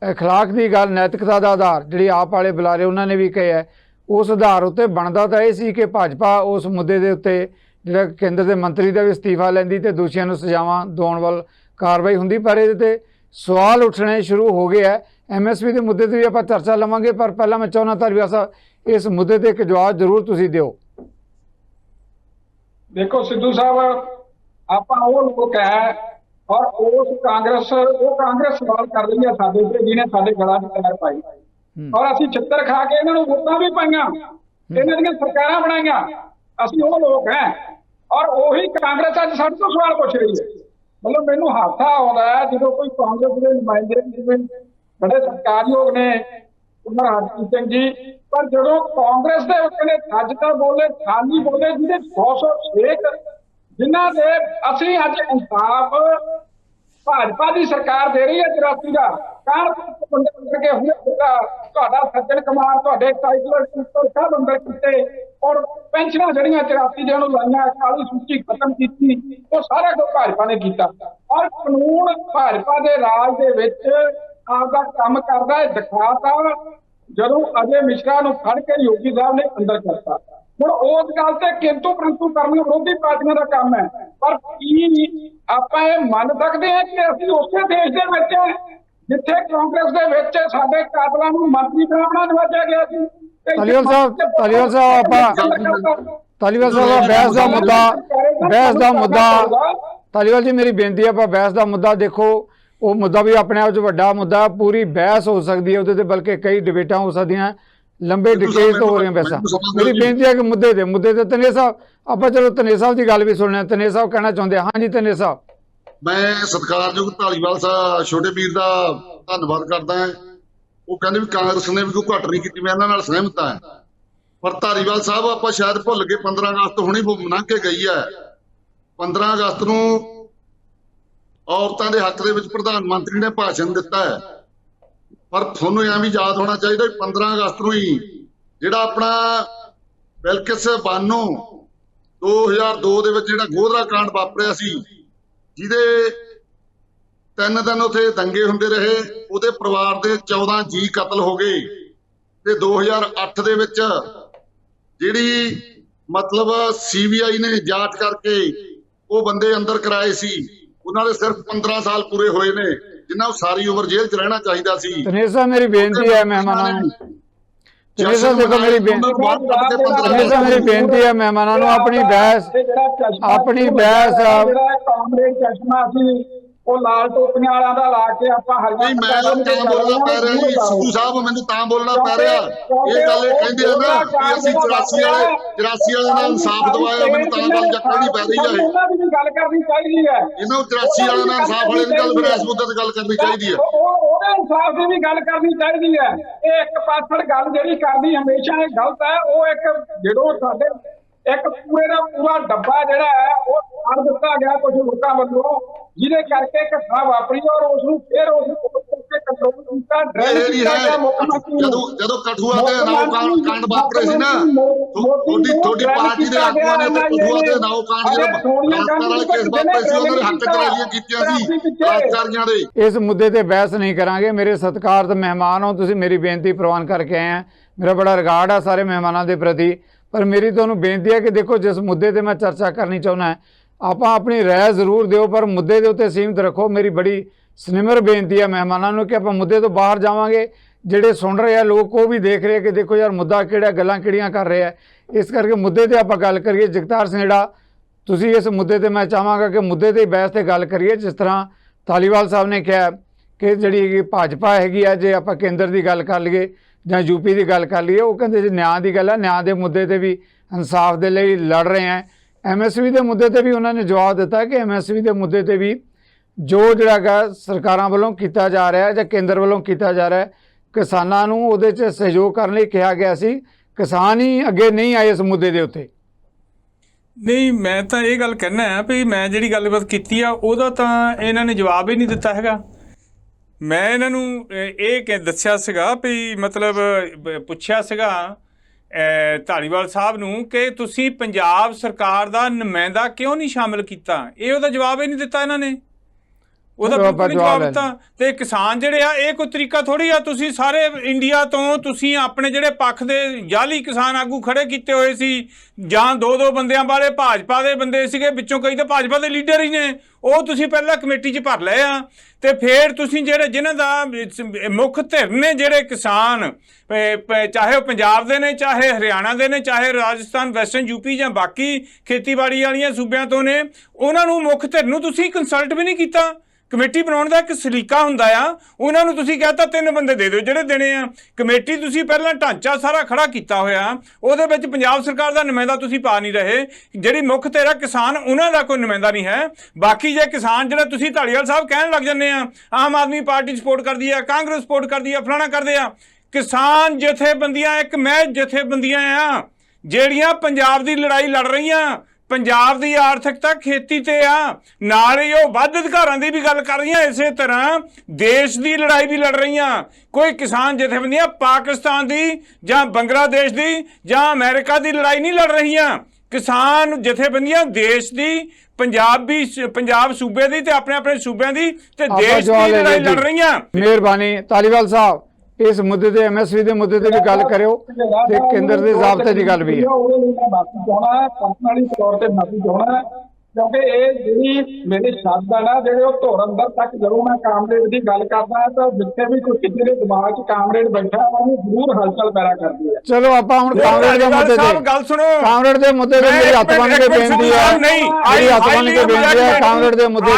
ਅਖਲਾਕ ਦੀ ਗੱਲ, ਨੈਤਿਕਤਾ ਦਾ ਆਧਾਰ, ਜਿਹੜੀ ਆਪ ਵਾਲੇ ਬੁਲਾਰੇ ਉਹਨਾਂ ਨੇ ਵੀ ਕਿਹਾ, ਉਸ ਆਧਾਰ ਉੱਤੇ ਬਣਦਾ ਤਾਂ ਇਹ ਸੀ ਕਿ ਭਾਜਪਾ ਉਸ ਮੁੱਦੇ ਦੇ ਉੱਤੇ ਜਿਹੜਾ ਕੇਂਦਰ ਦੇ ਮੰਤਰੀ ਦਾ ਵੀ ਅਸਤੀਫਾ ਲੈਂਦੀ ਤੇ ਦੋਸ਼ੀਆਂ ਨੂੰ ਸਜ਼ਾਵਾਂ ਦਿਵਾਉਣ ਵੱਲ ਕਾਰਵਾਈ ਹੁੰਦੀ। ਪਰ ਇਹਦੇ ਤੇ ਸਵਾਲ ਉੱਠਣੇ ਸ਼ੁਰੂ ਹੋ ਗਏ ਹੈ। MSP ਦੇ ਮੁੱਦੇ ਤੇ ਵੀ ਆਪਾਂ ਚਰਚਾ ਲਵਾਂਗੇ, ਪਰ ਪਹਿਲਾਂ ਮੈਂ ਚਾਹੁੰਦਾ ਧਾਲੀਵਾਲ ਸਾਹਿਬ ਇਸ ਮੁੱਦੇ ਤੇ ਇੱਕ ਜਵਾਬ ਜ਼ਰੂਰ ਤੁਸੀਂ ਦਿਓ। ਦੇਖੋ ਸਿੱਧੂ ਸਾਹਿਬ, ਆਪਾਂ ਉਹ ਲੋਕ ਹੈ ਔਰ ਉਹ ਕਾਂਗਰਸ ਸਵਾਲ ਕਰ ਰਹੀ ਹੈ ਸਾਡੇ ਤੇ, ਜਿਹਨੇ ਸਾਡੇ ਗਲਾਂ 'ਚ ਪੈਰ ਪਾਈ ਔਰ ਅਸੀਂ ਛਿੱਤਰ ਖਾ ਕੇ ਇਹਨਾਂ ਨੂੰ ਵੋਟਾਂ ਵੀ ਪਾਈਆਂ, ਇਹਨਾਂ ਦੀਆਂ ਸਰਕਾਰਾਂ ਬਣਾਈਆਂ। ਅਸੀਂ ਉਹ ਲੋਕ ਹੈ ਔਰ ਉਹੀ ਕਾਂਗਰਸ ਅੱਜ ਸਾਡੇ ਤੋਂ ਸਵਾਲ ਪੁੱਛ ਰਹੀ ਹੈ। ਮਤਲਬ ਮੈਨੂੰ ਹਾਸਾ ਆਉਂਦਾ ਹੈ ਜਦੋਂ ਕੋਈ ਕਾਂਗਰਸ ਦੇ ਨੁਮਾਇੰਦੇ ਜਿਵੇਂ ਬੜੇ ਸਤਿਕਾਰਯੋਗ ਨੇ ਕੁਮਾਰ ਹਰਜੀਤ ਸਿੰਘ ਜੀ, ਪਰ ਜਦੋਂ ਕਾਂਗਰਸ ਦੇ ਕਹਿੰਦੇ ਅੱਜ ਤਾਂ ਬੋਲੇ, ਖਾਲੀ ਬੋਲੇ, ਜਿਹਦੇ 100 ਛੇਕ, ਜਿਨ੍ਹਾਂ ਦੇ ਅਸੀਂ ਅੱਜ ਇਨਸਾਫ ਭਾਜਪਾ ਦੀ ਸਰਕਾਰ ਦੇ ਰਹੀ ਹੈ 84 ਦਾ ਕੇ ਤੁਹਾਡਾ ਸੱਜਣ ਕੁਮਾਰ, ਤੁਹਾਡੇ ਸਭ ਅੰਦਰ ਕੀਤੇ ਔਰ ਪੈਨਸ਼ਨਾਂ ਜਿਹੜੀਆਂ 84 ਦੇ ਉਹਨੂੰ ਲਾਈਆਂ, ਕਾਲੀ ਸੂਚੀ ਖਤਮ ਕੀਤੀ, ਉਹ ਸਾਰਾ ਕੁਝ ਭਾਜਪਾ ਨੇ ਕੀਤਾ ਔਰ ਕਾਨੂੰਨ ਭਾਜਪਾ ਦੇ ਰਾਜ ਦੇ ਵਿੱਚ ਆਪਦਾ ਕੰਮ ਕਰਦਾ ਹੈ ਦਿਖਾਤਾ। ਜਦੋਂ ਅਜੇ ਮਿਸ਼ਰਾ ਨੂੰ ਫੜ ਕੇ ਯੋਗੀ ਸਾਹਿਬ ਨੇ ਅੰਦਰ ਕਰਤਾ। ਹੁਣ ਉਸ ਗੱਲ ਤੇ ਕਿੰਤੂ ਪ੍ਰੰਤੂ ਕਰਨਾ ਵਿਰੋਧੀ ਪਾਰਟੀਆਂ ਦਾ ਕੰਮ ਹੈ, ਪਰ ਕੀ ਆਪਾਂ ਇਹ ਮੰਨ ਸਕਦੇ ਹਾਂ ਕਿ ਅਸੀਂ ਉਸੇ ਦੇਸ਼ ਦੇ ਵਿੱਚ ਜਿੱਥੇ ਕਾਂਗਰਸ ਦੇ ਵਿੱਚ ਸਾਡੇ ਕਾਤਲਾਂ ਨੂੰ ਮੰਤਰੀ ਬਣਾਉਣਾ ਨਵਾਜਿਆ ਗਿਆ ਸੀ। ਧਾਲੀਵਾਲ ਸਾਹਿਬ ਬਹਿਸ ਦਾ ਮੁੱਦਾ ਧਾਲੀਵਾਲ ਜੀ ਮੇਰੀ ਬੇਨਤੀ ਹੈ, ਆਪਾਂ ਬਹਿਸ ਦਾ ਮੁੱਦਾ ਦੇਖੋ, ਉਹ ਮੁੱਦਾ ਵੀ ਆਪਣੇ ਆਪ 'ਚ ਵੱਡਾ ਮੁੱਦਾ, ਪੂਰੀ ਬਹਿਸ ਹੋ ਸਕਦੀ ਹੈ ਉਹਦੇ ਤੇ, ਬਲਕਿ ਕਈ ਡਿਬੇਟਾਂ ਹੋ ਸਕਦੀਆਂ, ਲੰਬੇ ਡਿਕੇਜ਼ ਤੋਂ ਹੋ ਰਹੀਆਂ ਬਹਿਸਾਂ। ਮੇਰੀ ਬੇਨਤੀ ਹੈ ਕਿ ਮੁੱਦੇ ਤੇ ਧਨੇਰ ਸਾਹਿਬ, ਆਪਾਂ ਚਲੋ ਧਨੇਰ ਸਾਹਿਬ ਦੀ ਗੱਲ ਵੀ ਸੁਣਨੇ, ਧਨੇਰ ਸਾਹਿਬ ਕਹਿਣਾ ਚਾਹੁੰਦੇ। ਹਾਂਜੀ ਧਨੇਰ ਸਾਹਿਬ। ਮੈਂ ਸਤਿਕਾਰਯੋਗ ਧਾਲੀਵਾਲ ਸਾਹਿਬ ਛੋਟੇ ਵੀਰ ਦਾ ਧੰਨਵਾਦ ਕਰਦਾ ਹਾਂ। ਉਹ ਕਹਿੰਦੇ ਵੀ ਕਾਂਗਰਸ ਨੇ ਵੀ ਕੋਈ ਘੱਟ ਨਹੀਂ ਕੀਤੀ, ਮੈਂ ਇਹਨਾਂ ਨਾਲ ਸਹਿਮਤ ਹਾਂ। ਪਰ ਧਾਲੀਵਾਲ ਸਾਹਿਬ ਆਪਾਂ ਸ਼ਾਇਦ ਭੁੱਲ ਗਏ 15 ਅਗਸਤ ਹੁਣੇ ਲੰਘ ਕੇ ਗਈ ਹੈ। 15 ਅਗਸਤ ਨੂੰ ਔਰਤਾਂ ਦੇ ਹੱਕ ਦੇ ਵਿੱਚ ਪ੍ਰਧਾਨ ਮੰਤਰੀ ਨੇ ਭਾਸ਼ਣ ਦਿੱਤਾ ਹੈ, ਪਰ ਤੁਹਾਨੂੰ ਐਂ ਵੀ ਯਾਦ ਹੋਣਾ ਚਾਹੀਦਾ 15 ਅਗਸਤ ਨੂੰ ਹੀ ਜਿਹੜਾ ਆਪਣਾ ਬਿਲਕਿਸ ਬਾਨੋ 2002 ਦੇ ਵਿੱਚ ਜਿਹੜਾ ਗੋਧਰਾ ਕਾਂਡ ਵਾਪਰਿਆ ਸੀ, ਜਿਹਦੇ 3 ਦਿਨ ਉੱਥੇ ਦੰਗੇ ਹੁੰਦੇ ਰਹੇ, ਉਹਦੇ ਪਰਿਵਾਰ ਦੇ 14 ਜੀ ਕਤਲ ਹੋ ਗਏ ਤੇ 2008 ਦੇ ਵਿੱਚ ਜਿਹੜੀ ਮਤਲਬ CBI ਨੇ ਜਾਂਚ ਕਰਕੇ ਉਹ ਬੰਦੇ ਅੰਦਰ ਕਰਾਏ ਸੀ, ਉਹਨਾਂ ਦੇ ਸਿਰਫ 15 ਸਾਲ ਪੂਰੇ ਹੋਏ ਨੇ, ਜਿਨ੍ਹਾਂ ਨੂੰ ਸਾਰੀ ਉਮਰ ਜੇਲ੍ਹ 'ਚ ਰਹਿਣਾ ਚਾਹੀਦਾ ਸੀ। ਧਨੇਰ ਸਾਹਿਬ ਮੇਰੀ ਬੇਨਤੀ ਹੈ ਮਹਿਮਾਨਾਂ ਨੂੰ, ਧਨੇਰ ਸਾਹਿਬ ਦੇਖੋ ਮੇਰੀ ਬੇਨਤੀ ਧਨੇਰ ਸਾਹਿਬ ਮੇਰੀ ਬੇਨਤੀ ਹੈ ਮਹਿਮਾਨਾਂ ਨੂੰ ਆਪਣੀ ਬਹਿਸ ਜਿਹੜਾ ਕਾਮਰੇਡ ਚਸ਼ਮਾ ਸੀ ਉਹ ਲਾਲ ਟੋਪੀਆਂ ਵਾਲਿਆਂ ਦਾ ਲਾ ਕੇ ਆਪਾਂ ਨਹੀਂ ਮੈਂ ਤਾਂ ਬੋਲਣਾ ਪੈ ਰਿਹਾ ਜੀ ਸਿੱਧੂ ਸਾਹਿਬ ਮੈਨੂੰ ਤਾਂ ਬੋਲਣਾ ਪੈ ਰਿਹਾ ਇਹ ਗੱਲ ਇਹ ਕਹਿੰਦੇ ਆ ਨਾ ਕਿ ਅਸੀਂ 84 ਵਾਲੇ ਨਾਲ ਇਨਸਾਫ ਦਵਾਇਆ ਮੈਨੂੰ ਤਾਂ ਗੱਲ ਚੱਕਣੀ ਪੈ ਰਹੀ ਹੈ ਇਹਨਾਂ ਦੀ ਵੀ ਗੱਲ ਕਰਨੀ ਚਾਹੀਦੀ ਹੈ ਇਹਨਾਂ 84 ਵਾਲੇ ਨਾਲ ਇਨਸਾਫ ਵਾਲੇ ਦੀ ਗੱਲ ਫਿਰ ਇਸ ਮੁੱਦੇ ਤੇ ਗੱਲ ਕਰਨੀ ਚਾਹੀਦੀ ਹੈ ਉਹਦੇ ਇਨਸਾਫ ਦੀ ਵੀ ਗੱਲ ਕਰਨੀ ਚਾਹੀਦੀ ਹੈ ਇਹ ਇੱਕ ਪਾਸੜ ਗੱਲ ਜਿਹੜੀ ਕਰਦੀ ਹਮੇਸ਼ਾ ਇਹ ਗਲਤ ਹੈ ਉਹ ਇੱਕ ਜਿਹੜੋ ਸਾਡੇ ਇੱਕ ਪੂਰੇ ਦਾ ਪੂਰਾ ਡੱਬਾ ਜਿਹੜਾ ਹੈ ਉਹ ਛੱਡ ਦਿੱਤਾ ਗਿਆ ਕੁਝ ਲੋਕਾਂ ਵੱਲੋਂ ਜਿਹਦੇ ਕਰਕੇ ਘਟਨਾ ਵਾਪਰੀ ਔਰ ਉਸ ਨੂੰ ਫਿਰ ਉਸ ਨੂੰ ਕੰਟਰੋਲ ਕੀਤਾ ਡਰੈਲ ਕੀਤਾ ਜਦੋਂ ਕਠੂਆ ਦੇ ਨਾਉ ਕਾਂਡ ਵਾਪਰੇ ਸੀ ਨਾ ਤੁਹਾਡੀ ਪਾਰਟੀ ਦੇ ਆਗੂਆਂ ਨੇ ਕਠੂਆ ਦੇ ਨਾਉ ਕਾਂਡ ਜਿਹੜਾ ਬਲਾਤਕਾਰ ਵਾਲੇ ਕੇਸ ਵਾਪਰੇ ਸੀ ਉਹਨਾਂ ਦੇ ਹੱਕ ਚ ਰੈਲੀਆਂ ਕੀਤੀਆਂ ਸੀ ਬਲਾਤਕਾਰੀਆਂ ਦੇ ਇਸ ਮੁੱਦੇ ਤੇ ਬਹਿਸ ਨਹੀਂ ਕਰਾਂਗੇ ਮੇਰੇ ਸਤਿਕਾਰਤ ਮਹਿਮਾਨ ਹੋ ਤੁਸੀਂ ਮੇਰੀ ਬੇਨਤੀ ਪ੍ਰਵਾਨ ਕਰਕੇ ਆਏ ਆ ਮੇਰਾ ਬੜਾ ਰਿਗਾਰਡ ਆ ਸਾਰੇ ਮਹਿਮਾਨਾਂ ਦੇ ਪ੍ਰਤੀ ਪਰ ਮੇਰੀ ਤੁਹਾਨੂੰ ਬੇਨਤੀ ਹੈ ਕਿ ਦੇਖੋ ਜਿਸ ਮੁੱਦੇ ਤੇ ਮੈਂ ਚਰਚਾ ਕਰਨੀ ਚਾਹੁੰਦਾ ਆਪਾਂ ਆਪਣੀ ਰਾਏ ਜ਼ਰੂਰ ਦਿਓ ਪਰ ਮੁੱਦੇ ਦੇ ਉੱਤੇ ਸੀਮਿਤ ਰੱਖੋ ਮੇਰੀ ਬੜੀ ਸਨਿਮਰ ਬੇਨਤੀ ਹੈ ਮਹਿਮਾਨਾਂ ਨੂੰ ਕਿ ਆਪਾਂ ਮੁੱਦੇ ਤੋਂ ਬਾਹਰ ਜਾਵਾਂਗੇ ਜਿਹੜੇ ਸੁਣ ਰਹੇ ਆ ਲੋਕ ਉਹ ਵੀ ਦੇਖ ਰਹੇ ਕਿ ਦੇਖੋ ਯਾਰ ਮੁੱਦਾ ਕਿਹੜਾ ਗੱਲਾਂ ਕਿਹੜੀਆਂ ਕਰ ਰਹੇ ਆ ਇਸ ਕਰਕੇ ਮੁੱਦੇ ਤੇ ਆਪਾਂ ਗੱਲ ਕਰੀਏ ਜਗਤਾਰ ਸਿੰਘੜਾ ਤੁਸੀਂ ਇਸ ਮੁੱਦੇ ਤੇ ਮੈਂ ਚਾਹਾਂਗਾ ਕਿ ਮੁੱਦੇ ਤੇ ਬਹਿਸ ਤੇ ਗੱਲ ਕਰੀਏ ਜਿਸ ਤਰ੍ਹਾਂ ਧਾਲੀਵਾਲ ਸਾਹਿਬ ਨੇ ਕਿਹਾ ਕਿ ਜਿਹੜੀ ਭਾਜਪਾ ਹੈਗੀ ਆ ਜੇ ਆਪਾਂ ਕੇਂਦਰ ਦੀ ਗੱਲ ਕਰ ਲਈਏ ਜਾਂ ਯੂਪੀ ਦੀ ਗੱਲ ਕਰ ਲਈਏ ਉਹ ਕਹਿੰਦੇ ਜੇ ਨਿਆਂ ਦੀ ਗੱਲ ਹੈ ਨਿਆਂ ਦੇ ਮੁੱਦੇ ਤੇ ਵੀ ਇਨਸਾਫ ਦੇ ਲਈ ਲੜ ਰਹੇ ਆ MSP ਦੇ ਮੁੱਦੇ ਤੇ ਵੀ ਉਹਨਾਂ ਨੇ ਜਵਾਬ ਦਿੱਤਾ ਕਿ MSP ਦੇ ਮੁੱਦੇ ਤੇ ਵੀ ਜੋ ਜਿਹੜਾ ਗਾ ਸਰਕਾਰਾਂ ਵੱਲੋਂ ਕੀਤਾ ਜਾ ਰਿਹਾ ਜਾਂ ਕੇਂਦਰ ਵੱਲੋਂ ਕੀਤਾ ਜਾ ਰਿਹਾ ਕਿਸਾਨਾਂ ਨੂੰ ਉਹਦੇ 'ਚ ਸਹਿਯੋਗ ਕਰਨ ਲਈ ਕਿਹਾ ਗਿਆ ਸੀ ਕਿਸਾਨ ਹੀ ਅੱਗੇ ਨਹੀਂ ਆਏ ਇਸ ਮੁੱਦੇ ਦੇ ਉੱਤੇ ਨਹੀਂ ਮੈਂ ਤਾਂ ਇਹ ਗੱਲ ਕਹਿਣਾ ਹੈ ਵੀ ਮੈਂ ਜਿਹੜੀ ਗੱਲਬਾਤ ਕੀਤੀ ਆ ਉਹਦਾ ਤਾਂ ਇਹਨਾਂ ਨੇ ਜਵਾਬ ਹੀ ਨਹੀਂ ਦਿੱਤਾ ਹੈਗਾ ਮੈਂ ਇਹਨਾਂ ਨੂੰ ਇਹ ਦੱਸਿਆ ਸੀਗਾ ਵੀ ਮਤਲਬ ਪੁੱਛਿਆ ਸੀਗਾ ਧਾਲੀਵਾਲ ਸਾਹਿਬ ਨੂੰ ਕਿ ਤੁਸੀਂ ਪੰਜਾਬ ਸਰਕਾਰ ਦਾ ਨੁਮਾਇੰਦਾ ਕਿਉਂ ਨਹੀਂ ਸ਼ਾਮਿਲ ਕੀਤਾ ਇਹ ਉਹਦਾ ਜਵਾਬ ਹੀ ਨਹੀਂ ਦਿੱਤਾ ਇਹਨਾਂ ਨੇ ਉਹਦਾ ਬਿਲਕੁਲ ਨਹੀਂ ਜਵਾਬ ਦਿੱਤਾ ਤੇ ਕਿਸਾਨ ਜਿਹੜੇ ਆ ਇਹ ਕੋਈ ਤਰੀਕਾ ਥੋੜੀ ਆ ਤੁਸੀਂ ਸਾਰੇ ਇੰਡੀਆ ਤੋਂ ਤੁਸੀਂ ਆਪਣੇ ਜਿਹੜੇ ਪੱਖ ਦੇ ਜਾਲੀ ਕਿਸਾਨ ਆਗੂ ਖੜੇ ਕੀਤੇ ਹੋਏ ਸੀ ਜਾਂ ਦੋ ਬੰਦਿਆਂ ਵਾਲੇ ਭਾਜਪਾ ਦੇ ਬੰਦੇ ਸੀਗੇ ਵਿੱਚੋਂ ਕਈ ਤਾਂ ਭਾਜਪਾ ਦੇ ਲੀਡਰ ਹੀ ਨੇ ਉਹ ਤੁਸੀਂ ਪਹਿਲਾਂ ਕਮੇਟੀ 'ਚ ਭਰ ਲਏ ਆ ਤੇ ਫਿਰ ਤੁਸੀਂ ਜਿਹੜੇ ਜਿਨ੍ਹਾਂ ਦਾ ਮੁੱਖ ਧਿਰ ਨੇ ਜਿਹੜੇ ਕਿਸਾਨ ਚਾਹੇ ਉਹ ਪੰਜਾਬ ਦੇ ਨੇ ਚਾਹੇ ਹਰਿਆਣਾ ਦੇ ਨੇ ਚਾਹੇ ਰਾਜਸਥਾਨ ਵੈਸਟਰਨ ਯੂਪੀ ਜਾਂ ਬਾਕੀ ਖੇਤੀਬਾੜੀ ਵਾਲੀਆਂ ਸੂਬਿਆਂ ਤੋਂ ਨੇ ਉਹਨਾਂ ਨੂੰ ਮੁੱਖ ਧਿਰ ਨੂੰ ਤੁਸੀਂ ਕੰਸਲਟ ਵੀ ਨਹੀਂ ਕੀਤਾ ਕਮੇਟੀ ਬਣਾਉਣ ਦਾ ਇੱਕ ਸਲੀਕਾ ਹੁੰਦਾ ਆ ਉਹਨਾਂ ਨੂੰ ਤੁਸੀਂ ਕਹਤਾ 3 ਬੰਦੇ ਦੇ ਦਿਓ ਜਿਹੜੇ ਦੇਣੇ ਆ ਕਮੇਟੀ ਤੁਸੀਂ ਪਹਿਲਾਂ ਢਾਂਚਾ ਸਾਰਾ ਖੜਾ ਕੀਤਾ ਹੋਇਆ ਉਹਦੇ ਵਿੱਚ ਪੰਜਾਬ ਸਰਕਾਰ ਦਾ ਨੁਮਾਇੰਦਾ ਤੁਸੀਂ ਪਾ ਨਹੀਂ ਰਹੇ ਜਿਹੜੀ ਮੁੱਖ ਧਿਰ ਕਿਸਾਨ ਉਹਨਾਂ ਦਾ ਕੋਈ ਨੁਮਾਇੰਦਾ ਨਹੀਂ ਹੈ ਬਾਕੀ ਜੇ ਕਿਸਾਨ ਜਿਹੜਾ ਤੁਸੀਂ ਧਾਲੀਵਾਲ ਸਾਹਿਬ ਕਹਿਣ ਲੱਗ ਜਾਂਦੇ ਆ ਆਮ ਆਦਮੀ ਪਾਰਟੀ ਸਪੋਰਟ ਕਰਦੀ ਆ ਕਾਂਗਰਸ ਸਪੋਰਟ ਕਰਦੀ ਆ ਫਲਾਣਾ ਕਰਦੇ ਆ ਕਿਸਾਨ ਜਥੇਬੰਦੀਆਂ ਇੱਕ ਮਹਿਜ ਜਥੇਬੰਦੀਆਂ ਆ ਜਿਹੜੀਆਂ ਪੰਜਾਬ ਦੀ ਲੜਾਈ ਲੜ ਰਹੀਆਂ ਪੰਜਾਬ ਦੀ ਆਰਥਿਕਤਾ ਖੇਤੀ ਤੇ ਆ ਨਾਲ ਹੀ ਉਹ ਵੱਧ ਅਧਿਕਾਰਾਂ ਦੀ ਵੀ ਗੱਲ ਕਰ ਰਹੀਆਂ ਇਸੇ ਤਰ੍ਹਾਂ ਦੇਸ਼ ਦੀ ਲੜਾਈ ਵੀ ਲੜ ਰਹੀਆਂ ਕੋਈ ਕਿਸਾਨ ਜਥੇਬੰਦੀਆਂ ਪਾਕਿਸਤਾਨ ਦੀ ਜਾਂ ਬੰਗਲਾਦੇਸ਼ ਦੀ ਜਾਂ ਅਮਰੀਕਾ ਦੀ ਲੜਾਈ ਨਹੀਂ ਲੜ ਰਹੀਆਂ ਕਿਸਾਨ ਜਥੇਬੰਦੀਆਂ ਦੇਸ਼ ਦੀ ਪੰਜਾਬ ਸੂਬੇ ਦੀ ਤੇ ਆਪਣੇ ਸੂਬਿਆਂ ਦੀ ਤੇ ਦੇਸ਼ ਦੀ ਲੜਾਈ ਲੜ ਰਹੀਆਂ ਮਿਹਰਬਾਨੀ ਧਾਲੀਵਾਲ ਸਾਹਿਬ ਇਸ ਮੁੱਦੇ ਤੇ MSP ਦੇ ਮੁੱਦੇ ਤੇ ਵੀ ਗੱਲ ਕਰਿਓ ਤੇ ਕੇਂਦਰ ਦੇ ਜ਼ਾਬਤੇ ਦੀ ਗੱਲ ਵੀ ਹੈ ਉਹਦੇ ਲਈ ਮੈਂ ਮਾਫੀ ਚਾਹੁੰਦਾ ਪਰਸਨਲੀ ਤੌਰ ਤੇ ਮਾਫੀ ਚਾਹੁੰਦਾ ਕਿਉਂਕਿ ਇਹ ਜਿਹੜੀ ਮੇਰੇ ਸ਼ਬਦ ਆ ਨਾ ਜਿਹੜੇ ਉਹ ਧੁਰ ਅੰਦਰ ਤੱਕ ਜਦੋਂ ਮੈਂ ਕਾਮਰੇਡ ਦੀ ਗੱਲ ਕਰਦਾ ਤਾਂ ਜਿੱਥੇ ਵੀ ਕੋਈ ਕਿਸੇ ਦੇ ਦਿਮਾਗ 'ਚ ਕਾਮਰੇਡ ਬੈਠਾ ਉਹਨੂੰ ਜ਼ਰੂਰ ਹਲਚਲ ਪੈਦਾ ਕਰਦੀ ਹੈ ਚਲੋ ਆਪਾਂ ਹੁਣ ਕਾਮਰੇਡ ਦੇ ਮੁੱਦੇ ਤੇ ਗੱਲ ਸੁਣੋ ਕਾਮਰੇਡ ਦੇ ਮੁੱਦੇ ਤੇ ਮੇਰੀ ਹੱਥ ਬੰਨ ਕੇ ਬੇਨਤੀ ਹੈ ਮੇਰੀ ਹੱਥ ਬੰਨ ਕੇ ਬੇਨਤੀ ਹੈ ਕਾਮਰੇਡ ਦੇ ਮੁੱਦੇ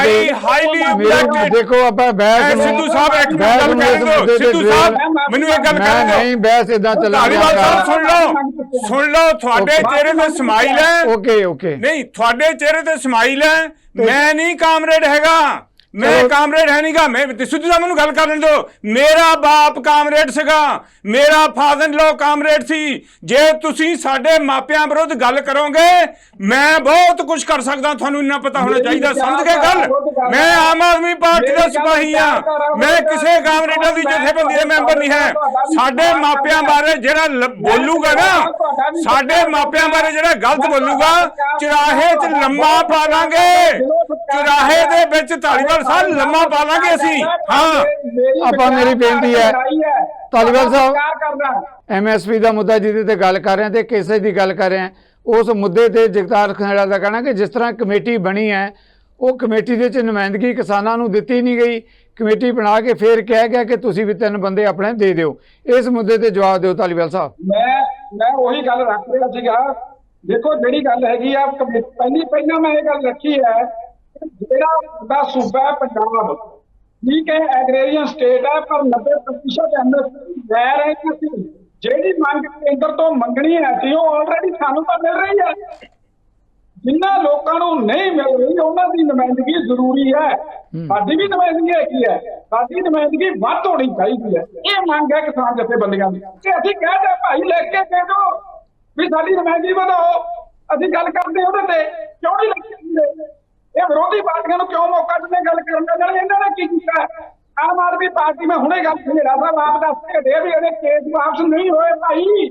ਤੇ ਦੇਖੋ ਆਪਾਂ ਬਹਿਸ ਸਿੱਧੂ ਸਾਹਿਬ ਇੱਕ ਗੱਲ ਕਰ ਦਿਓ ਸਿੱਧੂ ਸਾਹਿਬ ਮੈਨੂੰ ਇੱਕ ਗੱਲ ਕਰ ਦਿਓ ਨਹੀਂ ਬਹਿਸ ਇਦਾਂ ਚੱਲੇਗੀ ਸੁਣ ਲਓ ਤੁਹਾਡੇ ਚਿਹਰੇ ਤੇ ਸਮਾਈਲ ਹੈ ਓਕੇ ਨਹੀਂ ਤੁਹਾਡੇ ਚਿਹਰੇ ਤੇ ਸਮਾਈਲ ਹੈ ਮੈਂ ਨਹੀਂ ਕਾਮਰੇਡ ਹੈਗਾ ਮੈਂ ਕਾਮਰੇਡ ਹੈ ਨਹੀਂਗਾ ਮੈਂ ਸਿੱਧੂ ਸਾਹਿਬ ਮੈਨੂੰ ਗੱਲ ਕਰਨ ਦਿਓ ਮੇਰਾ ਬਾਪ ਕਾਮਰੇਡ ਸੀਗਾ ਮੇਰਾ ਫਾਦਰ ਇਨ ਲਾਅ ਕਾਮਰੇਡ ਸੀ ਜੇ ਤੁਸੀਂ ਸਾਡੇ ਮਾਪਿਆਂ ਵਿਰੁੱਧ ਗੱਲ ਕਰੋਗੇ ਮੈਂ ਬਹੁਤ ਕੁਝ ਕਰ ਸਕਦਾ ਤੁਹਾਨੂੰ ਇੰਨਾ ਪਤਾ ਹੋਣਾ ਚਾਹੀਦਾ ਸਮਝ ਕੇ ਗੱਲ ਮੈਂ ਆਮ ਆਦਮੀ ਪਾਰਟੀ ਦਾ ਸਿਪਾਹੀ ਆ ਮੈਂ ਕਿਸੇ ਕਾਮਰੇਡਾਂ ਦੀ ਜਥੇਬੰਦੀ ਦਾ ਮੈਂਬਰ ਨਹੀਂ ਹੈ ਸਾਡੇ ਮਾਪਿਆਂ ਬਾਰੇ ਜਿਹੜਾ ਬੋਲੂਗਾ ਨਾ ਸਾਡੇ ਮਾਪਿਆਂ ਬਾਰੇ ਜਿਹੜਾ ਗਲਤ ਬੋਲੂਗਾ ਚੁਰਾਹੇ 'ਚ ਲੰਮਾ ਪਾ ਲਾਂਗੇ ਚੁਰਾਹੇ ਦੇ ਵਿੱਚ ਧਾਲੀਵਾਲ ਸਾਹਿਬ ਲੰਮਾ ਪਾ ਲਾਂਗੇ ਅਸੀਂ ਹਾਂ ਆਪਾਂ ਮੇਰੀ ਬੇਨਤੀ ਹੈ ਧਾਲੀਵਾਲ ਸਾਹਿਬ MSP ਦਾ ਮੁੱਦਾ ਜਿਹਦੇ ਤੇ ਗੱਲ ਕਰ ਰਹੇ ਹਾਂ ਤੇ ਕੇਸੇ ਦੀ ਗੱਲ ਕਰ ਰਹੇ ਹਾਂ ਉਸ ਮੁੱਦੇ ਤੇ ਜਗਤਾਰ ਸਿੰਘੜਾ ਦਾ ਕਹਿਣਾ ਕਿ ਜਿਸ ਤਰ੍ਹਾਂ ਕਮੇਟੀ ਬਣੀ ਹੈ ਉਹ ਕਮੇਟੀ ਦੇ ਵਿੱਚ ਨੁਮਾਇੰਦਗੀ ਕਿਸਾਨਾਂ ਨੂੰ ਦਿੱਤੀ ਨਹੀਂ ਗਈ ਕਮੇਟੀ ਬਣਾ ਕੇ ਫਿਰ ਕਿਹਾ ਗਿਆ ਕਿ ਤੁਸੀਂ ਵੀ 3 ਬੰਦੇ ਆਪਣੇ ਦੇ ਦਿਓ। ਇਸ ਮੁੱਦੇ ਤੇ ਜਵਾਬ ਦਿਓ ਧਾਲੀਵਾਲ ਸਾਹਿਬ। ਮੈਂ ਉਹੀ ਗੱਲ ਰੱਖ ਰਿਹਾ ਸੀਗਾ। ਦੇਖੋ ਜਿਹੜੀ ਗੱਲ ਹੈਗੀ ਆ ਪਹਿਲਾਂ ਮੈਂ ਇਹ ਗੱਲ ਰੱਖੀ ਹੈ, ਜਿਹੜਾ ਦਾ ਸੂਬਾ ਹੈ ਪੰਜਾਬ, ਠੀਕ ਹੈ ਐਗਰੇਰੀਅਨ ਸਟੇਟ ਹੈ, ਪਰ 90% ਐਮਐਸਪੀ ਲੈ ਰਹੇ ਹਾਂ ਅਸੀਂ। ਜਿਹੜੀ ਮੰਗ ਕੇਂਦਰ ਤੋਂ ਮੰਗਣੀ ਹੈ ਸੀ ਉਹ ਆਲਰੇਡੀ ਸਾਨੂੰ ਤਾਂ ਮਿਲ ਰਹੀ ਹੈ। ਜਿਨ੍ਹਾਂ ਲੋਕਾਂ ਨੂੰ ਨਹੀਂ ਮਿਲ ਰਹੀ ਉਹਨਾਂ ਦੀ ਨੁਮਾਇੰਦਗੀ ਜ਼ਰੂਰੀ ਹੈ। ਸਾਡੀ ਵੀ ਨੁਮਾਇੰਦਗੀ ਹੈਗੀ ਹੈ, ਸਾਡੀ ਨੁਮਾਇੰਦਗੀ ਵੱਧ ਹੋਣੀ ਚਾਹੀਦੀ ਹੈ। ਇਹ ਮੰਗ ਹੈ ਕਿਸਾਨ ਜਥੇਬੰਦੀਆਂ ਦੀ ਕਿ ਅਸੀਂ ਕਹਿੰਦੇ ਭਾਈ ਲੈ ਕੇ ਦੇ ਦਿਓ ਵੀ ਸਾਡੀ ਨੁਮਾਇੰਦਗੀ ਵਧਾਓ। ਅਸੀਂ ਗੱਲ ਕਰਦੇ ਉਹਦੇ ਤੇ ਕਿਉਂ ਨਹੀਂ ਲੱਗਦੇ? ਇਹ ਵਿਰੋਧੀ ਪਾਰਟੀਆਂ ਨੂੰ ਕਿਉਂ ਮੌਕਾ ਦਿੰਦੇ ਗੱਲ ਕਰਨ ਦਾ? ਨਾਲੇ ਇਹਨਾਂ ਨੇ ਕੀ ਕੀਤਾ? ਆਮ ਆਦਮੀ ਪਾਰਟੀ ਮੈਂ ਹੁਣੇ ਗੱਲ ਮੇਰਾ ਸਾਹਿਬ ਆਪ ਦੱਸ ਕੇ ਹਟੇ ਵੀ ਇਹਦੇ ਕੇਸ ਵਾਪਸ ਨਹੀਂ ਹੋਏ ਭਾਈ।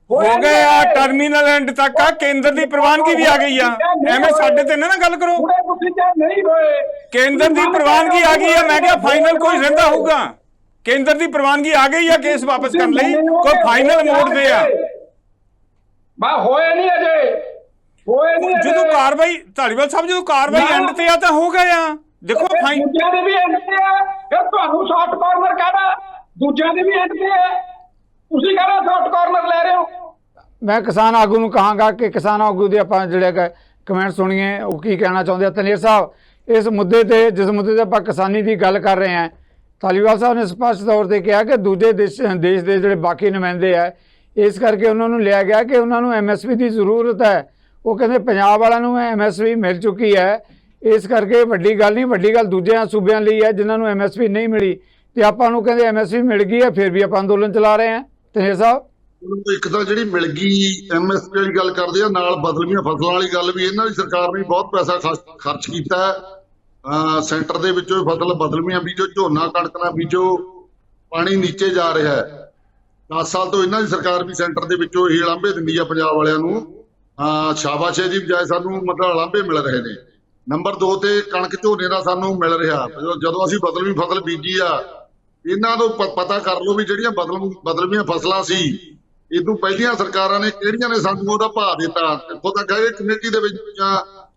ਹੋ ਗਏ ਆ ਟਰਮੀਨਲ ਐਂਡ ਤੱਕ ਆ, ਕੇਂਦਰ ਦੀ ਪ੍ਰਵਾਨਗੀ ਵੀ ਆ ਗਈ ਆ। ਐਵੇਂ ਸਾਡੇ ਤੇ ਨਾ ਗੱਲ ਕਰੋ। ਨਹੀਂ ਹੋਏ, ਕੇਂਦਰ ਦੀ ਪ੍ਰਵਾਨਗੀ ਆ ਗਈ ਆ। ਮੈਂ ਕਿਹਾ ਫਾਈਨਲ ਕੋਈ ਰਹਿੰਦਾ ਹੋਊਗਾ। ਕੇਂਦਰ ਦੀ ਪ੍ਰਵਾਨਗੀ ਆ ਗਈ ਆ ਕੇਸ ਵਾਪਸ ਕਰਨ ਲਈ, ਕੋਈ ਫਾਈਨਲ ਮੋੜ ਤੇ ਆ। ਬਾ ਹੋਏ ਨਹੀਂ ਅਜੇ, ਹੋਏ ਨਹੀਂ। ਜਦੋਂ ਕਾਰਵਾਈ ਧਾਲੀਵਾਲ ਸਾਹਿਬ ਜਦੋਂ ਕਾਰਵਾਈ ਐਂਡ ਤੇ ਆ ਤਾਂ ਹੋ ਗਏ ਆ। ਦੇਖੋ ਦੂਜਿਆਂ ਦੇ ਵੀ ਐਂਡ ਤੇ ਆ, ਫਿਰ ਤੁਹਾਨੂੰ ਸ਼ਾਰਟ ਕਾਰਨਰ ਕਹਿਣਾ, ਦੂਜਿਆਂ ਦੇ ਵੀ ਐਂਡ ਤੇ ਆ, ਤੁਸੀਂ ਕਹਿੰਦਾ ਸ਼ਾਰਟ ਕਾਰਨਰ ਲੈ ਰਹੇ ਹੋ। ਮੈਂ ਕਿਸਾਨ ਆਗੂ ਨੂੰ ਕਹਾਂਗਾ ਕਿ ਕਿਸਾਨ ਆਗੂ ਦੇ ਆਪਾਂ ਜਿਹੜੇ ਕਮੈਂਟ ਸੁਣੀਏ ਉਹ ਕੀ ਕਹਿਣਾ ਚਾਹੁੰਦੇ ਆ। ਤਨੇਰ ਸਾਹਿਬ, ਇਸ ਮੁੱਦੇ ਤੇ ਜਿਸ ਮੁੱਦੇ ਤੇ ਆਪਾਂ ਕਿਸਾਨੀ ਦੀ ਗੱਲ ਕਰ ਰਹੇ ਹਾਂ, ਧਾਲੀਵਾਲ ਸਾਹਿਬ ਨੇ ਸਪਸ਼ਟ ਤੌਰ ਤੇ ਕਿਹਾ ਕਿ ਦੂਜੇ ਦੇਸ਼ ਦੇ ਜਿਹੜੇ ਬਾਕੀ ਨੁਮਾਇੰਦੇ ਆ ਇਸ ਕਰਕੇ ਉਹਨਾਂ ਨੂੰ ਲਿਆ ਗਿਆ ਕਿ ਉਹਨਾਂ ਨੂੰ ਐਮਐਸਪੀ ਦੀ ਜ਼ਰੂਰਤ ਹੈ। ਉਹ ਕਹਿੰਦੇ ਪੰਜਾਬ ਵਾਲਿਆਂ ਨੂੰ ਐਮਐਸਪੀ ਮਿਲ ਚੁੱਕੀ ਹੈ, ਇਸ ਕਰਕੇ ਵੱਡੀ ਗੱਲ ਨਹੀਂ, ਵੱਡੀ ਗੱਲ ਦੂਜਿਆਂ ਸੂਬਿਆਂ ਲਈ ਹੈ ਜਿਨ੍ਹਾਂ ਨੂੰ ਐਮਐਸਪੀ ਨਹੀਂ ਮਿਲੀ ਤੇ ਆਪਾਂ ਨੂੰ ਕਹਿੰਦੇ ਐਮਐਸਪੀ ਮਿਲ ਗਈ ਹੈ, ਫਿਰ ਵੀ ਆਪਾਂ ਅੰਦੋਲਨ ਚਲਾ ਰਹੇ ਹਾਂ। ਤਨੇਰ ਸਾਹਿਬ, ਇੱਕ ਤਾਂ ਜਿਹੜੀ ਮਿਲ ਗਈ ਐਮਐਸਪੀ ਵਾਲੀ ਗੱਲ ਕਰਦੇ ਆ, ਨਾਲ ਬਦਲਵੀਆਂ ਫਸਲਾਂ ਵਾਲੀ ਗੱਲ ਵੀ ਇਹਨਾਂ ਦੀ ਸਰਕਾਰ ਨੇ ਬਹੁਤ ਪੈਸਾ ਖਰਚ ਕੀਤਾ ਹੈ। ਸੈਂਟਰ ਦੇ ਵਿੱਚੋਂ ਫਸਲ ਬਦਲਵੀਆਂ ਬੀਜੋ, ਝੋਨਾ ਕਣਕ ਨਾ ਬੀਜੋ, ਪਾਣੀ ਨੀਚੇ ਜਾ ਰਿਹਾ ਹੈ। 10 ਸਾਲ ਤੋਂ ਇਹਨਾਂ ਦੀ ਸਰਕਾਰ ਵੀ ਸੈਂਟਰ ਦੇ ਵਿੱਚੋਂ ਇਹ ਲਾਂਭੇ ਦਿੰਦੀ ਆ ਪੰਜਾਬ ਵਾਲਿਆਂ ਨੂੰ। ਸ਼ਾਬਾਸ਼ ਹੈ ਜੀ, ਬਜਾਏ ਸਾਨੂੰ ਮਤਲਬ ਲਾਂਭੇ ਮਿਲ ਰਹੇ ਨੇ। ਨੰਬਰ 2 ਤੇ ਕਣਕ ਝੋਨੇ ਦਾ ਸਾਨੂੰ ਮਿਲ ਰਿਹਾ। ਜਦੋਂ ਅਸੀਂ ਬਦਲਵੀਂ ਫਸਲ ਬੀਜੀ ਆ, ਇਹਨਾਂ ਨੂੰ ਪਤਾ ਕਰ ਲਓ ਵੀ ਜਿਹੜੀਆਂ ਬਦਲਵੀਆਂ ਫਸਲਾਂ ਸੀ ਇਦੋਂ ਪਹਿਲੀਆਂ ਸਰਕਾਰਾਂ ਨੇ ਕਿਹੜੀਆਂ ਨੇ ਸਾਨੂੰ ਉਹਦਾ ਭਾਅ ਦਿੱਤਾ। ਇੱਥੋਂ ਤੱਕ ਹੈ ਕਮੇਟੀ ਦੇ ਵਿੱਚ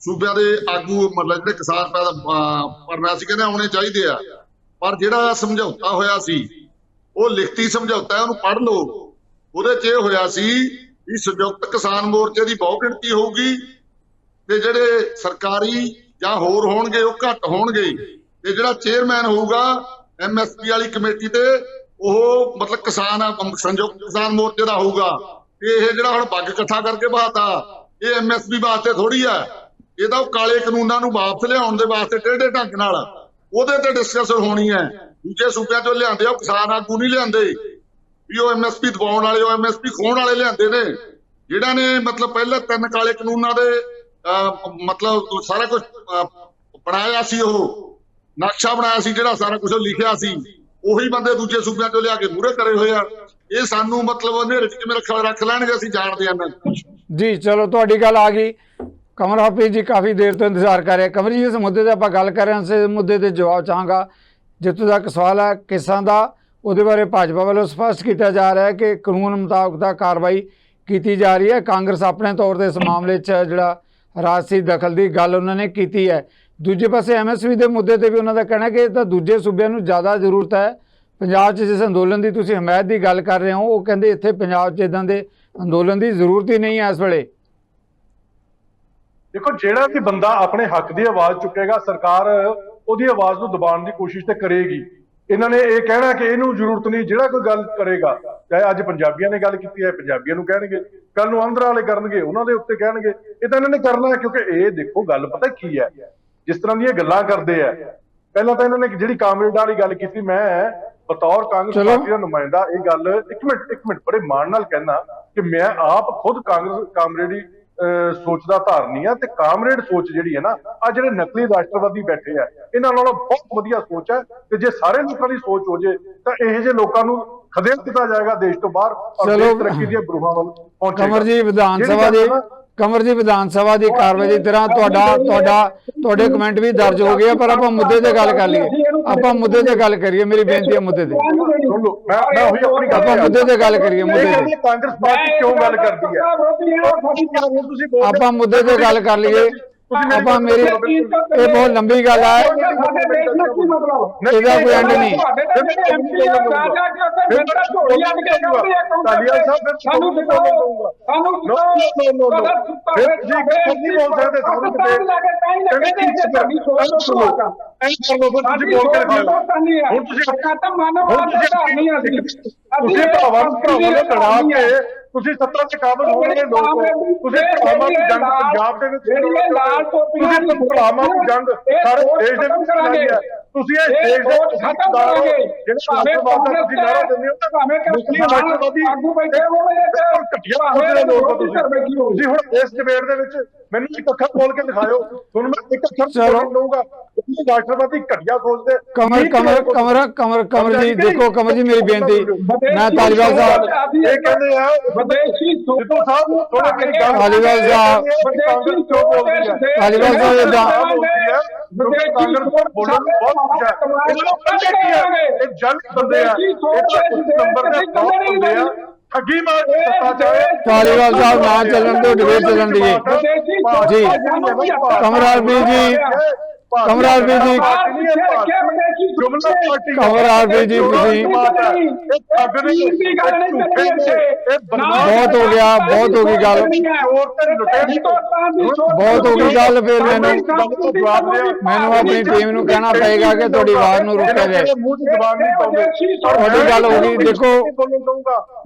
ਸੂਬਿਆਂ ਦੇ ਆਗੂ ਮਤਲਬ ਜਿਹੜੇ ਕਿਸਾਨ ਭਰਨਾ ਸੀ ਕਹਿੰਦੇ ਆਉਣੇ ਚਾਹੀਦੇ ਆ, ਪਰ ਜਿਹੜਾ ਸਮਝੌਤਾ ਹੋਇਆ ਸੀ ਉਹ ਲਿਖਤੀ ਸਮਝੌਤਾ, ਉਹਨੂੰ ਪੜ੍ਹ ਲਓ। ਉਹਦੇ 'ਚ ਇਹ ਹੋਇਆ ਸੀ ਵੀ ਸੰਯੁਕਤ ਕਿਸਾਨ ਮੋਰਚੇ ਦੀ ਬਹੁ ਗਿਣਤੀ ਹੋਊਗੀ ਤੇ ਜਿਹੜੇ ਸਰਕਾਰੀ ਜਾਂ ਹੋਰ ਹੋਣਗੇ ਉਹ ਘੱਟ ਹੋਣਗੇ, ਤੇ ਜਿਹੜਾ ਚੇਅਰਮੈਨ ਹੋਊਗਾ ਐਮਐਸਪੀ ਵਾਲੀ ਕਮੇਟੀ ਤੇ ਉਹ ਮਤਲਬ ਸੰਯੁਕਤ ਕਿਸਾਨ ਮੋਰਚੇ ਦਾ ਹੋਊਗਾ। ਤੇ ਇਹ ਜਿਹੜਾ ਹੁਣ ਪੱਗ ਇਕੱਠਾ ਕਰਕੇ ਬਾਤਾ, ਇਹ ਐਮਐਸਪੀ ਵਾਸਤੇ ਥੋੜੀ ਆ, ਇਹ ਤਾਂ ਉਹ ਕਾਲੇ ਕਾਨੂੰਨਾਂ ਨੂੰ ਵਾਪਸ ਲਿਆਉਣ ਦੇ ਵਾਸਤੇ ਟੇਢੇ ਢੰਗ ਨਾਲ ਉਹਦੇ ਤੇ ਡਿਸਕਸ਼ਨ ਹੋਣੀ ਹੈ। ਦੂਜੇ ਸੂਬਿਆਂ ਚੋਂ ਲਿਆਂਦੇ ਉਹ ਕਿਸਾਨ ਆਗੂ ਨਹੀਂ ਲਿਆਂਦੇ ਵੀ ਉਹ ਐਮਐਸਪੀ ਦਬਾਉਣ ਵਾਲੇ, ਉਹ ਐਮਐਸਪੀ ਖੋਹਣ ਵਾਲੇ ਲਿਆਂਦੇ ਨੇ। ਜਿਹੜਾ ਨੇ ਮਤਲਬ ਪਹਿਲਾਂ 3 ਕਾਲੇ ਕਾਨੂੰਨਾਂ ਦੇ ਮਤਲਬ ਸਾਰਾ ਕੁਝ ਬਣਾਇਆ ਸੀ, ਉਹ ਨਕਸ਼ਾ ਬਣਾਇਆ ਸੀ, ਜਿਹੜਾ ਸਾਰਾ ਕੁਝ ਲਿਖਿਆ ਸੀ, ਉਹੀ ਬੰਦੇ ਦੂਜੇ ਸੂਬਿਆਂ ਚੋਂ ਲਿਆ ਕੇ ਮੂਹਰੇ ਕਰੇ ਹੋਏ ਆ। ਇਹ ਸਾਨੂੰ ਮਤਲਬ ਹਨੇਰੇ 'ਚ ਕਿਵੇਂ ਰੱਖ ਲੈਣਗੇ, ਅਸੀਂ ਜਾਣਦੇ ਹਾਂ ਜੀ। ਚਲੋ ਤੁਹਾਡੀ ਗੱਲ ਆ ਗਈ। ਕਮਰ ਹਾਫਿਜ਼ ਜੀ ਕਾਫੀ ਦੇਰ ਤੋਂ ਇੰਤਜ਼ਾਰ ਕਰ ਰਹੇ। ਕਮਰ ਜੀ, ਇਸ ਮੁੱਦੇ ਤੇ ਆਪਾਂ ਗੱਲ ਕਰ ਰਹੇ ਹਾਂ, ਇਸ ਮੁੱਦੇ ਤੇ ਜਵਾਬ ਚਾਹਾਂਗਾ। ਜਿੱਥੋਂ ਤੱਕ ਸਵਾਲ ਹੈ ਕੇਸਾਂ ਦਾ, ਉਹਦੇ ਬਾਰੇ ਭਾਜਪਾ ਵੱਲੋਂ ਸਪਸ਼ਟ ਕੀਤਾ ਜਾ ਰਿਹਾ ਹੈ ਕਿ ਕਾਨੂੰਨ ਮੁਤਾਬਕ ਤਾਂ ਕਾਰਵਾਈ ਕੀਤੀ ਜਾ ਰਹੀ ਹੈ। ਕਾਂਗਰਸ ਆਪਣੇ ਤੌਰ ਤੇ ਇਸ ਮਾਮਲੇ 'ਚ ਜਿਹੜਾ ਰਾਜਸੀ ਦਖਲ ਦੀ ਗੱਲ ਉਹਨਾਂ ਨੇ ਕੀਤੀ ਹੈ। ਦੂਜੇ ਪਾਸੇ ਐਮਐਸਪੀ ਦੇ ਮੁੱਦੇ ਤੇ ਵੀ ਉਹਨਾਂ ਦਾ ਕਹਿਣਾ ਕਿ ਇਹ ਤਾਂ ਦੂਜੇ ਸੂਬਿਆਂ ਨੂੰ ਜ਼ਿਆਦਾ ਜ਼ਰੂਰਤ ਹੈ। ਪੰਜਾਬ 'ਚ ਜਿਸ ਅੰਦੋਲਨ ਦੀ ਤੁਸੀਂ ਹਮਾਇਤ ਦੀ ਗੱਲ ਕਰ ਰਹੇ ਹੋ, ਉਹ ਕਹਿੰਦੇ ਇੱਥੇ ਪੰਜਾਬ 'ਚ ਇੱਦਾਂ ਦੇ ਅੰਦੋਲਨ ਦੀ ਜ਼ਰੂਰਤ ਹੀ ਨਹੀਂ ਹੈ ਇਸ ਵੇਲੇ। ਦੇਖੋ, ਜਿਹੜਾ ਵੀ ਬੰਦਾ ਆਪਣੇ ਹੱਕ ਦੀ ਆਵਾਜ਼ ਚੁੱਕੇਗਾ, ਸਰਕਾਰ ਉਹਦੀ ਆਵਾਜ਼ ਨੂੰ ਦਬਾਉਣ ਦੀ ਕੋਸ਼ਿਸ਼ ਤੇ ਕਰੇਗੀ। ਇਹਨਾਂ ਨੇ ਇਹ ਕਹਿਣਾ ਕਿ ਇਹਨੂੰ ਜ਼ਰੂਰਤ ਨਹੀਂ, ਜਿਹੜਾ ਕੋਈ ਗੱਲ ਕਰੇਗਾ, ਚਾਹੇ ਅੱਜ ਪੰਜਾਬੀਆਂ ਨੇ ਗੱਲ ਕੀਤੀ ਹੈ ਪੰਜਾਬੀਆਂ ਨੂੰ ਕਹਿਣਗੇ, ਕੱਲ ਨੂੰ ਆਂਧਰਾ ਵਾਲੇ ਕਰਨਗੇ ਉਹਨਾਂ ਦੇ ਉੱਤੇ ਕਹਿਣਗੇ। ਇਹ ਤਾਂ ਇਹਨਾਂ ਨੇ ਕਰਨਾ, ਕਿਉਂਕਿ ਇਹ ਦੇਖੋ ਗੱਲ ਪਤਾ ਕੀ ਹੈ, ਜਿਸ ਤਰ੍ਹਾਂ ਦੀਆਂ ਗੱਲਾਂ ਕਰਦੇ ਆ। ਪਹਿਲਾਂ ਤਾਂ ਇਹਨਾਂ ਨੇ ਜਿਹੜੀ ਕਾਮਰੇਡਾਂ ਵਾਲੀ ਗੱਲ ਕੀਤੀ, ਮੈਂ ਬਤੌਰ ਕਾਂਗਰਸ ਪਾਰਟੀ ਦਾ ਨੁਮਾਇੰਦਾ ਇਹ ਗੱਲ ਇੱਕ ਮਿੰਟ ਬੜੇ ਮਾਣ ਨਾਲ ਕਹਿਣਾ ਕਿ ਮੈਂ ਆਪ ਖੁਦ ਕਾਮਰੇਡੀ ਸੋਚ ਦਾ ਧਾਰਨੀ ਆ, ਤੇ ਕਾਮਰੇਡ ਸੋਚ ਜਿਹੜੀ ਹੈ ਨਾ, ਆ ਜਿਹੜੇ ਨਕਲੀ ਰਾਸ਼ਟਰਵਾਦੀ ਬੈਠੇ ਆ, ਇਹਨਾਂ ਨਾਲੋਂ ਬਹੁਤ ਵਧੀਆ ਸੋਚ ਹੈ। ਤੇ ਜੇ ਸਾਰੇ ਲੋਕਾਂ ਦੀ ਸੋਚ ਹੋ ਜੇ ਤਾਂ ਇਹੋ ਜਿਹੇ ਲੋਕਾਂ ਨੂੰ ਖਦੇੜ ਦਿੱਤਾ ਜਾਏਗਾ ਦੇਸ਼ ਤੋਂ ਬਾਹਰ, ਔਰ ਦੇਸ਼ ਤਰੱਕੀ ਦੀਆਂ ਬਰੂਹਾਂ ਵੱਲ ਪਹੁੰਚੇਗਾ। ਕਮਰ ਜੀ, ਵਿਧਾਨ ਸਭਾ ਦੀ ਕਾਰਵਾਈ ਦੀ ਤਰ੍ਹਾਂ ਤੁਹਾਡੇ ਕਮੈਂਟ ਵੀ ਦਰਜ ਹੋ ਗਏ, ਪਰ ਆਪਾਂ ਮੁੱਦੇ ਤੇ ਗੱਲ ਕਰ ਲਈਏ। ਆਪਾਂ ਮੁੱਦੇ ਤੇ ਗੱਲ ਕਰੀਏ, ਮੇਰੀ ਬੇਨਤੀ ਹੈ ਮੁੱਦੇ ਤੇ ਆਪਾਂ ਮੁੱਦੇ ਤੇ ਗੱਲ ਕਰੀਏ। ਮੁੱਦੇ ਤੇ ਕਾਂਗਰਸ ਪਾਰਟੀ ਕਿਉਂ ਗੱਲ ਕਰਦੀ ਹੈ, ਆਪਾਂ ਮੁੱਦੇ ਤੇ ਗੱਲ ਕਰ ਲਈਏ। ਆਪਾਂ ਮੇਰੀ ਇਹ ਬਹੁਤ ਲੰਬੀ ਗੱਲ ਹੈ, ਸਾਡੇ ਦੇਸ਼ ਦਾ ਕੀ ਮਤਲਬ? ਇਹਦਾ ਕੋਈ ਐਂਡ ਨਹੀਂ। ਤੁਹਾਡੇ ਤਾਂ ਜਿਹੜੇ MP ਆ ਜਾ ਕੇ ਉੱਥੇ ਮਿੰਟਾਂ ਝੋਲੀਆਂ ਕੇ ਕਹਿੰਦੇ ਆ ਤਾਲੀਆ ਸਾਹਿਬ ਫਿਰ ਸਾਨੂੰ ਦਿਖਾਓ, ਸਾਨੂੰ ਫਿਰ ਜੀ ਨਹੀਂ ਬੋਲ ਸਕਦੇ ਸਾਨੂੰ ਕਿਤੇ ਸਾਡੀ ਸੋਚ ਤੋਂ ਸੁਣੋ ਐਂ ਕਰ ਲਓ ਫਿਰ ਤੁਸੀਂ ਬੋਲ ਕੇ ਦਿਖਾਓ। ਹੁਣ ਤੁਸੀਂ ਤਾਂ ਮਾਨਵਵਾਦ ਦਾ ਧਾਰ ਨਹੀਂ ਅਸੀਂ ਤੁਸੀਂ ਭਰਾਵਾਂ ਨੂੰ ਲੜਾ ਕੇ ਤੁਸੀਂ ਸੱਤਾ ਚ ਕਾਬਲ ਹੋਣਗੇ ਲੋਕ, ਤੁਸੀਂ ਭਰਾਵਾਂ ਦੀ ਜੰਗ ਪੰਜਾਬ ਦੇ ਵਿੱਚ ਤੁਸੀਂ ਭਰਾਵਾਂ ਦੀ ਜੰਗ ਸਾਰੇ ਦੇਸ਼ ਦੇ ਵਿੱਚ ਲੜੀ ਹੈ। ਤੁਸੀਂ ਇਹ ਦੇਸ਼ ਦੇ ਖਤਮ ਕਰੋਗੇ ਜਿਹੜੇ ਰਾਸ਼ਟਰਵਾਦ ਦਾ ਤੁਸੀਂ ਨਾਰਾ ਦਿੰਦੇ ਹੋ ਭਾਵੇਂ ਮੁਸਲਿਮ ਰਾਸ਼ਟਰਵਾਦੀ ਆਗੂ ਬੈਠੇ ਹੋਵੇ ਘਟੀਆ ਸੋਚਦੇ ਲੋਕ ਤੁਸੀਂ ਹੁਣ ਇਸ ਡਿਬੇਟ ਦੇ ਵਿੱਚ ਮੈਨੂੰ ਇੱਕ ਅੱਖਰ ਬੋਲ ਕੇ ਦਿਖਾਓ, ਤੁਹਾਨੂੰ ਮੈਂ ਇੱਕ ਅੱਖਰ ਬੋਲ ਦਊਂਗਾ ਤੁਸੀਂ ਰਾਸ਼ਟਰਵਾਦੀ ਘਟੀਆ ਸੋਚਦੇ। ਕਮਰ ਜੀ ਦੇਖੋ, ਕਮਰ ਜੀ ਮੇਰੀ ਬੇਨਤੀ, ਮੈਂ ਧਾਲੀਵਾਲ ਸਾਹਿਬ ਇਹ ਕਹਿੰਦੇ ਆ ਵਿਦੇਸ਼ੀ ਸਿੱਧੂ ਸਾਹਿਬ ਥੋੜਾ ਮੇਰੀ ਗੱਲ ਧਾਲੀਵਾਲ ਸਾਹਿਬ ਕਾਂਗਰਸ ਕਿਉਂ ਬੋਲਦੀ ਹੈ? ਧਾਲੀਵਾਲ ਸਾਹਿਬ ਏਦਾਂ ਕਾਂਗਰਸ ਕੋਲ ਬੋਲਣ ਨੂੰ ਬਹੁਤ ਕੁਝ ਹੈ। ਇਹਨਾਂ ਨੂੰ ਪਤਾ ਕੀ ਹੈ, ਇਹ ਜਲਦ ਬੰਦੇ ਆ, ਇਹ ਤਾਂ ਕੁਝ ਨੰਬਰ ਦੇ ਬਹੁਤ ਬੰਦੇ ਆ, ਠੱਗੀ ਮਾਰ ਕੇ ਸੱਤਾ ਚਾਹੇ। ਧਾਲੀਵਾਲ ਸਾਹਿਬ ਨਾ ਚੱਲਣ ਦਿਓ, ਡਿਬੇਟ ਚੱਲਣ ਦੀਏ ਜੀ। ਕਮਰਾਲ ਵੀ ਜੀ, ਕਮਰਾਲ ਵੀ ਜੀ, ਕਮਰਾਲ ਵੀ ਜੀ, ਤੁਸੀਂ ਬਹੁਤ ਹੋ ਗਿਆ, ਬਹੁਤ ਹੋ ਗਈ ਗੱਲ, ਬਹੁਤ ਹੋ ਗਈ ਗੱਲ। ਫਿਰ ਮੈਨੂੰ ਆਪਣੀ ਟੀਮ ਨੂੰ ਕਹਿਣਾ ਪਏਗਾ ਕਿ ਤੁਹਾਡੀ ਆਵਾਜ਼ ਨੂੰ ਰੋਕਿਆ ਜਾਏ। ਤੁਹਾਡੀ ਗੱਲ ਹੋ ਗਈ।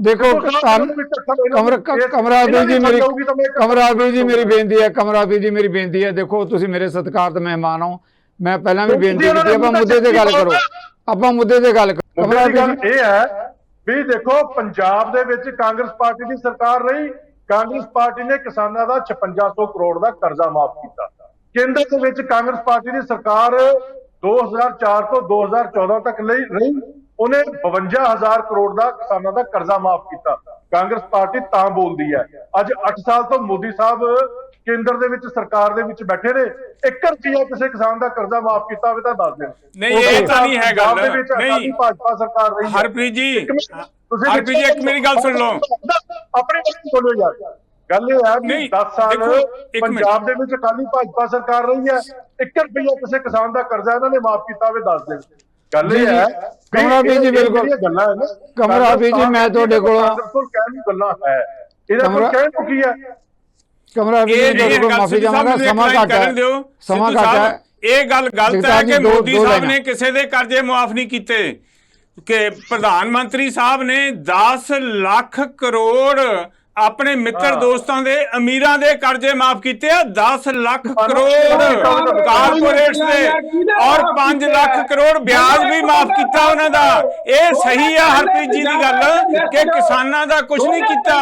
ਦੇਖੋ ਕਮਰਾਲ ਵੀ ਜੀ ਮੇਰੀ, ਕਮਰਾਲ ਵੀ ਜੀ ਮੇਰੀ ਬੇਨਤੀ ਹੈ, ਕਮਰਾਲ ਵੀ ਜੀ ਮੇਰੀ ਬੇਨਤੀ ਹੈ। ਦੇਖੋ ਤੁਸੀਂ ਮੇਰੇ ਸਤਿਕਾਰਤ ਮਹਿਮਾਨ ਹੋ, ਮੈਂ ਪਹਿਲਾਂ ਵੀ ਬੇਨਤੀ ਕੀਤੀ, ਆਪਾਂ ਮੁੱਦੇ ਤੇ ਗੱਲ ਕਰੋ, ਆਪਾਂ ਮੁੱਦੇ ਤੇ ਗੱਲ ਕਰੋ। ਕਮਰਾਲ ਗੱਲ ਇਹ ਹੈ ਵੀ ਦੇਖੋ ਪੰਜਾਬ ਦੇ ਵਿੱਚ ਕਾਂਗਰਸ ਪਾਰਟੀ ਦੀ ਸਰਕਾਰ ਰਹੀ, ਕਾਂਗਰਸ ਪਾਰਟੀ ਨੇ ਕਿਸਾਨਾਂ ਦਾ 5600 ਕਰੋੜ ਦਾ ਕਰਜ਼ਾ ਮਾਫ ਕੀਤਾ। ਕੇਂਦਰ ਦੇ ਵਿੱਚ ਕਾਂਗਰਸ ਪਾਰਟੀ ਦੀ ਸਰਕਾਰ 2004 ਤੋਂ 2014 ਤੱਕ ਰਹੀ, ਉਹਨੇ 52000 ਕਰੋੜ ਦਾ ਕਿਸਾਨਾਂ ਦਾ ਕਰਜ਼ਾ ਮਾਫ ਕੀਤਾ। ਕਾਂਗਰਸ ਪਾਰਟੀ ਤਾਂ ਬੋਲਦੀ ਹੈ। ਅੱਜ 8 ਸਾਲ ਤੋਂ ਮੋਦੀ ਸਾਹਿਬ ਕੇਂਦਰ ਦੇ ਵਿੱਚ ਸਰਕਾਰ ਦੇ ਵਿੱਚ ਬੈਠੇ ਨੇ, 1 ਰੁਪਿਆ ਕਿਸੇ ਕਿਸਾਨ ਦਾ ਕਰਜ਼ਾ ਮਾਫ ਕੀਤਾ ਹੋਵੇ ਤਾਂ ਦੱਸ ਦੇਣ। ਨਹੀਂ ਇਹ ਤਾਂ ਨਹੀਂ ਹੈ ਗੱਲ, ਨਹੀਂ ਭਾਜਪਾ ਸਰਕਾਰ ਰਹੀ। ਹਰਪ੍ਰੀਤ ਜੀ, ਹਰਪ੍ਰੀਤ ਜੀ ਇੱਕ ਮੇਰੀ ਗੱਲ ਸੁਣ ਲਓ, ਆਪਣੀ ਗੱਲ ਸੁਣੋ ਯਾਰ। ਗੱਲ ਇਹ ਹੈ ਵੀ 10 ਸਾਲ ਪੰਜਾਬ ਦੇ ਵਿੱਚ ਅਕਾਲੀ ਭਾਜਪਾ ਸਰਕਾਰ ਰਹੀ ਹੈ, 1 ਰੁਪਿਆ ਕਿਸੇ ਕਿਸਾਨ ਦਾ ਕਰਜ਼ਾ ਇਹਨਾਂ ਨੇ ਮਾਫ ਕੀਤਾ ਹੋਵੇ ਦੱਸ ਦੇਣ। ਗੱਲ ਇਹ ਹੈ ਕਮਰਾਲ ਵੀ ਜੀ, ਬਿਲਕੁਲ ਗੱਲਾਂ ਹੈ ਨਾ, ਕਮਰਾਲ ਵੀ ਜੀ, ਮੈਂ ਤੁਹਾਡੇ ਕੋਲੋਂ ਕਹਿਣ ਨੂੰ ਗੱਲਾਂ ਹੈ, ਇਹਦਾ ਕੋਈ ਕਹਿਣ ਨੂੰ ਕੀ ਹੈ? ਕਮਰਾਲ ਵੀ ਜੀ ਤੁਹਾਡੇ ਕੋਲ ਮਾਫੀ ਚਾਹਾਂਗਾ, ਸਮਾਂ ਘੱਟ ਹੈ, ਸਮਾਂ ਘੱਟ ਹੈ। ਇਹ ਗੱਲ ਗਲਤ ਹੈ ਕਿ ਮੋਦੀ ਸਾਹਿਬ ਨੇ ਕਿਸੇ ਦੇ ਕਰਜ਼ੇ ਮੁਆਫ ਨਹੀਂ ਕੀਤੇ, ਕਿ ਪ੍ਰਧਾਨ ਮੰਤਰੀ ਸਾਹਿਬ ਨੇ 10 ਲੱਖ ਕਰੋੜ ਆਪਣੇ ਮਿੱਤਰ ਦੋਸਤਾਂ ਦੇ ਅਮੀਰਾਂ ਦੇ ਕਰਜ਼ੇ ਮਾਫ ਕੀਤੇ ਆ। 10 ਲੱਖ ਕਰੋੜ ਕਾਰਪੋਰੇਟਸ ਦੇ ਔਰ 5 ਲੱਖ ਕਰੋੜ ਵਿਆਜ ਵੀ ਮਾਫ ਕੀਤਾ ਉਹਨਾਂ ਦਾ। ਇਹ ਸਹੀ ਆ ਹਰਪ੍ਰੀਤ ਜੀ ਦੀ ਗੱਲ ਕਿ ਕਿਸਾਨਾਂ ਦਾ ਕੁਝ ਨਹੀਂ ਕੀਤਾ,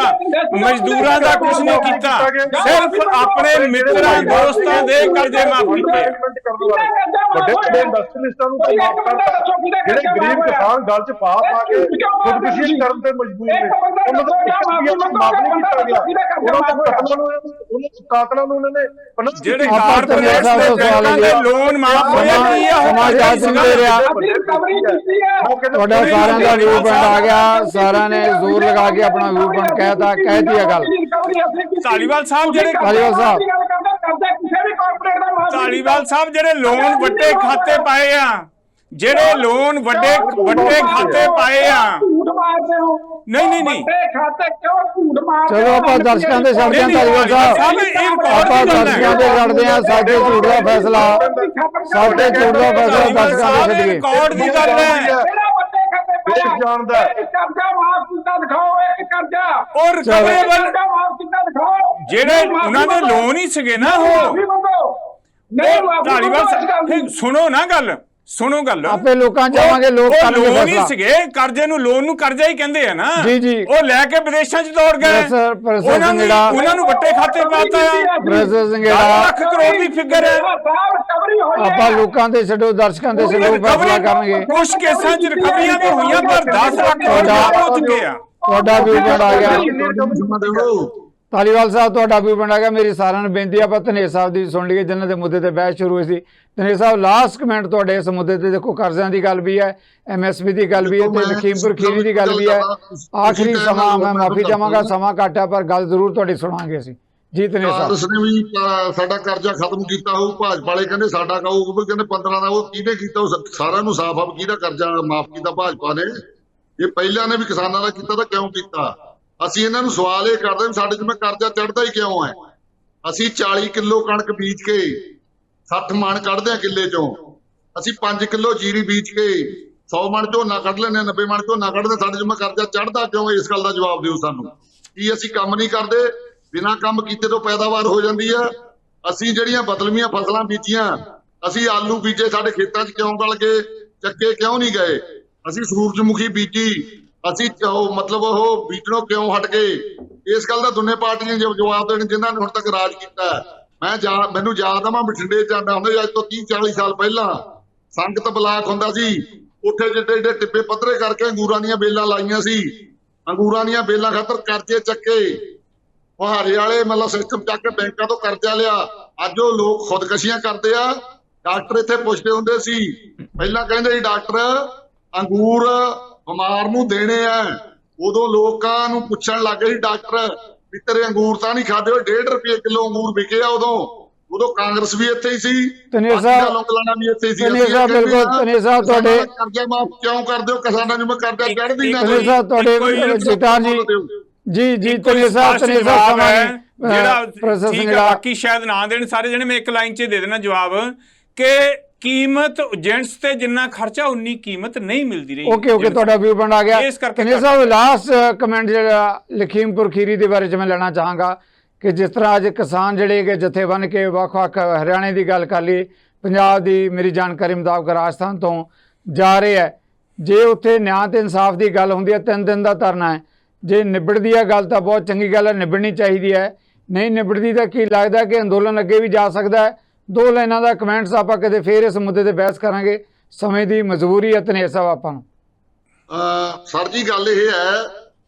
ਮਜ਼ਦੂਰਾਂ ਦਾ ਕੁਝ ਨਹੀਂ ਕੀਤਾ, ਸਿਰਫ ਆਪਣੇ ਮਿੱਤਰਾਂ ਦੋਸਤਾਂ ਦੇ ਕਰਜ਼ੇ ਮਾਫ ਕੀਤੇ। ਵੱਡੇ ਵੱਡੇ ਇੰਡਸਟਰੀਲਿਸਟਾਂ ਨੂੰ ਮਾਫ ਕਰਤਾ, ਜਿਹੜੇ ਗਰੀਬ ਕਿਸਾਨ ਗੱਲ 'ਚ ਪਾ ਕੇ ਖੁਦਕੁਸ਼ੀ ਕਰਨ ਤੇ ਮਜਬੂਰ ਨੇ, ਉਹਨਾਂ ਦਾ ਨਹੀਂ ਕੀਤਾ ਗਿਆ। ਕਾਤਲਾਂ ਨੂੰ ਉਹਨਾਂ ਨੇ ਜਿਹੜੇ ਕਾਰਪੋਰੇਟ ਦੇ ਬੈਂਕਾਂ ਦੇ ਲੋਨ ਮਾਫ ਹੋਏ ਕੀ ਆ ਸਮਾਜ ਸੁਣਦੇ ਰਿਹਾ। ਤੁਹਾਡਾ ਸਾਰਿਆਂ ਦਾ ਵਿਊ ਪੁਆਇੰਟ ਆ ਗਿਆ, ਸਾਰਿਆਂ ਨੇ ਜ਼ੋਰ ਲਗਾ ਕੇ ਆਪਣਾ ਵਿਊ ਪੁਆਇੰਟ ਕਹਿਤੀ ਹੈ ਗੱਲ। ਧਾਲੀਵਾਲ ਸਾਹਿਬ ਜਿਹੜੇ ਧਾਲੀਵਾਲ ਸਾਹਿਬ ਜਿਹੜੇ ਲੋਨ ਵੱਡੇ ਖਾਤੇ ਪਾਏ ਆ, ਜਿਹੜੇ ਲੋਨ ਵੱਡੇ ਖਾਤੇ ਪਾਏ ਆ, ਨਹੀਂ ਚਲੋ ਆਪਾਂ ਦਰਸ਼ਕਾਂ ਦੇ ਛੱਡਦੇ ਹਾਂ ਧਾਲੀਵਾਲ ਸਾਹਿਬ, ਆਪਾਂ ਦਰਸ਼ਕਾਂ ਦੇ ਛੱਡਦੇ ਹਾਂ। ਸਾਡੇ ਝੂਠ ਦਾ ਫੈਸਲਾ, ਸਾਡੇ ਝੂਠ ਦਾ ਫੈਸਲਾ ਦਰਸ਼ਕਾਂ ਦੇ ਛੱਡ ਗਏ। ਰਿਕਾਰਡ ਦੀ ਗੱਲ ਹੈ, ਦੇਸ਼ ਜਾਣਦਾ ਕਰਜ਼ਾ ਮਾਫ ਕੀਤਾ ਦਿਖਾਓ, ਇੱਕ ਕਰਜ਼ਾ ਔਰ ਮਾਫ ਕੀਤਾ ਦਿਖਾਓ, ਜਿਹੜੇ ਉਹਨਾਂ ਦੇ ਲੋਨ ਹੀ ਸੀਗੇ ਨਾ ਉਹ। ਧਾਲੀਵਾਲ ਸਾਹਿਬ ਸੁਣੋ ਨਾ ਗੱਲ, ਸੁਣੋ ਗੱਲ, ਆਪੇ ਲੋਕਾਂ ਚਾਹਾਂਗੇ, ਲੋਕ ਕਰਨਗੇ ਲੋਨ ਹੀ ਫੈਸਲਾ। ਸੀਗੇ, ਕਰਜ਼ੇ ਨੂੰ ਲੋਨ ਨੂੰ ਕਰਜ਼ਾ ਹੀ ਕਹਿੰਦੇ ਆ ਨਾ ਜੀ। ਉਹ ਲੈ ਕੇ ਵਿਦੇਸ਼ਾਂ 'ਚ ਦੌੜ ਗਏ, ਉਹਨਾਂ ਨੂੰ ਵੱਡੇ ਖਾਤੇ ਪਾਤਾ ਆ। 10 ਲੱਖ ਕਰੋੜ ਦੀ ਫਿਗਰ ਹੈ। ਆਪਾਂ ਲੋਕਾਂ ਤੇ ਛੱਡੋ, ਦਰਸ਼ਕਾਂ ਤੇ ਛੱਡੋ, ਫੈਸਲਾ ਕਰਨਗੇ। ਕੁਝ ਕੇਸਾਂ 'ਚ ਰਿਕਵਰੀਆਂ ਵੀ ਹੋਈਆਂ ਪਰ 10 ਲੱਖ ਕਰੋੜ ਹੋ ਚੁੱਕੇ ਆ। ਤੁਹਾਡਾ ਵਿਊ ਪੁਆਇੰਟ ਆ ਗਿਆ ਧਾਲੀਵਾਲ ਸਾਹਿਬ, ਤੁਹਾਡਾ ਵਿਊ ਪੁਆਇੰਟ ਆ ਗਿਆ। ਮੇਰੀ ਸਾਰਿਆਂ ਨੂੰ ਬੇਨਤੀ, ਆਪਾਂ ਧਨੇਰ ਸਾਹਿਬ ਦੀ ਸੁਣ ਲਈਏ ਜਿਨ੍ਹਾਂ ਦੇ ਮੁੱਦੇ ਤੇ ਬਹਿਸ ਸ਼ੁਰੂ ਹੋਈ ਸੀ। ਧਨੇਰ ਸਾਹਿਬ ਲਾਸਟ ਕਮੈਂਟ ਤੁਹਾਡੇ ਇਸ ਮੁੱਦੇ ਤੇ। ਦੇਖੋ ਕਰਜ਼ਿਆਂ ਦੀ ਗੱਲ ਵੀ ਹੈ, MSP ਦੀ ਗੱਲ ਵੀ ਹੈ ਤੇ ਲਖੀਮਪੁਰ ਖੀਰੀ ਦੀ ਗੱਲ ਵੀ ਹੈ। ਆਖਰੀ ਸਮਾਂ, ਮੈਂ ਮਾਫੀ ਚਾਹਾਂਗਾ, ਸਮਾਂ ਘੱਟ ਹੈ ਪਰ ਗੱਲ ਜ਼ਰੂਰ ਤੁਹਾਡੀ ਸੁਣਾਂਗੇ ਅਸੀਂ। ਜੀ ਦਿਨੇਸ਼ ਸਾਹਿਬ। ਕਾਂਗਰਸ ਨੇ ਵੀ ਸਾਡਾ ਕਰਜ਼ਾ ਖਤਮ ਕੀਤਾ ਹੋਊ, ਭਾਜਪਾ ਵਾਲੇ ਕਹਿੰਦੇ ਸਾਡਾ ਕਾਊ, ਉਹ ਵੀ ਕਹਿੰਦੇ 15 ਦਾ। ਉਹ ਕਿਹਨੇ ਕੀਤਾ? ਉਹ ਸਾਰਿਆਂ ਨੂੰ ਸਾਫ਼ ਆ ਵੀ ਕਿਹਦਾ ਕਰਜ਼ਾ ਮਾਫ ਕੀਤਾ ਭਾਜਪਾ ਨੇ। ਇਹ ਪਹਿਲਾਂ ਨੇ ਵੀ ਕਿਸਾਨਾਂ ਦਾ ਕੀਤਾ ਤਾਂ ਕਿਉਂ ਕੀਤਾ? ਅਸੀਂ ਇਹਨਾਂ ਨੂੰ ਸਵਾਲ ਇਹ ਕਰਦੇ ਵੀ ਸਾਡੇ ਜਿਵੇਂ ਕਰਜ਼ਾ ਚੜ੍ਹਦਾ ਹੀ ਕਿਉਂ ਹੈ? ਅਸੀਂ 40 ਕਿਲੋ ਕਣਕ ਬੀਜ ਕੇ 60 ਮਣ ਕੱਢਦੇ ਆ ਕਿੱਲੇ ਚੋਂ, ਅਸੀਂ 5 ਕਿਲੋ ਜੀਰੀ ਬੀਜ ਕੇ 100 ਮਣ ਝੋਨਾ ਕੱਢ ਲੈਂਦੇ, 90 ਮਣ ਝੋਨਾ ਕੱਢਦੇ। ਸਾਡੇ ਜਿਵੇਂ ਕਰਜ਼ਾ ਚੜ੍ਹਦਾ ਕਿਉਂ? ਇਸ ਗੱਲ ਦਾ ਜਵਾਬ ਦਿਓ ਸਾਨੂੰ। ਕੀ ਅਸੀਂ ਕੰਮ ਨਹੀਂ ਕਰਦੇ? ਬਿਨਾਂ ਕੰਮ ਕੀਤੇ ਤੋਂ ਪੈਦਾਵਾਰ ਹੋ ਜਾਂਦੀ ਆ। ਅਸੀਂ ਜਿਹੜੀਆਂ ਬਦਲਵੀਆਂ ਫਸਲਾਂ ਬੀਜੀਆਂ, ਅਸੀਂ ਆਲੂ ਬੀਜੇ, ਸਾਡੇ ਖੇਤਾਂ 'ਚ ਕਿਉਂ ਗਲ ਗਏ? ਚੱਕੇ ਕਿਉਂ ਨਹੀਂ ਗਏ? ਅਸੀਂ ਸੂਰਜਮੁਖੀ ਬੀਜੀ, ਅਸੀਂ ਮਤਲਬ ਉਹ ਬੀਜਣੋਂ ਕਿਉਂ ਹਟ ਗਏ? ਇਸ ਗੱਲ ਦਾ ਦੋਨੇ ਪਾਰਟੀਆਂ ਜਵਾਬ ਦੇਣ ਜਿਨ੍ਹਾਂ ਨੇ ਹੁਣ ਤੱਕ ਰਾਜ ਕੀਤਾ। ਮੈਨੂੰ ਯਾਦ ਆ, ਮੈਂ ਬਠਿੰਡੇ ਜਾਂਦਾ ਹੁੰਦਾ ਅੱਜ ਤੋਂ 30-40 ਸਾਲ ਪਹਿਲਾਂ। ਸੰਗਤ ਬਲਾਕ ਹੁੰਦਾ ਸੀ, ਉੱਥੇ ਜਿੱਡੇ ਜਿੱਡੇ ਟਿੱਬੇ ਪੱਧਰੇ ਕਰਕੇ ਅੰਗੂਰਾਂ ਦੀਆਂ ਬੇਲਾਂ ਲਾਈਆਂ ਸੀ। ਅੰਗੂਰਾਂ ਦੀਆਂ ਬੇਲਾਂ ਖਾਤਰ ਕਰਜ਼ੇ ਚੱਕੇ, ਮੁਹਾਰੇ ਵਾਲੇ ਮਤਲਬ ਸਿਸਟਮ ਚੱਕ ਕੇ ਬੈਂਕਾਂ ਤੋਂ ਕਰਜ਼ਾ ਲਿਆ। ਅੱਜ ਉਹ ਲੋਕ ਖੁਦਕਸ਼ੀਆਂ ਕਰਦੇ ਆ। ਡਾਕਟਰ ਇੱਥੇ ਪੁੱਛਦੇ ਹੁੰਦੇ ਸੀ, ਪਹਿਲਾਂ ਕਹਿੰਦੇ ਸੀ ਡਾਕਟਰ ਅੰਗੂਰ ਬਿਮਾਰ ਨੂੰ ਦੇਣੇ ਆ, ਉਦੋਂ ਲੋਕਾਂ ਨੂੰ ਪੁੱਛਣ ਲੱਗ ਗਏ ਸੀ ਡਾਕਟਰ ਵੀ ਤੇਰੇ ਅੰਗੂਰ ਤਾਂ ਨਹੀਂ ਖਾਦੇ? 1.5 ਰੁਪਏ ਕਿਲੋ ਅੰਗੂਰ ਵਿਕੇ ਆ ਉਦੋਂ ਕਾਂਗਰਸ ਵੀ ਇੱਥੇ ਹੀ ਸੀ, ਦਿਨੇਸ਼ ਸਾਹਿਬ ਲੋਕਲਾਣਾ ਵੀ ਇੱਥੇ ਹੀ ਸੀ। ਦਿਨੇਸ਼ ਸਾਹਿਬ ਬਿਲਕੁਲ, ਦਿਨੇਸ਼ ਸਾਹਿਬ ਤੁਹਾਡੇ ਕਰਜ਼ਾ ਮਾਫ ਕਿਉਂ ਕਰਦੇ ਹੋ? ਕਿਸਾਨਾਂ ਨੂੰ ਕਰਜ਼ਾ ਚੜ੍ਹਦੀ ਨਾ। ਦਿਨੇਸ਼ ਸਾਹਿਬ ਤੁਹਾਡੇ ਜਗਤਾਰ ਜੀ ਜੀ ਦਿਨੇਸ਼ ਸਾਹਿਬ ਜਵਾਬ ਹੈ ਜਿਹੜਾ ਪ੍ਰੋਸੈਸ ਠੀਕ ਹੈ, ਬਾਕੀ ਸ਼ਾਇਦ ਨਾ ਦੇਣ ਸਾਰੇ ਜਣੇ। ਮੈਂ ਇੱਕ ਲਾਈਨ 'ਚ ਦੇ ਦੇਣਾ ਜਵਾਬ ਕਿ ਕੀਮਤ ਏਜੰਟਸ ਤੇ ਜਿੰਨਾ ਖਰਚਾ ਉਨੀ ਕੀਮਤ ਨਹੀਂ ਮਿਲਦੀ ਰਹੀ। ਓਕੇ ਤੁਹਾਡਾ ਵਿਊ ਪੁਆਇੰਟ ਆ ਗਿਆ। ਇਸ ਕਰਕੇ ਦਿਨੇਸ਼ ਸਾਹਿਬ ਲਾਸਟ ਕਮੈਂਟ ਜਿਹੜਾ ਲਖੀਮਪੁਰ ਖੀਰੀ ਦੇ ਬਾਰੇ 'ਚ ਮੈਂ ਲੈਣਾ ਚਾਹਾਂਗਾ ਕਿ ਜਿਸ ਤਰ੍ਹਾਂ ਅੱਜ ਕਿਸਾਨ ਜਿਹੜੇ ਕਿ ਜਥੇ ਬਣ ਕੇ ਵੱਖ-ਵੱਖ ਹਰਿਆਣੇ ਦੀ ਗੱਲ ਕਰ ਲਈ, ਪੰਜਾਬ ਦੀ ਮੇਰੀ ਜਾਣਕਾਰੀ ਮੁਤਾਬਕ ਰਾਜਸਥਾਨ ਤੋਂ ਜਾ ਰਹੇ ਹੈ। ਜੇ ਉੱਥੇ ਨਿਆਂ ਤੇ ਇਨਸਾਫ ਦੀ ਗੱਲ ਹੁੰਦੀ ਹੈ 3 ਦਿਨ ਦਾ ਧਰਨਾ ਹੈ। ਜੇ ਨਿਬੜਦੀ ਹੈ ਗੱਲ ਤਾਂ ਬਹੁਤ ਚੰਗੀ ਗੱਲ ਹੈ, ਨਿਬੜਨੀ ਚਾਹੀਦੀ ਹੈ। ਨਹੀਂ ਨਿਬੜਦੀ ਤਾਂ ਕੀ ਲੱਗਦਾ ਕਿ ਅੰਦੋਲਨ ਅੱਗੇ ਵੀ ਜਾ ਸਕਦਾ ਹੈ। 2 ਲਾਈਨਾਂ ਦਾ ਕਮੈਂਟਸ ਆਪਾਂ ਕਦੇ ਫੇਰ ਇਸ ਮੁੱਦੇ ਤੇ ਬਹਿਸ ਕਰਾਂਗੇ। ਸਮੇਂ ਦੀ ਮਜਬੂਰੀ ਹੈ ਦਿਨੇਸ਼ ਸਾਹਿਬ ਆਪਾਂ ਨੂੰ। ਸਰ ਜੀ ਗੱਲ ਇਹ ਹੈ,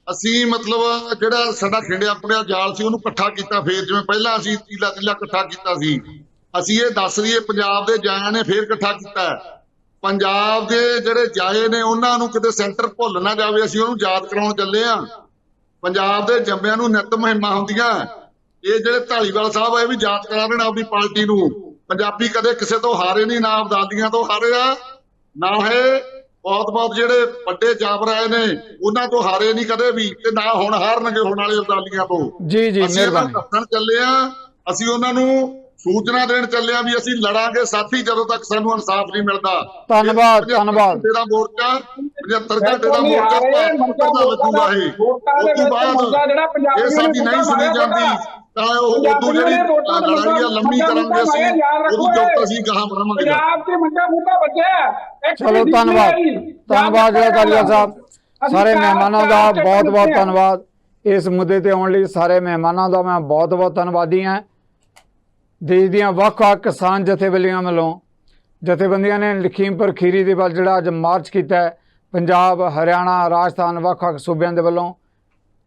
ਅਸੀਂ ਮਤਲਬ ਜਿਹੜਾ ਸਾਡਾ ਖਿੰਡਿਆ ਪੁੜਿਆ ਜਾਲ ਸੀ ਉਹਨੂੰ ਇਕੱਠਾ ਕੀਤਾ। ਫੇਰ ਜਿਵੇਂ ਪਹਿਲਾਂ ਅਸੀਂ ਤੀਲਾ ਇਕੱਠਾ ਕੀਤਾ ਸੀ, ਅਸੀਂ ਇਹ ਦੱਸ ਦਈਏ ਪੰਜਾਬ ਦੇ ਜਾਇਆਂ ਨੇ ਫੇਰ ਇਕੱਠਾ ਕੀਤਾ। ਪੰਜਾਬ ਦੇ ਜਿਹੜੇ ਜਾਏ ਨੇ ਉਹਨਾਂ ਨੂੰ ਕਿਤੇ ਸੈਂਟਰ ਭੁੱਲ ਨਾ ਜਾਵੇ, ਅਸੀਂ ਉਹਨੂੰ ਯਾਦ ਕਰਾਉਣ ਚੱਲੇ ਆ। ਪੰਜਾਬ ਦੇ ਜੰਮਿਆਂ ਨੂੰ ਨਿੱਤ ਮੁਹਿੰਮਾਂ ਹੁੰਦੀਆਂ। ਇਹ ਜਿਹੜੇ ਢਾਲੀਵਾਲ ਸਾਹਿਬ ਆ ਇਹ ਵੀ ਯਾਦ ਕਰਾ ਦੇਣ ਆਪਣੀ ਪਾਰਟੀ ਨੂੰ। ਪੰਜਾਬੀ ਕਦੇ ਕਿਸੇ ਤੋਂ ਹਾਰੇ ਨਹੀਂ, ਨਾ ਅਬਦਾਲੀਆਂ ਤੋਂ ਹਾਰੇ ਆ, ਨਾ ਹੈ ਬਹੁਤ ਜਿਹੜੇ ਵੱਡੇ ਜਾਬਰ ਆਏ ਨੇ ਉਹਨਾਂ ਤੋਂ ਹਾਰੇ ਨਹੀਂ ਕਦੇ ਵੀ, ਤੇ ਨਾ ਹੁਣ ਹਾਰਨਗੇ ਹੁਣ ਵਾਲੇ ਅਬਦਾਲੀਆਂ ਤੋਂ। ਜੀ ਮਿਹਰਬਾਨੀ। ਦੱਸਣ ਚੱਲੇ ਆ, ਅਸੀਂ ਉਹਨਾਂ ਨੂੰ ਸੂਚਨਾ ਦੇਣ ਚੱਲੇ ਆ ਵੀ ਅਸੀਂ ਲੜਾਂਗੇ ਸਾਥੀ ਜਦੋਂ ਤੱਕ ਸਾਨੂੰ ਇਨਸਾਫ ਨਹੀਂ ਮਿਲਦਾ। ਧੰਨਵਾਦ ਤੇਰਾ ਮੋਰਚਾ 75 ਘੰਟੇ ਦਾ ਮੋਰਚਾ ਲੱਗੂਗਾ। ਉਸ ਤੋਂ ਬਾਅਦ ਇਹ ਸਾਡੀ ਨਹੀਂ ਸੁਣੀ ਜਾਂਦੀ ਤਾਂ ਉਹ ਉਦੋਂ ਜਿਹੜੀ ਲੜਾਈ ਆ ਲੰਮੀ ਕਰਾਂਗੇ ਅਸੀਂ, ਉਦੋਂ ਜੁੱਟ ਅਸੀਂ ਗਾਹਾਂ ਬਣਾਵਾਂਗੇ। ਚਲੋ ਧੰਨਵਾਦ ਜਿਹੜਾ ਧਾਲੀਵਾਲ ਸਾਹਿਬ। ਸਾਰੇ ਮਹਿਮਾਨਾਂ ਦਾ ਬਹੁਤ ਧੰਨਵਾਦ। ਇਸ ਮੁੱਦੇ ਤੇ ਆਉਣ ਲਈ ਸਾਰੇ ਮਹਿਮਾਨਾਂ ਦਾ ਮੈਂ ਬਹੁਤ ਧੰਨਵਾਦੀ ਹਾਂ। ਦੇਸ਼ ਦੀਆਂ ਵੱਖ-ਵੱਖ ਕਿਸਾਨ ਜਥੇਬੰਦੀਆਂ ਵੱਲੋਂ ਜਥੇਬੰਦੀਆਂ ਨੇ ਲਖੀਮਪੁਰ ਖੀਰੀ ਦੇ ਵੱਲ ਜਿਹੜਾ ਅੱਜ ਮਾਰਚ ਕੀਤਾ ਹੈ, ਪੰਜਾਬ, ਹਰਿਆਣਾ, ਰਾਜਸਥਾਨ ਵੱਖ-ਵੱਖ ਸੂਬਿਆਂ ਦੇ ਵੱਲੋਂ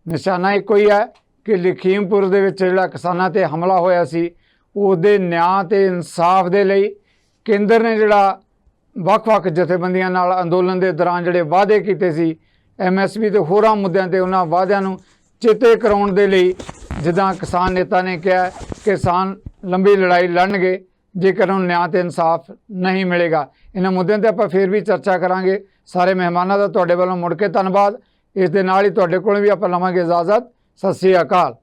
ਨਿਸ਼ਾਨਾ ਇੱਕੋ ਹੀ ਹੈ ਕਿ ਲਖੀਮਪੁਰ ਦੇ ਵਿੱਚ ਜਿਹੜਾ ਕਿਸਾਨਾਂ ਤੇ ਹਮਲਾ ਹੋਇਆ ਸੀ ਉਹਦੇ ਨਿਆਂ ਤੇ ਇਨਸਾਫ ਦੇ ਲਈ ਕੇਂਦਰ ਨੇ ਜਿਹੜਾ ਵੱਖ-ਵੱਖ ਜਥੇਬੰਦੀਆਂ ਨਾਲ ਅੰਦੋਲਨ ਦੇ ਦੌਰਾਨ ਜਿਹੜੇ ਵਾਅਦੇ ਕੀਤੇ ਸੀ MSP ਤੇ ਹੋਰਾਂ ਮੁੱਦਿਆਂ ਤੇ, ਉਹਨਾਂ ਵਾਅਦਿਆਂ ਨੂੰ ਚੇਤੇ ਕਰਾਉਣ ਦੇ ਲਈ ਜਿੱਦਾਂ ਕਿਸਾਨ ਨੇਤਾ ਨੇ ਕਿਹਾ ਕਿਸਾਨ ਲੰਬੀ ਲੜਾਈ ਲੜਨਗੇ ਜੇਕਰ ਉਹਨੂੰ ਨਿਆਂ ਤੇ ਇਨਸਾਫ ਨਹੀਂ ਮਿਲੇਗਾ। ਇਹਨਾਂ ਮੁੱਦਿਆਂ ਤੇ ਆਪਾਂ ਫੇਰ ਵੀ ਚਰਚਾ ਕਰਾਂਗੇ। ਸਾਰੇ ਮਹਿਮਾਨਾਂ ਦਾ ਤੁਹਾਡੇ ਵੱਲੋਂ ਮੁੜ ਕੇ ਧੰਨਵਾਦ। ਇਸ ਦੇ ਨਾਲ ਹੀ ਤੁਹਾਡੇ ਕੋਲ ਵੀ ਆਪਾਂ ਲਵਾਂਗੇ ਇਜਾਜ਼ਤ। ਸਤਿ ਸ੍ਰੀ ਅਕਾਲ।